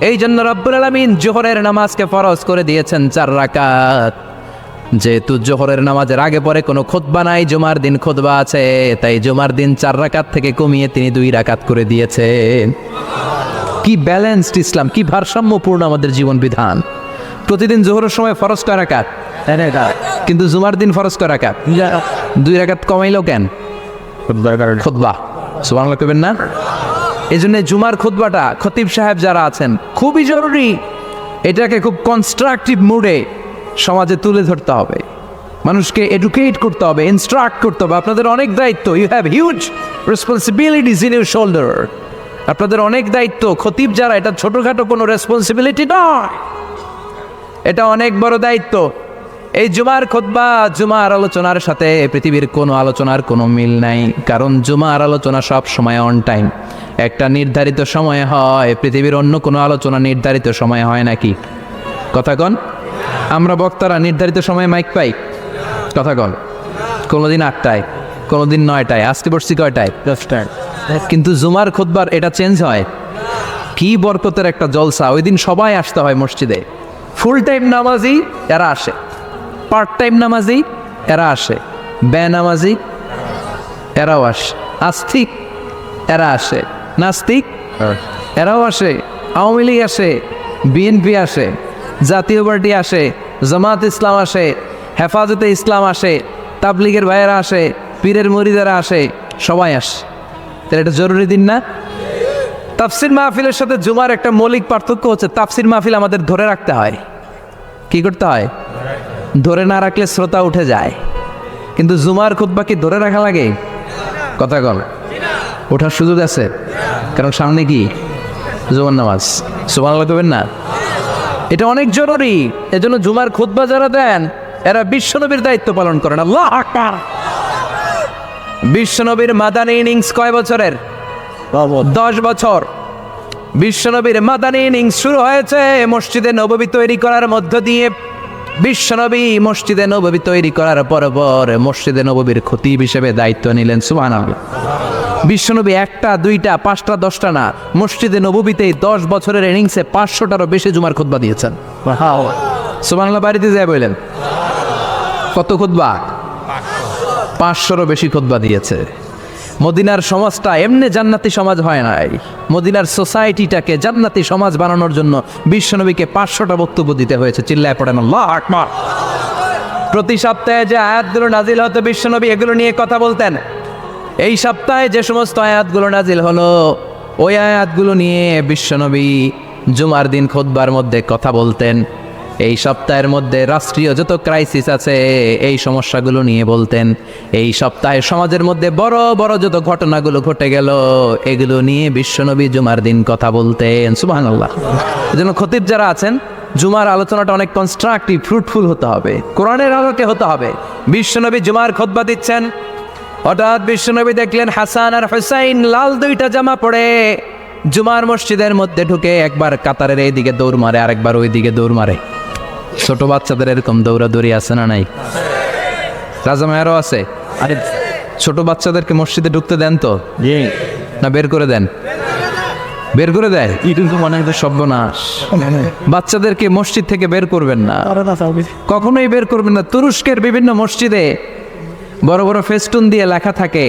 এই জন্য রব্বুল আলামিন জোহরের নামাজকে ফরজ করে দিয়েছেন 4 রাকাত। যেহেতু জোহরের নামাজের আগে পরে কোনো খুতবা নাই, জুমার দিন খুতবা আছে, তাই জুমার দিন 4 রাকাত থেকে কমিয়ে তিনি 2 রাকাত করে দিয়েছেন। কি ব্যালেন্সড ইসলাম, কি ভারসাম্যপূর্ণ আমাদের জীবন বিধান। প্রতিদিন জোহরের সময় ফরজ কয় রাকাত, কিন্তু জুমার দিন ফরজ কয় রাকাত? 2 রাকাত কমাইলো কেন? খুতবা। সুবহানাল্লাহ কইবেন না? এই জন্য জুমার খুতবাটা খতিব সাহেব যারা আছেন খুবই জরুরি। এটাকে খুব কনস্ট্রাকটিভ মুডে সমাজে তুলে ধরতে হবে, মানুষকে এডুকেট করতে হবে, ইনস্ট্রাক্ট করতে হবে। আপনাদের অনেক দায়িত্ব, you have huge responsibilities in your shoulder. আপনাদের অনেক দায়িত্ব। খতিব যারা, এটা ছোটখাটো কোনো রেসপন্সিবিলিটি নয়, এটা অনেক বড় দায়িত্ব। এই জুমার খুতবা, জুমার আলোচনার সাথে পৃথিবীর কোনো আলোচনার কোনো মিল নাই, কারণ জুমার আলোচনা সব সময় অন টাইম, একটা নির্ধারিত সময় হয়। পৃথিবীর অন্য কোনো আলোচনা নির্ধারিত সময় হয় নাকি? কথা কন। আমরা বক্তারা নির্ধারিত সময়ে মাইক পাই, কথা কন। কোনোদিন 8টায়, কোনোদিন 9টায়, আজকে বসছি কয়টায়? 10টায়। কিন্তু জুমার খুতবার এটা চেঞ্জ হয়। কি বরকতের একটা জলসা! ওই দিন সবাই আসতে হয় মসজিদে। ফুল টাইম নামাজি এরা আসে, পার্ট টাইম নামাজি এরা আসে, বেনামাজি এরাও আসে, আস্তিক এরা আসে, নাস্তিক এরাও আসে, আওয়ামী লীগ আসে, বিএনপি আসে, জাতীয় পার্টি আসে, জামাত ইসলাম আসে, হেফাজতে ইসলাম আসে, তাবলিগের ভাইয়েরা আসে, পীরের মুরিদেরা আসে, সবাই আসে। তাহলে এটা জরুরি দিন না? তাফসির মাহফিলের সাথে জুমার একটা মৌলিক পার্থক্য হচ্ছে, তাফসির মাহফিল আমাদের ধরে রাখতে হয়। কি করতে হয়? ধরে না রাখলে শ্রোতা উঠে যায়। কিন্তু জুমার খুতবা কি ধরে রাখা লাগে? কথা কল। ওঠার সুযোগ আছে, কারণ সামনে কি জুমার নামাজ। সুবহানাল্লাহ কইবেন না? এটা অনেক জরুরি। এজন্য জুমার খুতবা যারা দেন এরা বিশ্বনবীর দায়িত্ব পালন করেন। আল্লাহু আকবার। বিশ্বনবীর মাদানী ইনিংস কয় বছরের? 10 বছর। বিশ্বনবীর মাদানী ইনিংস শুরু হয়েছে মসজিদে নববী তৈরি করার মধ্য দিয়ে। বিশ্বনবী মসজিদে নববী তৈরি করার পর মসজিদে নববীর খতিব হিসেবে দায়িত্ব নিলেন। সুবহানাল্লাহ। বিশ্বনবী 1টা 2টা 5টা 10টা না, মসজিদে নববীতেই 10 বছরের ইনিংসে 500টারও বেশি জুমার খুতবা দিয়েছেন। সুবহানাল্লাহ। বাড়িতে যায় বললেন কত খুতবা? 500রও বেশি খুতবা দিয়েছে। মদিনার সমাজটা এমনি জান্নাতি সমাজ হয় নাই। মদিনার সোসাইটিটাকে জান্নাতি সমাজ বানানোর জন্য বিশ্বনবীকে 500টা বক্তব্য দিতে হয়েছে। চিল্লায় পড়েন আল্লাহু আকবার। প্রতি সপ্তাহে যে আয়াতগুলো নাজিল হতো বিশ্বনবী এগুলো নিয়ে কথা বলতেন। এই সপ্তাহে যে সমস্ত আয়াতগুলো নাজিল হলো ওই আয়াতগুলো নিয়ে বিশ্বনবী জুমার দিন খুতবার মধ্যে কথা বলতেন। এই সপ্তাহের মধ্যে রাষ্ট্রীয় যত ক্রাইসিস আছে এই সমস্যাগুলো নিয়ে বলতেন। এই সপ্তাহে সমাজের মধ্যে বড় বড় যত ঘটনাগুলো ঘটে গেল এগুলো নিয়ে বিশ্বনবী জুমার দিন কথা বলতেন। সুবহানাল্লাহ। এজন্য খতিব যারা আছেন জুমার আলোচনাটা অনেক কনস্ট্রাকটিভ, ফ্রুটফুল হতে হবে, কোরআনের আলোকে হতে হবে। বিশ্বনবী জুমার খুতবা দিচ্ছেন, হঠাৎ বিশ্বনবী দেখলেন হাসান আর হুসাইন লাল 2টা জামা পরে জুমার মসজিদের মধ্যে ঢুকে একবার কাতারের এইদিকে দৌড় মারে আরেকবার ওইদিকে দৌড় মারে। ছোট বাচ্চাদের এরকম দৌড়াদৌড়ি আছে না নাই? রাজা মায়েরও আছে। আরে ছোট বাচ্চাদেরকে মসজিদে ঢুকতে দেন তো না বের করে দেন? বের করে দেয়। মনে হয় সর্বনাশ। বাচ্চাদেরকে মসজিদ থেকে বের করবেন না, কখনোই বের করবেন না। তুরস্কের বিভিন্ন মসজিদে বড় বড় ফেস্টুন দিয়ে লেখা থাকে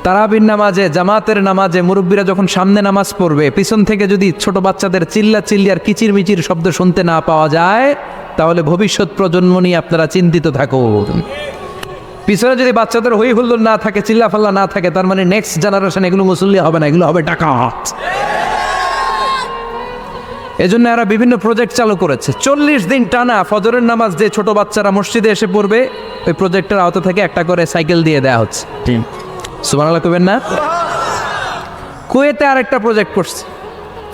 তারাবির নামাজে, জামাতের নামাজে মুরব্বীরা যখন সামনে নামাজ পড়বে পিছন থেকে যদি ছোট বাচ্চাদের চিল্লা চিল্লি আর কিচির মিচির শব্দ শুনতে না পাওয়া যায় তাহলে ভবিষ্যৎ প্রজন্ম নিয়ে আপনারা চিন্তিত থাকুন। পিছনে যদি বাচ্চাদের হই হুল্লোড় না থাকে, চিল্লা ফাল্লা না থাকে, তার মানে নেক্সট জেনারেশন এগুলো মুসল্লি হবে না, এগুলো হবে ডাকাত। এজন্য এরা বিভিন্ন প্রজেক্ট চালু করেছে। 40 দিন টানা ফজরের নামাজ যে ছোট বাচ্চারা মসজিদে এসে পড়বে ওই প্রজেক্টের আওতা থেকে একটা করে সাইকেল দিয়ে দেওয়া হচ্ছে। সুবহানাল্লাহ কইবেন না? কুয়েতে আরেকটা প্রজেক্ট করছে,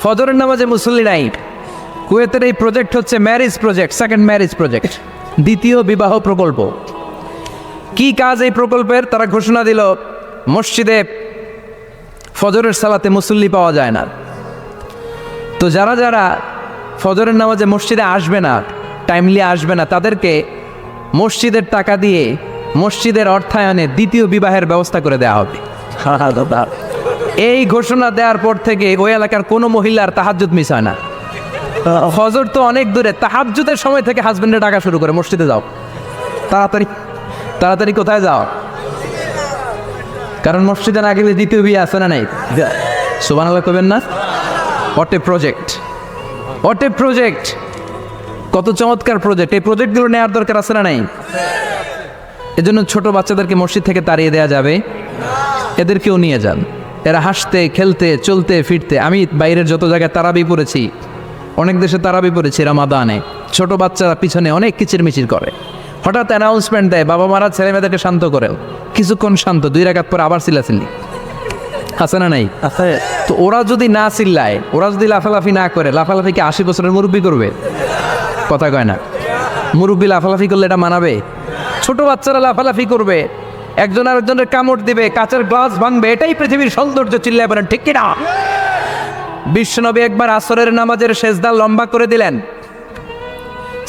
ফজরের নামাজে মুসল্লি নাই। কুয়েতের এই প্রজেক্ট হচ্ছে marriage project, second marriage project, দ্বিতীয় বিবাহ প্রকল্প। কি কাজ এই প্রকল্পের? তারা ঘোষণা দিল মসজিদে ফজরের সালাতে মুসল্লি পাওয়া যায় না, তো যারা যারা ফজরের নামাজে মসজিদে আসবে না, টাইমলি আসবে না, তাদেরকে মসজিদের টাকা দিয়ে মসজিদের অর্থায়নে দ্বিতীয় বিবাহের ব্যবস্থা করে দেওয়া হবে। এই ঘোষণা দেওয়ার পর থেকে ওই এলাকার কোনো মহিলার তাহাজ্জুদ মিস হয় না। ফজর তো অনেক দূরে, তাহাজ্জুদের সময় থেকে হাজবেন্ডে ডাকা শুরু করে মসজিদে যাও, তাড়াতাড়ি তাড়াতাড়ি কোথায় যাও, কারণ মসজিদে না গেলে দ্বিতীয় বিয়ে আছে না নাই? সুবহানাল্লাহ কইবেন না? What a project, what a project, কত চমৎকার প্রজেক্ট। এই প্রজেক্টগুলো নেওয়ার দরকার আছে না নাই? এজন্য ছোট বাচ্চাদেরকে মসজিদ থেকে তাড়িয়ে দেওয়া যাবে, এদেরকেও নিয়ে যান। এরা হাসতে খেলতে চলতে ফিরতে, আমি বাইরের যত জায়গায় তারাবি পড়েছি, অনেক দেশে তারাবি পড়েছি রামাদানে, ছোট বাচ্চারা পিছনে অনেক কিচিরমিচির করে, হঠাৎ অ্যানাউন্সমেন্ট দেয় বাবা মারা ছেলে মেয়েদেরকে শান্ত করেন, কিছুক্ষণ শান্ত, 2 রাকাত পরে আবার চিল্লাচিল্লি, আছে না নাই? তো ওরা যদি না চিল্লায়, ওরা যদি লাফালাফি না করে, লাফালাফি কি 80 বছরের মুরব্বী করবে? কথা কয় না। মুরব্বী লাফালাফি করলে এটা মানাবে? ছোট বাচ্চারা লাফালাফি করবে, একজন আরেকজনের কামড় দিবে, কাঁচের গ্লাস ভাঙবে, এটাই পৃথিবীর সৌন্দর্য। চিল্লায় বলেন ঠিক কিনা? বিশ্বনবী একবার আসরের নামাজের সেজদা লম্বা করে দিলেন,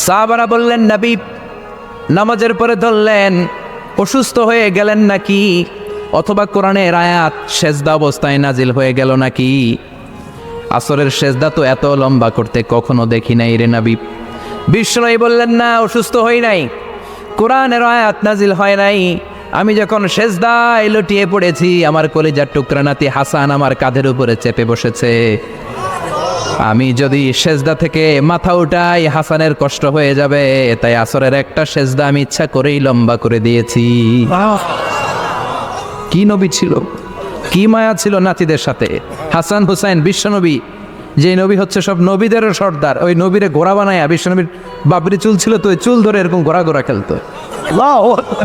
সাহাবারা বললেন নবী নামাজের পরে ধরলেন অসুস্থ হয়ে গেলেন নাকি, অথবা কোরআনের আয়াত সেজদা অবস্থায় নাজিল হয়ে গেল নাকি? আসরের সেজদা তো এত লম্বা করতে কখনো দেখি নাই রে নবী। বিশ্বনবী বললেন না, অসুস্থ হই নাই, কোরআনের আয়াত নাজিল হয় নাই, আমি যখন সেজদায় লুটিয়ে পড়েছি আমার কলিজার টুকরা নাতি হাসান আমার কাঁধের উপরে চেপে বসেছে, আমি যদি সেজদা থেকে মাথা উঠাই হাসানের কষ্ট হয়ে যাবে, তাই আসরের একটা সেজদা আমি ইচ্ছা করেই লম্বা করে দিয়েছি। কি নবী ছিল, কি মায়া ছিল নাতিদের সাথে। হাসান হুসাইন বিশ্বনবী, যে নবী হচ্ছে সব নবীদেরও সর্দার, ওই নবীরে ঘোড়া বানায়া, বিশ্বনবীর বাবরি চুল ছিল তো ওই চুল ধরে এরকম ঘোড়া ঘোড়া খেলতো,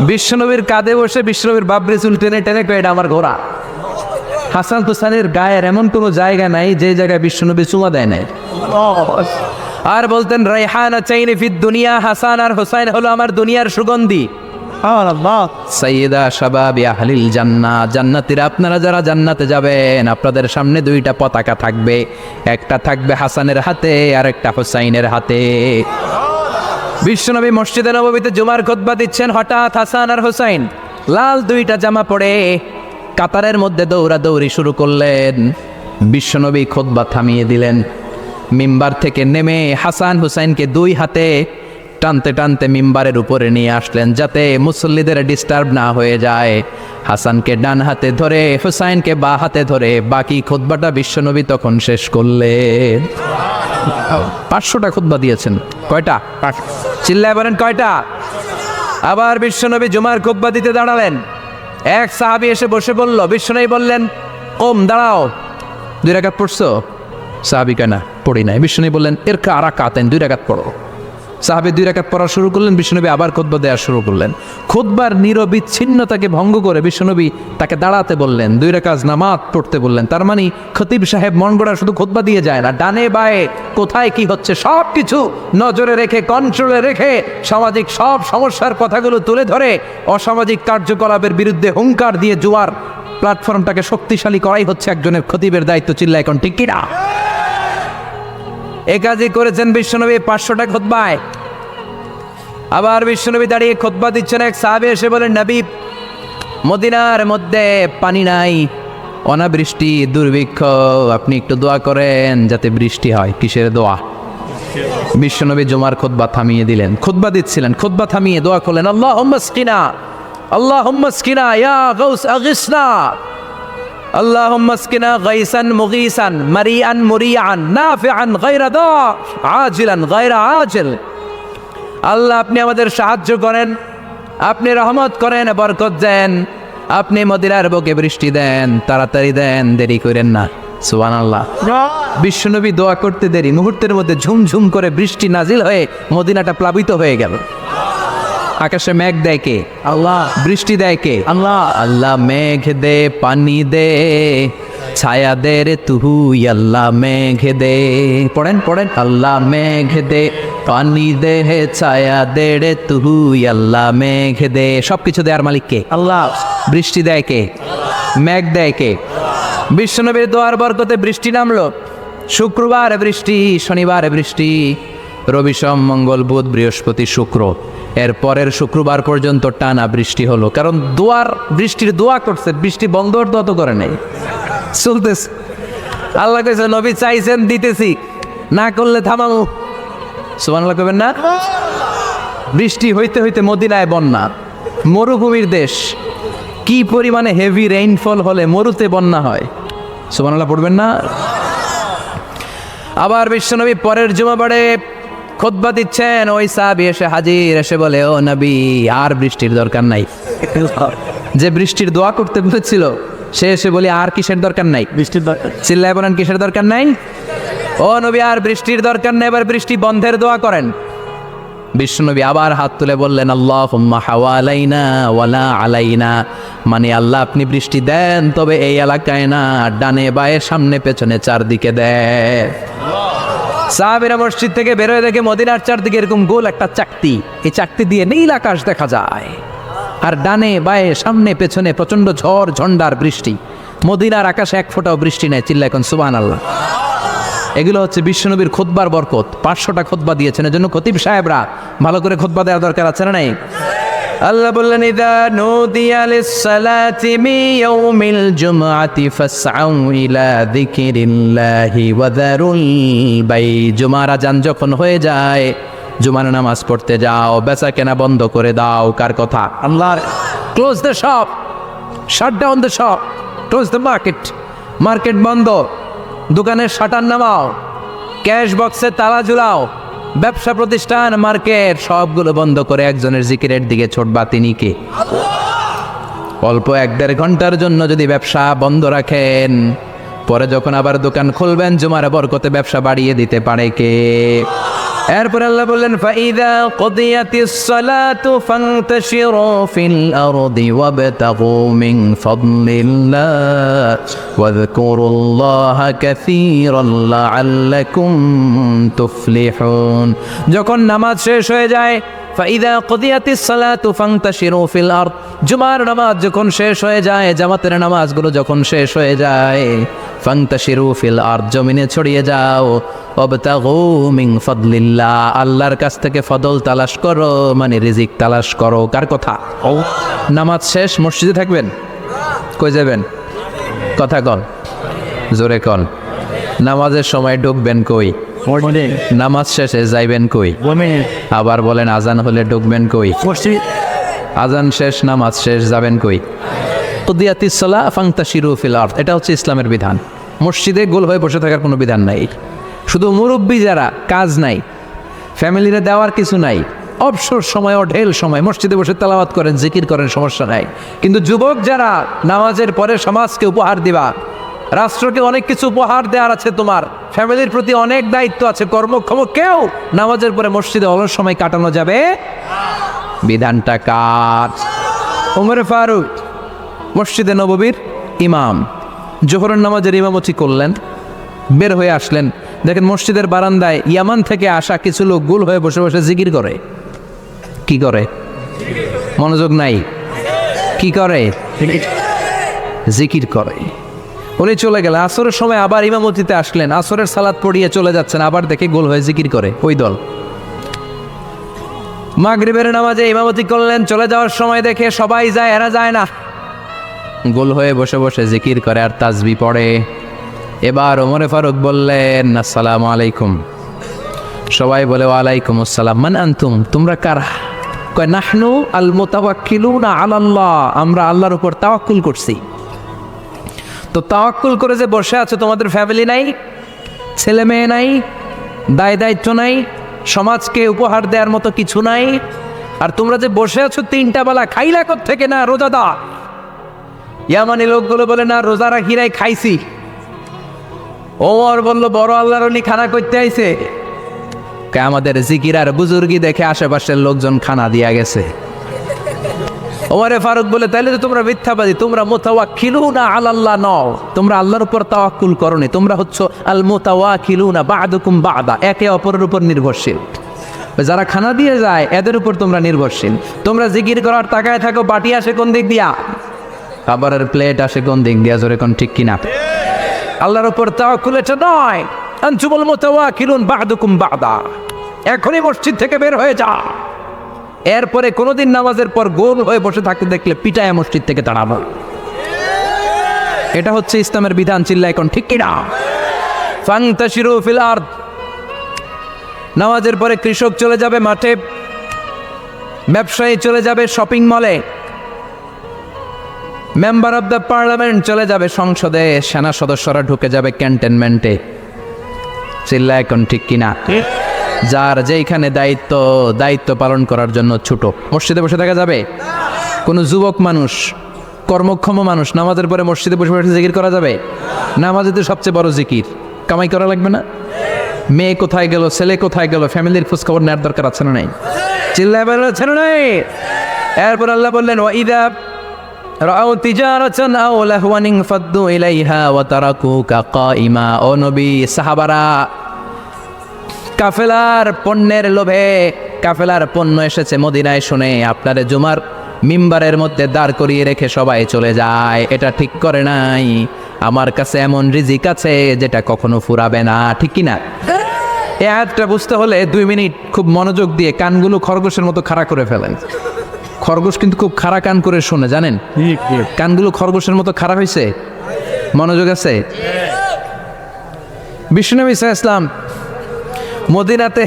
বিশ্বনবীর কাঁধে বসে বিশ্বনবীর বাবরি চুল টেনে টেনে কয়ে এটা আমার ঘোড়া। হাসান হুসাইনের গায়ের এমন কোনো জায়গা নাই যে জায়গায় বিশ্বনবী চুমা দেয় নাই। আর বলতেন রাইহানা চাইনি ফিদ দুনিয়া, হাসান আর হুসাইন হলো আমার দুনিয়ার সুগন্ধি। সাইয়্যিদা শাবাবি আহলিল জান্নাহ, জান্নাতীরা আপনারা যারা জান্নাতে যাবেন আপনাদের সামনে 2টা পতাকা থাকবে, একটা থাকবে হাসানের হাতে আর একটা হুসাইনের হাতে। বিশ্বনবী মসজিদে নববীতে জুমার খুতবা দিচ্ছেন, হঠাৎ হাসান আর হোসাইন লাল দুইটা জামা পরে কাতারের মধ্যে দৌড়াদৌড়ি শুরু করলেন। বিশ্বনবী খুতবা থামিয়ে দিলেন। মিম্বার থেকে নেমে হাসান হুসাইনকে দুই হাতে টানতে টানতে মিম্বারের উপরে নিয়ে আসলেন, যাতে মুসল্লিদের ডিস্টার্ব না হয়ে যায়। হাসানকে ডান হাতে ধরে, হুসাইনকে বা হাতে ধরে বাকি খুতবাটা বিশ্বনবী তখন শেষ করলেন। 500টা খুতবা দিয়েছেন। কয়টা? চিল্লায় বলেন কয়টা? আবার বিশ্বনবী জুমার খুতবা দিতে দাঁড়ালেন। এক সাহাবী এসে বসে বলল, বিশ্বনবী বললেন, ওম দাঁড়াও, 2 রাকাত পড়ছো? সাহাবী কয় না, পড়ি নাই। বিশ্বনবী বললেন, এর কা রাকাতেন, 2 রাকাত পড়ো। সাহাবী 2 রাকাত পড়া শুরু করলেন। বিশ্বনবী আবার খুতবা দেওয়া শুরু করলেন। খুতবার নিরবিচ্ছিন্নতাকে ভঙ্গ করে বিশ্বনবী তাকে দাঁড়াতে বললেন, 2 রাকাত নামাজ পড়তে বললেন। তার মানে খতিব সাহেব মন গড়া শুধু খুতবা দিয়ে যায় না, ডানে বায়ে কোথায় কি হচ্ছে সব কিছু নজরে রেখে, কন্ট্রোলে রেখে সামাজিক সব সমস্যার কথাগুলো তুলে ধরে অসামাজিক কার্যকলাপের বিরুদ্ধে হুঙ্কার দিয়ে জুয়ার প্ল্যাটফর্মটাকে শক্তিশালী করাই হচ্ছে একজনের খতিবের দায়িত্ব। চিল্লা এখন ঠিক কিনা? এ কাজই করেছেন বিশ্বনবী 500টা খুতবায়। আবার বিশ্বনবী দাঁড়িয়ে খুতবা দিচ্ছেন। এক সাহাবী এসে বলেন, নবী, মদিনার মধ্যে পানি নাই, অনাবৃষ্টি, দুর্ভিক্ষ, আপনি একটু দোয়া করেন যাতে বৃষ্টি হয়। কিসের দোয়া? বিশ্বনবী জুমার খুতবা থামিয়ে দিলেন। খুতবা দিচ্ছিলেন, খুতবা থামিয়ে দোয়া করলেন, আল্লাহুম্মা স্কিনা, আল্লাহুম্মা স্কিনা ইয়া গাউস আগিসনা, اللهم اسقنا غيثا مغيثا مريئا مريعا نافعا غير ضار عاجلا غير عاجل। আল্লাহ, আপনি আমাদের সাহায্য করেন, আপনি রহমত করেন, বরকত দেন, আপনি মদিনার বুকে বৃষ্টি দেন, তাড়াতাড়ি দেন, দেরি করেন না। সুবহানাল্লাহ। বিশ্বনবী দোয়া করতে দেরি, মুহূর্তের মধ্যে ঝুমঝুম করে বৃষ্টি নাজিল হয়ে মদিনাটা প্লাবিত হয়ে গেল। আকাশে মেঘ দেয় কে? আল্লাহ। বৃষ্টি দেয় কে? আল্লাহ। আল্লাহ মেঘ দে, পানি দে, ছায়া দে রে তুই, আল্লাহ মেঘ দে। পড়েন পড়েন, আল্লাহ মেঘ দে, পানি দে, ছায়া দে রে তুই, আল্লাহ মেঘ দে। সবকিছু দেয়ার মালিক কে? আল্লাহ। বৃষ্টি দেয় কে? মেঘ দেয় কে? বিশ্বনবীর দোয়ার বরকতে বৃষ্টি নামলো। শুক্রবার বৃষ্টি, শনিবার বৃষ্টি, রবি সোম মঙ্গল বুধ বৃহস্পতি শুক্র, এর পরের শুক্রবার পর্যন্ত টানা বৃষ্টি হলো। কারণ বৃষ্টির দোয়া করছে, বৃষ্টি বন্ধ তো করে নাই, চলতেছে। আল্লাহ কইছে, নবী চাইছেন দিতেছি, না করলে থামামু। সুবহানাল্লাহ কইবেন না? বৃষ্টি হইতে হইতে মদিনায় বন্যা, মরুভূমির দেশ, কি পরিমাণে হেভি রেইনফল হলে মরুতে বন্যা হয়। সুবহানাল্লাহ পড়বেন না? আবার বিশ্বনবী পরের জুমাবারে খুতবা দিচ্ছেন। ওই সাহাবী এসে হাজির, এসে বলে, ও নবী, আর বৃষ্টির দরকার নাই। যে বৃষ্টির দোয়া করতে বলেছিল সে এসে বলি, আর কিসের দরকার নাই? বৃষ্টির দরকার। চিল্লায় বলেন, কিসের দরকার নাই? ও নবী, আর বৃষ্টির দরকার নেই, এবার বৃষ্টি বন্ধের দোয়া করেন। বিশ্বনবী আবার হাত তুলে বললেন, আল্লাহুম্মা হাওয়ালাইনা ওয়ালা আলাইনা, মানে আল্লাহ, আপনি বৃষ্টি দেন, তবে এই এলাকায় না, ডানে বায়ে সামনে পেছনে চারদিকে দেন। সাহাবীরা মসজিদ থেকে বেরোয় দেখে মদিনার চারদিকে এরকম গোল একটা চাকতি, এই চাকতি দিয়ে নীল আকাশ দেখা যায়, আর ডানে বায়ে সামনে পেছনে প্রচন্ড ঝড় ঝন্ডার বৃষ্টি। মদিনার আকাশে এক ফোঁটাও বৃষ্টি নেই। চিল্লা এখন সুবহানাল্লাহ। এগুলো হচ্ছে বিশ্বনবীর খুতবার বরকত। 500টা খুতবা দিয়েছেন, এজন্য খতিব সাহেবরা ভালো করে খুতবা দেওয়ার দরকার আছে না নাই? আল্লাহ বললেন, ইযা নুদিয়া লিস-সালাতি মিন ইয়াউমিল জুমআতি ফাসআউ ইলা যিকরিল্লাহি ওয়া যারুল বাই। জুমার আযান যখন হয়ে যায়, জুমার নামাজ পড়তে যাও, বেচা কেনা বন্ধ করে দাও। কার কথা? আল্লাহর। Close the shop, shut down the shop, close the market. Market বন্ধ, দোকানের শাটার নামাও, ক্যাশ বক্সে তালা ঝুলাও, ব্যবসা প্রতিষ্ঠান, মার্কেট সবগুলো বন্ধ করে একজনের জিকিরের দিকে ছোটবা। তিনি কে? অল্প 1-1.5 ঘন্টার জন্য যদি ব্যবসা বন্ধ রাখেন, পরে যখন আবার দোকান খুলবেন, জুমার বরকতে ব্যবসা বাড়িয়ে দিতে পারে কে? এরপর আল্লাহ বললেন, ফাইদা কুদিয়াতিস সালাতু ফান্তাশিরু ফিল আরদি ওয়াবতাগু মিন ফাদলিল্লাহ ওয়াযকুরুল্লাহা কাসীরান লাআল্লাকুম তুফলিহুন। যখন নামাজ শেষ হয়ে যায়, ফাইদা কুদিয়াতিস সালাতু ফান্তাশিরু ফিল আরদ, জুমার নামাজ যখন শেষ হয়ে যায়, জামাতের নামাজগুলো যখন শেষ হয়ে যায়, ফান্তাশিরু ফিল আরদ, জমিনে ছড়িয়ে যাও। ওয়াবতাগু মিন ফাদলিল্লাহ, আল্লাহর কাছ থেকে ফদল তালাশ করো, মানে রিজিক তালাশ করো। কার কথা? নামাজ শেষ মসজিদে থাকবেন? কই যাবেন? কথা কন, জোরে কন। নামাজের সময় ঢুকবেন কই? মসজিদ। নামাজ শেষে যাইবেন কই? ওমেন। আবার বলেন আজান হলে ঢুকবেন কই? মসজিদ। আজান শেষ, নামাজ শেষ, যাবেন কই? কুদিয়াতিস সালাহ ফান্তাশিরু ফিল আরদ, এটা হচ্ছে ইসলামের বিধান। মসজিদে গোল হয়ে বসে থাকার কোনো বিধান নাই। শুধু মুরব্বী যারা, কাজ নাই, ফ্যামিলিরে দেওয়ার কিছু নাই, অবসর সময় ও ঢেল সময় মসজিদে বসে তেলাওয়াত করেন, জিকির করেন, সমস্যা নাই। কিন্তু যুবক যারা, নামাজের পরে সমাজকে উপহার দিবা, রাষ্ট্রকে অনেক কিছু উপহার দেওয়ার আছে, তোমার ফ্যামিলির প্রতি অনেক দায়িত্ব আছে, কর্মক্ষম কেউ নামাজের পরে মসজিদে অলস সময় কাটানো যাবে? বিধানটা কার? ওমর ফারুক মসজিদে নববীর ইমাম, জোহরের নামাজের ইমামতি করলেন, বের হয়ে আসলেন, দেখেন মসজিদের বারান্দায় ইয়ামান থেকে আসা কিছু লোক গোল হয়ে বসে বসে জিকির করে। কি করে? মনোযোগ নাই। কি করে? জিকির করে। উনি চলে গেলেন, আসরের সময় আবার ইমামতিতে আসলেন, আসরের সালাত পড়িয়ে চলে যাচ্ছেন, আবার দেখে গোল হয়ে জিকির করে ওই দল। মাগরিবের নামাজে ইমামতি করলেন, চলে যাওয়ার সময় দেখে সবাই যায়, এরা যায় না, গোল হয়ে বসে বসে জিকির করে আর তাসবি পড়ে। এবার ওমরে ফারুক বললেন, আসসালামু আলাইকুম। সবাই বলে ওয়ালাইকুম আসসালাম। মান আনতুম, তোমরা কারা? কয় নাহনু আল মুতাওয়াক্কিলুনা আলাল্লাহ, আমরা আল্লাহর উপর তাওয়াক্কুল করছি। তো তাওয়াক্কুল করে যে বসে আছো, তোমাদের ফ্যামিলি নাই, ছেলে মেয়ে নাই, দায় দায়িত্ব নাই, সমাজকে উপহার দেওয়ার মতো কিছু নাই, আর তোমরা যে বসে আছো 3টা বেলা, খাইলা থেকে না রোজাদার? ইয়ামানি লোকগুলো বলে না, রোজা রাখি নাই, খাইছি। ওমর বলল, বড় আল্লাহর উনি খানা করতে আইছে। আমাদের জিকির আর বুজুর্গি দেখে আশেপাশের লোকজন খানা দিয়া গেছে। ওমরে ফারুক বলে, তাইলে তো তোমরা মিথ্যাবাদী, তোমরা মুতাওয়াক্কিলুনা আলাল্লাহ নও, তোমরা আল্লাহর উপর তাওয়াক্কুল করনি, তোমরা হচ্ছে আল মুতাওয়াক্কিলুনা বা'দুকুম বা'দা, একে অপরের উপর নির্ভরশীল। যারা খানা দিয়ে যায় এদের উপর তোমরা নির্ভরশীল। তোমরা জিকির করার তাকায় থাকো, বাটি আসে কোন দিক দিয়া, খাবারের প্লেট আসে কোন দিক দিয়া, জোরে কোন ঠিক কিনা? আল্লাহর উপর তাওয়াক্কুল এটা নয়। আনতুমুল মুতাওয়াক্কিলুন বা'দুকুম বা'দা, এখনই মসজিদ থেকে বের হয়ে যা। এরপরে কোনোদিন নামাজের পর গোল হয়ে বসে থাকতে দেখলে পিটায় মসজিদ থেকে তাড়াবো। এটা হচ্ছে ইসলামের বিধান। চিল্লা এখন ঠিক কিনা? ফান্তাশিরু ফিল আরদ, নামাজের পরে কৃষক চলে যাবে মাঠে, ব্যবসায়ী চলে যাবে শপিং মলে, মেম্বার অব দ্য পার্লামেন্ট চলে যাবে সংসদে, সেনা সদস্যরা ঢুকে যাবে ক্যান্টনমেন্টে। চিল্লা এখন ঠিক কিনা? যার যেইখানে দায়িত্ব পালন করার জন্য ছুট। মসজিদে বসে থাকা যাবে? কোনো যুবক মানুষ, কর্মক্ষম মানুষ নামাজের পরে মসজিদে বসে বসে জিকির করা যাবে? নামাজে তো সবচেয়ে বড় জিকির, কামাই করা লাগবে না? মেয়ে কোথায় গেল, ছেলে কোথায় গেল, ফ্যামিলির খোঁজ খবর নেওয়ার দরকার আছে না নাই? চিল্লায় আছে না নাই? এরপর আল্লাহ বললেন, ওয়াইদা রাউ তিজারাতান আও লাহওয়ান ফাদ্দু ইলাইহা ওয়া তারাকুকা কাইমা। ও নবী, সাহাবারা কাফেলার পণ্যের লোভে, কাফেলার পণ্য এসেছে মদিনায় শুনে আপনারে জুমার মিম্বারের মধ্যে দাঁড় করিয়ে রেখে সবাই চলে যায়। এটা ঠিক করে নাই। আমার কাছে এমন রিজিক আছে যেটা কখনো ফুরাবে না, ঠিক কিনা? এই আয়াতটা বুঝতে হলে 2 মিনিট খুব মনোযোগ দিয়ে কানগুলো খরগোশের মতো খাড়া করে ফেলেন। খরগোশ কিন্তু খুব খাড়া কান করে শোনে, জানেন? কানগুলো খরগোশের মতো খাড়া হয়েছে। মনোযোগ আছে? বিশ্বনবী সাল্লাল্লাহু আলাইহি ওয়াসাল্লাম মদিনাতে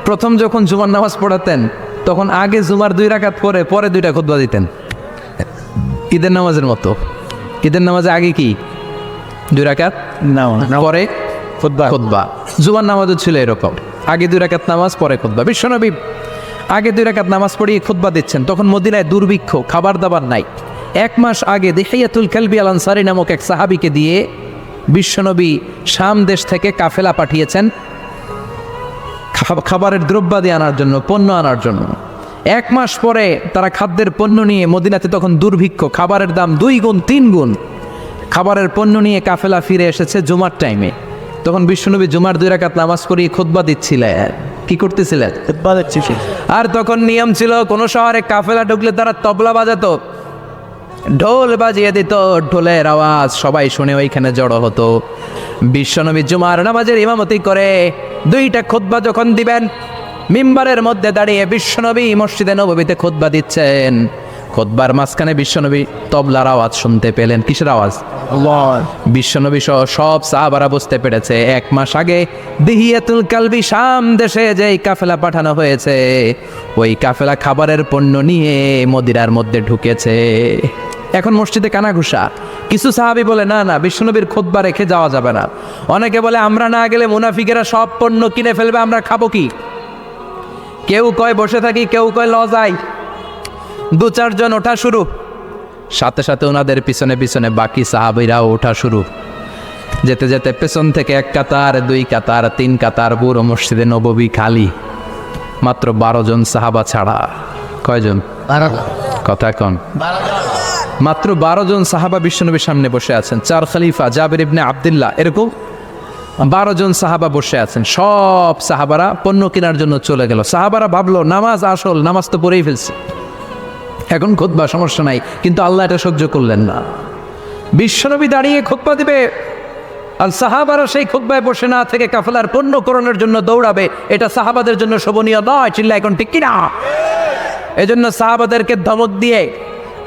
প্রথম যখন জুমার নামাজ পড়াতেন, তখন আগে জুমার 2 রাকাত পরে 2টা খুতবা দিতেন, ঈদের নামাজের মতো। ঈদের নামাজে আগে কি 2 রাকাত, পরে খুতবা। জুমার নামাজও ছিল এরকম, আগে 2 রাকাত নামাজ, পরে খুতবা। বিশ্বনবী আগে 2 রাকাত নামাজ পড়িয়ে খুতবা দিচ্ছেন, তখন মদিনায় দুর্ভিক্ষ, খাবার দাবার নাই। 1 মাস আগে দিহিয়াতুল কালবি আল আনসারী নামক এক সাহাবীকে দিয়ে বিশ্বনবী শাম দেশ থেকে কাফেলা পাঠিয়েছেন খাবারের দ্রব্যাদি আনার জন্য, পণ্য আনার জন্য। 1 মাস পরে তারা খাদ্যের পণ্য নিয়ে, মদিনাতে তখন দুর্ভিক্ষ, খাবারের দাম 2 গুণ 3 গুণ, খাবারের পণ্য নিয়ে কাফেলা ফিরে এসেছে জুমার টাইমে। তখন বিশ্বনবী জুমার 2 রাকাত নামাজ পড়িয়ে খুতবা দিচ্ছিলেন। কি করতেছিলেন? আর তখন নিয়ম ছিল, কোনো শহরে কাফেলা ঢুকলে তারা তবলা বাজাতো। ঢোল বাজিয়ে দিত, ঢোলের আওয়াজ সবাই শুনে ওইখানে জড়ো হতো। বিশ্বনবী জুমার নামাজের ইমামতি করে 2টা খুতবা যখন দিবেন, মিম্বারের মধ্যে দাঁড়িয়ে বিশ্বনবী মসজিদে নববীতে খুতবা দিচ্ছেন। খুতবার মাঝখানে বিশ্বনবী তবলার আওয়াজ শুনতে পেলেন। কিসের আওয়াজ? বিশ্বনবী সহ সব সাহাবারা বুঝতে পেরেছে 1 মাস আগে দিহিয়াতুল কালবি শাম দেশে যেই কাফেলা পাঠানো হয়েছে, ওই কাফেলা খাবারের পণ্য নিয়ে মদিনার মধ্যে ঢুকেছে। এখন মসজিদে কানাঘুষা। কিছু সাহাবী বলে না না, বিশ্বনবীর খুতবা রেখে যাওয়া যাবে না। অনেকে বলে আমরা না গেলে মুনাফিকেরা সব পণ্য কিনে ফেলবে, আমরা খাবো কি? কেউ কয় বসে থাকি, কেউ কয় লজাই। 2-4 জন ওঠা শুরু, সাথে সাথে ওনাদের পিছনে পিছনে বাকি সাহাবীরাও ওঠা শুরু। যেতে যেতে পেছন থেকে 1 কাতার, 2 কাতার, 3 কাতার, পুরো মসজিদে নববী খালি, মাত্র 12 জন সাহাবা ছাড়া। কয়জন? কথা কন। মাত্র 12 জন সাহাবা বিশ্বনবীর সামনে বসে আছেন। 4 খলিফা, জাবির ইবনে আব্দুল্লাহ, এরকম 12 জন সাহাবা বসে আছেন। সব সাহাবারা পণ্য কেনার জন্য চলে গেল। সাহাবারা ভাবলো নামাজ আসল, নামাজ তো পড়েই ফেলছি, এখন খুতবা সমস্যা নাই। কিন্তু আল্লাহ এটা সহ্য করলেন না। বিশ্বনবী দাঁড়িয়ে খুতবা দিবে আর সাহাবারা সেই খুতবায় বসে না থেকে কাফেলার পণ্য করণের জন্য দৌড়াবে, এটা সাহাবাদের জন্য শোভনীয় নয়। চিল্লা এখন ঠিক কিনা? এজন্য সাহাবাদেরকে ধমক দিয়ে,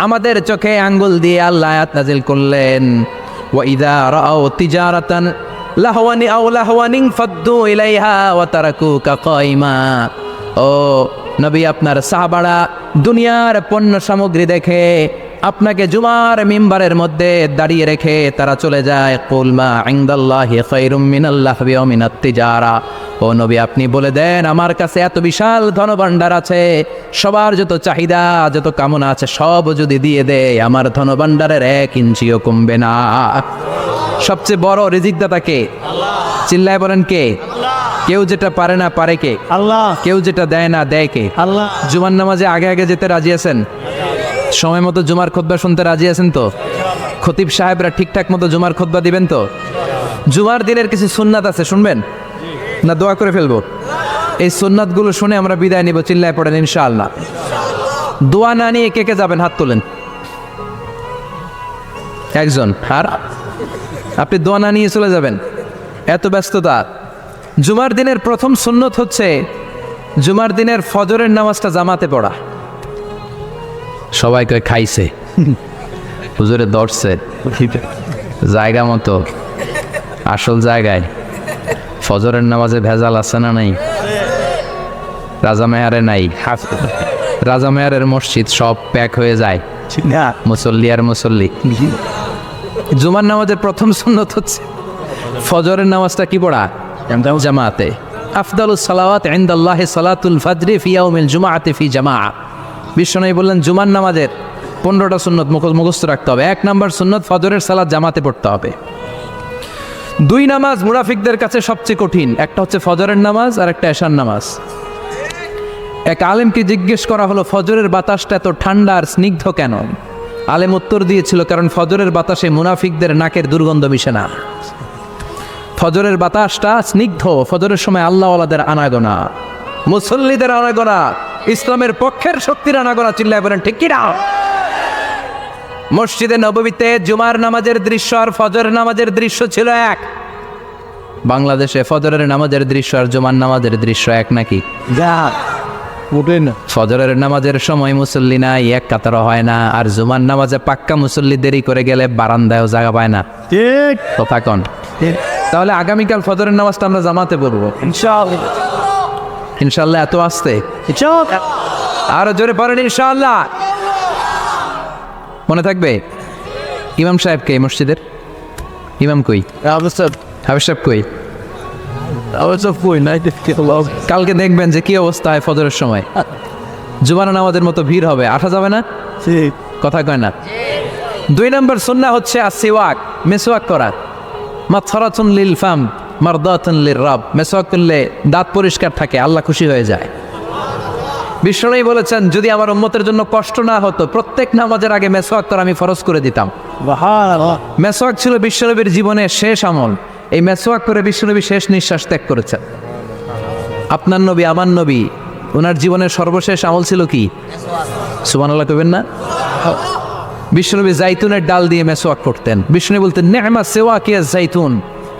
আমাদের চোখে আঙ্গুল দিয়ে আল্লাহ আয়াত নাজিল করলেন, ওয়া ইযা রাআও তিজারাতান লাহওয়ানি আও লাহওয়ানিন ফাদ্দু ইলাইহা ওয়া তারাকুকা কাইমা। ও নবী, আপনার সাহাবারা দুনিয়ার পণ্য সামগ্রী দেখে আপনাকে জুমার মিম্বারের মধ্যে দাঁড়িয়ে রেখে তারা চলে যায়। কুল মা ইনদাল্লাহি খায়রুম মিনাল লাহবি ওয়া মিনাত তিজারা। ও নবী, আপনি বলে দেন আমার কাছে এত বিশাল ধনভাণ্ডার আছে, সবার যত চাহিদা যত কামনা আছে সব যদি দিয়ে দেয়, আমার ধনভাণ্ডারের 1 ইঞ্চিও কমবে না। সবচেয়ে বড় রিজিকদাতা কে? চিল্লায় বলেন কে? কেউ যেটা পারে না পারে কে? আল্লাহ। কেউ যেটা দেয় না দেয় কে? আল্লাহ। জুমার নামাজে আগে আগে যেতে রাজি আছেন? সময় মতো জুমার খুতবা শুনতে রাজি আছেন তো? খতিব সাহেবরা ঠিকঠাক মতো জুমার খুতবা দিবেন তো? জুমার দিনের কিছু সুন্নাত আছে, শুনবেন না দোয়া করে ফেলবো? এই সুন্নাতগুলো শুনে আমরা বিদায় নিব। চিল্লায় পড়েন ইনশাআল্লাহ। দোয়া না নিয়ে কে কে যাবেন? হাত তোলেন। একজন। আর আপনি দোয়া না নিয়ে চলে যাবেন? এত ব্যস্ততা। জুমার দিনের প্রথম সুন্নত হচ্ছে জুমার দিনের ফজরের নামাজটা জামাতে পড়া। সবাই কয় খাইছে, হুজুরে দর্শে জায়গা মতো আসল জায়গায়। ফজরের নামাজে ভেজাল আছে না নাই? রাজা মেয়ারে নাই। রাজা মেয়ারের মসজিদ সব প্যাক হয়ে যায়, মুসল্লি আর মুসল্লি। জুমার নামাজের প্রথম সুন্নত হচ্ছে ফজরের নামাজটা কি পড়া? জামাতে। আফদালুস সালাওয়াত ইনদাল্লাহি সালাতুল ফাজরি ফি ইয়াউমিল জুমআতি ফি জামাআ। বিশ্বনবী বললেন জুমার নামাজের 15টা সুন্নত মুখস্থ রাখতে হবে। 1 নম্বর সুন্নত ফজরের সালাত জামাতে পড়তে হবে। 2 নামাজ মুনাফিকদের কাছে সবচেয়ে কঠিন, একটা হচ্ছে ফজরের নামাজ আর একটা এশার নামাজ। এক আলেমকে জিজ্ঞেস করা হলো ফজরের বাতাসটা এত ঠান্ডা আর স্নিগ্ধ কেন? আলেম উত্তর দিয়েছিল, কারণ ফজরের বাতাসে মুনাফিকদের নাকের দুর্গন্ধ মিশে না। ফজরের বাতাসটা স্নিগ্ধ, ফজরের সময় আল্লাহওয়ালাদের আনাগোনা, মুসল্লিদের আনাগোনা, ইসলামের পক্ষের শক্তির আনাগোনা। চিল্লায় বলেন ঠিক কিনা? মসজিদে নববীতে জুমার নামাজের দৃশ্য আর ফজরের নামাজের দৃশ্য ছিল এক। বাংলাদেশে ফজরের নামাজের দৃশ্য আর জুমার নামাজের দৃশ্য এক নাকি? ফজরের নামাজের সময় মুসল্লি নাই, 1 কাতার হয় না। আর জুমার নামাজে পাক্কা মুসল্লি দেরি করে গেলে বারান্দায়ও জায়গা পায় না। ঠিক কথা কন। তাহলে আগামীকাল ফজরের নামাজটা আমরা জামাতে পড়বো ইনশাআল্লাহ। ইনশাআল্লাহ। এত আসতে ইনশাআল্লাহ। আরো জোরে পড়েন ইনশাআল্লাহ। মনে থাকবে? ইমাম সাহেব কে মসজিদের? ইমাম কই? হাফেজ সাহেব কই? কালকে দেখবেন যে কি অবস্থা হয় ফজরের সময়। জুমার নামাজের মতো ভিড় হবে, আসা যাবে না। কথা কয় না। 2 নম্বর সুন্নাহ হচ্ছে আসিওয়াক, মেসওয়াক করা। মাথরাতুন লিল ফাম মারদাতুন লির রব। মেসওয়াক করলে দাঁত পরিষ্কার থাকে, আল্লাহ খুশি হয়ে যায়। বিশ্বনবী বলেছেন যদি আমার উম্মতের জন্য কষ্ট না হতো প্রত্যেক নামাজের আগে মেসওয়াক করা আমি ফরজ করে দিতাম। মেসওয়াক ছিল বিশ্বনবীর জীবনের শেষ আমল। এই মেসওয়াক করে বিশ্বনবী শেষ নিঃশ্বাস ত্যাগ করেছেন। আপনার নবী আমার নবী, ওনার জীবনের সর্বশেষ আমল ছিল কি? সুবহানাল্লাহ কইবেন না? বিশ্বনবী জাইতুনের ডাল দিয়ে মেসওয়াক করতেন। বিশ্বনবী বলতেন নি'মা সিওয়াকি আজ-জাইতুন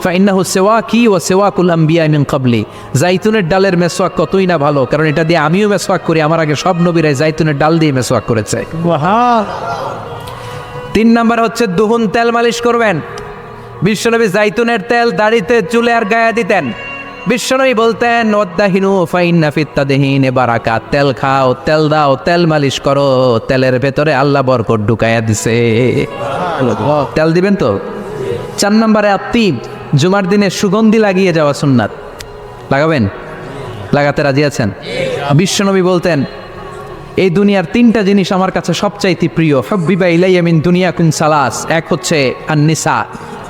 ফাইন্নাহু সিওয়াকি ওয়া সিওয়াকুল আমবিয়া মিন ক্বাবলি। জাইতুনের ডালের মেসওয়াক কতই না ভালো, কারণ এটা দিয়ে আমিও মেসওয়াক করি, আমার আগে সব নবীরাই জাইতুনের ডাল দিয়ে মেসওয়াক করেছে। 3 নাম্বার হচ্ছে দুহুন, তেল মালিশ করবেন। বিশ্বনবী জাইতুনের তেল দাড়িতে, চুলে আর গায়ে দিতেন। বিশ্বনবী বলতেন ওয়াদাহিনু ফাইন্না ফিত তাদহিনে বারাকাত। তেল খাও, তেল দাও, তেল মালিশ করো, তেলের ভেতরে আল্লাহ বরকত ঢুকাইয়া দিছে। তেল দিবেন তো। 4 নম্বরে আত্তিব, জুমার দিনে সুগন্ধি লাগিয়ে যাওয়া সুন্নাত। লাগাবেন? লাগাতে রাজি আছেন? বিশ্বনবী বলতেন এই দুনিয়ার 3টা জিনিস আমার কাছে সবচাইতে প্রিয়। হাব্বিবা ইলাইয়া মিন দুনিয়াকুম সালাস। এক হচ্ছে আন-নিসা,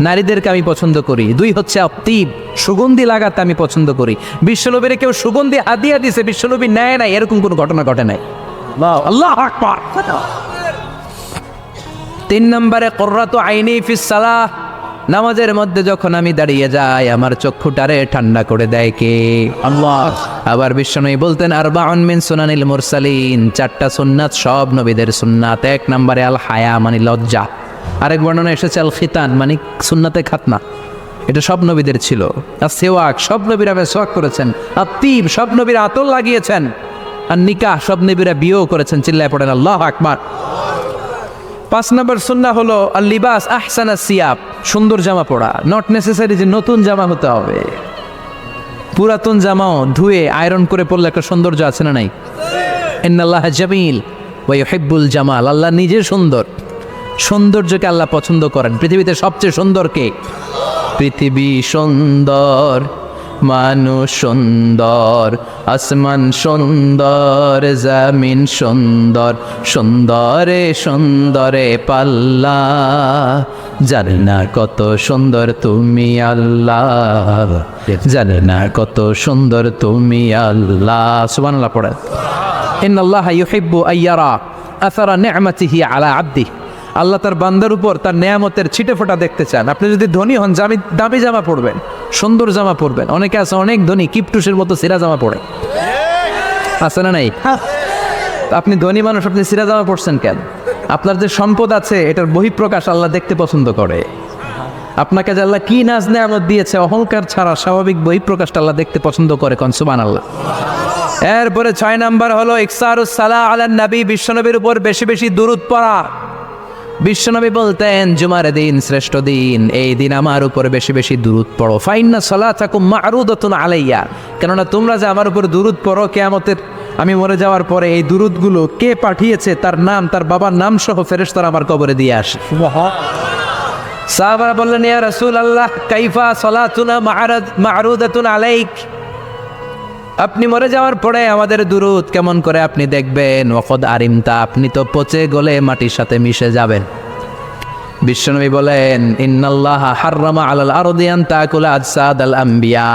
নারীদেরকে আমি পছন্দ করি। 2 হচ্ছে আত্তিব, সুগন্ধি লাগাতে আমি পছন্দ করি। বিশ্বনবীরে কেউ সুগন্ধি হাদিয়া দিছে, বিশ্বনবী নেয় নাই, এরকম কোনো ঘটনা ঘটে নাই। আল্লাহু আকবার। 3 নম্বরে কুররাতু আইনি ফিস সালাহ। নামাজের মধ্যে যখন আমি দাঁড়িয়ে যাই আমার চক্ষুটারে ঠান্ডা করে দেয় কে? আল্লাহ। আবার বিশ্বনবী বলতেন আরবাউন মিন সুনানিল মুরসালিন। 4টা সুন্নাত সব নবীদের সুন্নাত। 1 নম্বরে আল হায়া মানে লজ্জা। আরেক বর্ণনা এসেছে আল খিতান মানে সুন্নাতে খাতনা, এটা সব নবীদের ছিল। আর সেওয়াক, সব নবীরা মেসওয়াক করেছেন। আত্তিব, সব নবীরা আতর লাগিয়েছেন। আর নিকাহ, সব নবীরা বিয়েও করেছেন। চিল্লায় পড়েন আল্লাহু আকবার। 5 নম্বর সুন্নাহ হলো আল লিবাস আহসানা সিয়াব, সুন্দর জামা পরা। নট নেসেসারি যে নতুন জামা হতে হবে, পুরাতন জামাও ধুয়ে আয়রন করে পরলে একটা সৌন্দর্য আছে না নাই? ইন্নাল্লাহা জামিল ওয়া ইউহিব্বুল জামাল। আল্লাহ নিজে সুন্দর, সৌন্দর্যকে আল্লাহ পছন্দ করেন। পৃথিবীতে সবচেয়ে সুন্দর কে? পৃথিবী সুন্দর, মানুষ সুন্দর, আসমান সুন্দর, জমিন সুন্দর, সুন্দরে সুন্দরে পাল্লা। জানে না কত সুন্দর তুমি আল্লাহ, জানে না কত সুন্দর তুমি আল্লাহ। সুবহানাল্লাহ পড়ে। ইন্নাল্লাহা ইউহিব্বু আইয়ারা আসারা নি'মাতিহি আলা আবদিহি। আল্লাহ তার বান্দার উপর তার নেয়ামতের ছিটে ফোঁটা দেখতে চান। আপনি যদি ধনী হন, দামি জামা পরবেন, সুন্দর জামা পরবেন। অনেকে আছে অনেক ধনী, কিপটুসের মতো সিরা জামা পরে, আছে না নাই? আপনি ধনী মানুষ, আপনি সিরা জামা পরছেন কেন? আপনার যে সম্পদ আছে এটার বহিঃপ্রকাশ আল্লাহ দেখতে পছন্দ করে। আপনাকে যে আল্লাহ কি নাজ নেয়ামত দিয়েছে, অহংকার ছাড়া স্বাভাবিক বহিঃপ্রকাশটা আল্লাহ দেখতে পছন্দ করে। কোন সুবহানাল্লাহ। এরপরে 6 নাম্বার হলো ইকসারুস সালাহ আলান নবী, বিশ্বনবীর উপর বেশি বেশি দুরূদ পড়া। বিশ্বনবী বলতেন জুমার দিন শ্রেষ্ঠ দিন, এই দিন আমার উপর বেশি বেশি দুরূদ পড়ো। ফাইন্না সালাতাকুম মা'রুদাতুন আলাইয়া, কেননা তোমরা যে আমার উপর দুরূদ পড়ো, কিয়ামতের আমি মরে যাওয়ার পরে এই দুরূদগুলো কে পাঠিয়েছে তার নাম, তার বাবার নাম সহ ফেরেশতারা আমার কবরে দিয়ে আসে। সাহাবারা বললেন ইয়া রাসূলুল্লাহ কাইফা সালাতুনা মা'রুদাতুন আলাইক, আপনি মরে যাওয়ার পরে আমাদের দুরূদ কেমন করে আপনি দেখবেন? ওয়াকদ আরিমতা, আপনি তো পচে গলে মাটির সাথে মিশে যাবেন। বিশ্বনবী বলেন ইন্নাল্লাহা হাররামা আলাল আরদি আন তাকুলা আজসাদাল আমবিয়া,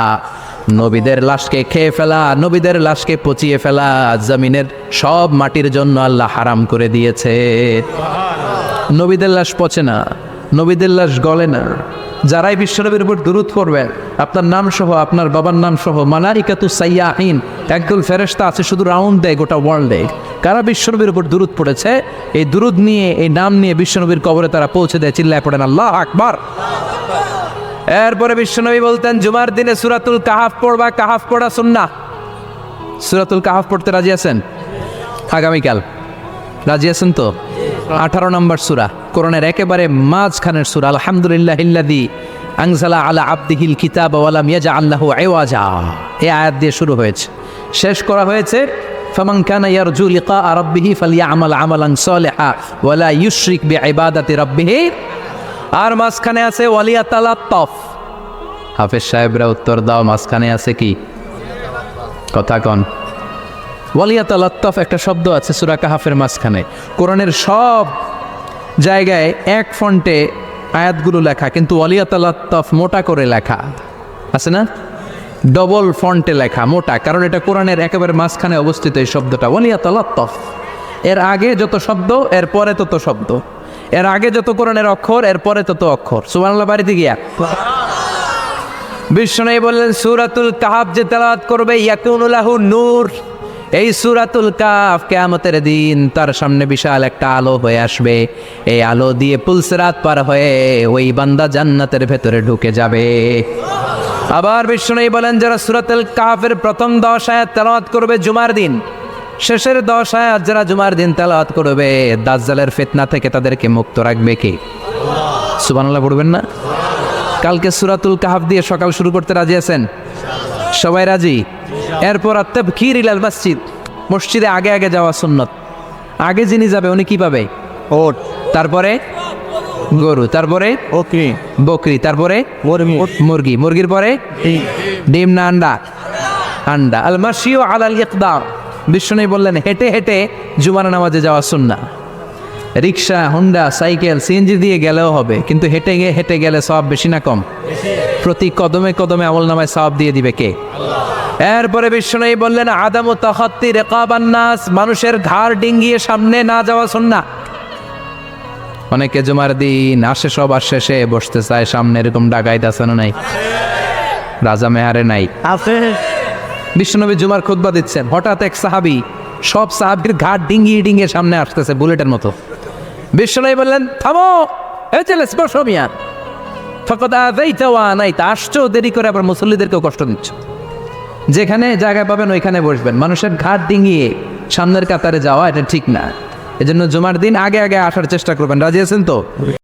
নবীদের লাশকে খেয়ে ফেলা, নবীদের লাশকে পচিয়ে ফেলা জমিনের সব মাটির জন্য আল্লাহ হারাম করে দিয়েছে। নবীদের লাশ পচে না, নবীদের লাশ গলে না। যারাই বিশ্বনবীর উপর দুরূদ পড়বেন, আপনার নাম সহ, আপনার বাবার নাম সহ, মালাইকাতু সাইয়াহিন, একদল ফেরেশতা আছে শুধু রাউন্ড দেয় গোটা ওয়ার্ল্ডে। কারা বিশ্বনবীর উপর দুরূদ পড়েছে, এই দুরূদ নিয়ে, এই নাম নিয়ে বিশ্বনবীর কবরে তারা পৌঁছে দেয়। চিল্লায় পড়েন আল্লাহু আকবার। এরপরে বিশ্বনবী বলতেন জুমার দিনে সূরাতুল কাহাফ পড়বা, কাহাফ পড়া সুন্নাহ। সূরাতুল কাহাফ পড়তে রাজি আছেন? আগামীকাল রাজি আছেন তো? 18 নম্বর সূরা, কোরআনের একেবারে মাঝখানের সূরা। আলহামদুলিল্লাহিল্লাযী আনজালা আলা আবদিহিল কিতাবা ওয়া লাম ইয়াজআল লাহু ইওয়াজা, এই আয়াত দিয়ে শুরু হয়েছে, শেষ করা হয়েছে ফামান কানা ইয়ারজু লিকা রাব্বিহি ফালইআমাল আমালান সালিহা ওয়া লা ইউশরিক বিইবাদাতি রাব্বিহি। আর মাঝখানে আছে ওয়ালিয়াতালাত্তাফ। হাফেজ সাহেবরা উত্তর দাও, মাঝখানে আছে কি? কথা কন। ওয়ালিয়াতালাত্তাফ একটা শব্দ আছে সূরা কাহাফের মাঝখানে। কোরআনের সব জায়গায় এক ফন্টে আয়াতগুলো লেখা, কিন্তু ওয়ালিয়াতালাত্তাফ মোটা করে লেখা আছে না? ডবল ফন্টে লেখা, মোটা, কারণ এটা কোরআনের একেবারে মাঝখানে অবস্থিত এই শব্দটা ওয়ালিয়াতালাত্তাফ। এর আগে যত শব্দ, এর পরে তত শব্দ, এর আগে যত কোরআনের অক্ষর, এর পরে তত অক্ষর। সুবহানাল্লাহ বাড়িতে গিয়া বিশ্বনবী বললেন সূরাতুল কাহাফ যে তেলাওয়াত করবে ইয়াকুনু লাহু নূর, এই সূরাতুল কাফ কিয়ামতের দিন তার সামনে বিশাল একটা আলো হয়ে আসবে। এই আলো দিয়ে পুলসিরাত পার হয়ে ওই বান্দা জান্নাতের ভেতরে ঢুকে যাবে। আবার বিষ্ণু বলেন, যারা সূরাতুল কাফের প্রথম 10 আয়াত তেলাওয়াত করবে জুমার দিন, শেষের 10 আয়াত যারা জুমার দিন তেলাওয়াত করবে, দাজ্জালের ফিতনা থেকে তাদেরকে মুক্ত রাখবে কে? সুবহানাল্লাহ পড়বেন না? কালকে সূরাতুল কাহফ দিয়ে সকাল শুরু করতে রাজি আছেন? সবাই রাজি? এরপর আত-তাবকির ইলাল মসজিদ, মসজিদে আগে আগে যাওয়া সুন্নত। আগে যিনি যাবে উনি কি পাবে? ওট তারপরে গরু, তারপরে ওকে বকরি, তারপরে মুরগি মুরগি, মুরগির পরে ডিম না আন্ডা? আন্ডা। আল মাশিউ আলাল ইকদার, বিষ্ণু বললেন হেঁটে হেঁটে জুমার নামাজে যাওয়া সুন্নাহ। রিক্সা, হুন্ডা, সাইকেল, সিএনজি দিয়ে গেলেও হবে, কিন্তু হেঁটে গেলে সওয়াব বেশি না কম? প্রতি কদমে কদমে আমল নামায় সওয়াব দিয়ে দিবে কে? এরপরে বিষ্ণু বললেন আদামু তাখাত্তি রিকাবান নাস, মানুষের ঘাড় ডিঙ্গিয়ে সামনে না যাওয়া সুন্নাহ। অনেকে জুমার দিন আসে, সব আর শেষে বসতে চায় সামনে, এরকম ডাকাইত আছে না নাই? রাজা মেহারে নাই? আছে। বিশ্বনবী জুমার খুতবা দিচ্ছেন, হঠাৎ এক সাহাবী সব সাহাবীর ঘাট ডিঙ্গিয়ে ডিঙ্গিয়ে সামনে আসতেছে বুলেটের মতো। বিশ্বনবী বললেন থামো, এ ছেলে বসো মিয়া, ফাকাদ আযাইতা ওয়া আনাইতা, আসছো দেরি করে আবার মুসল্লিদেরকেও কষ্ট দিচ্ছ। যেখানে জায়গা পাবেন ওইখানে বসবেন, মানুষের ঘাট ডিঙ্গিয়ে সামনের কাতারে যাওয়া এটা ঠিক না। এজন্য জুমার দিন আগে আগে আসার চেষ্টা করবেন। রাজি আছেন তো?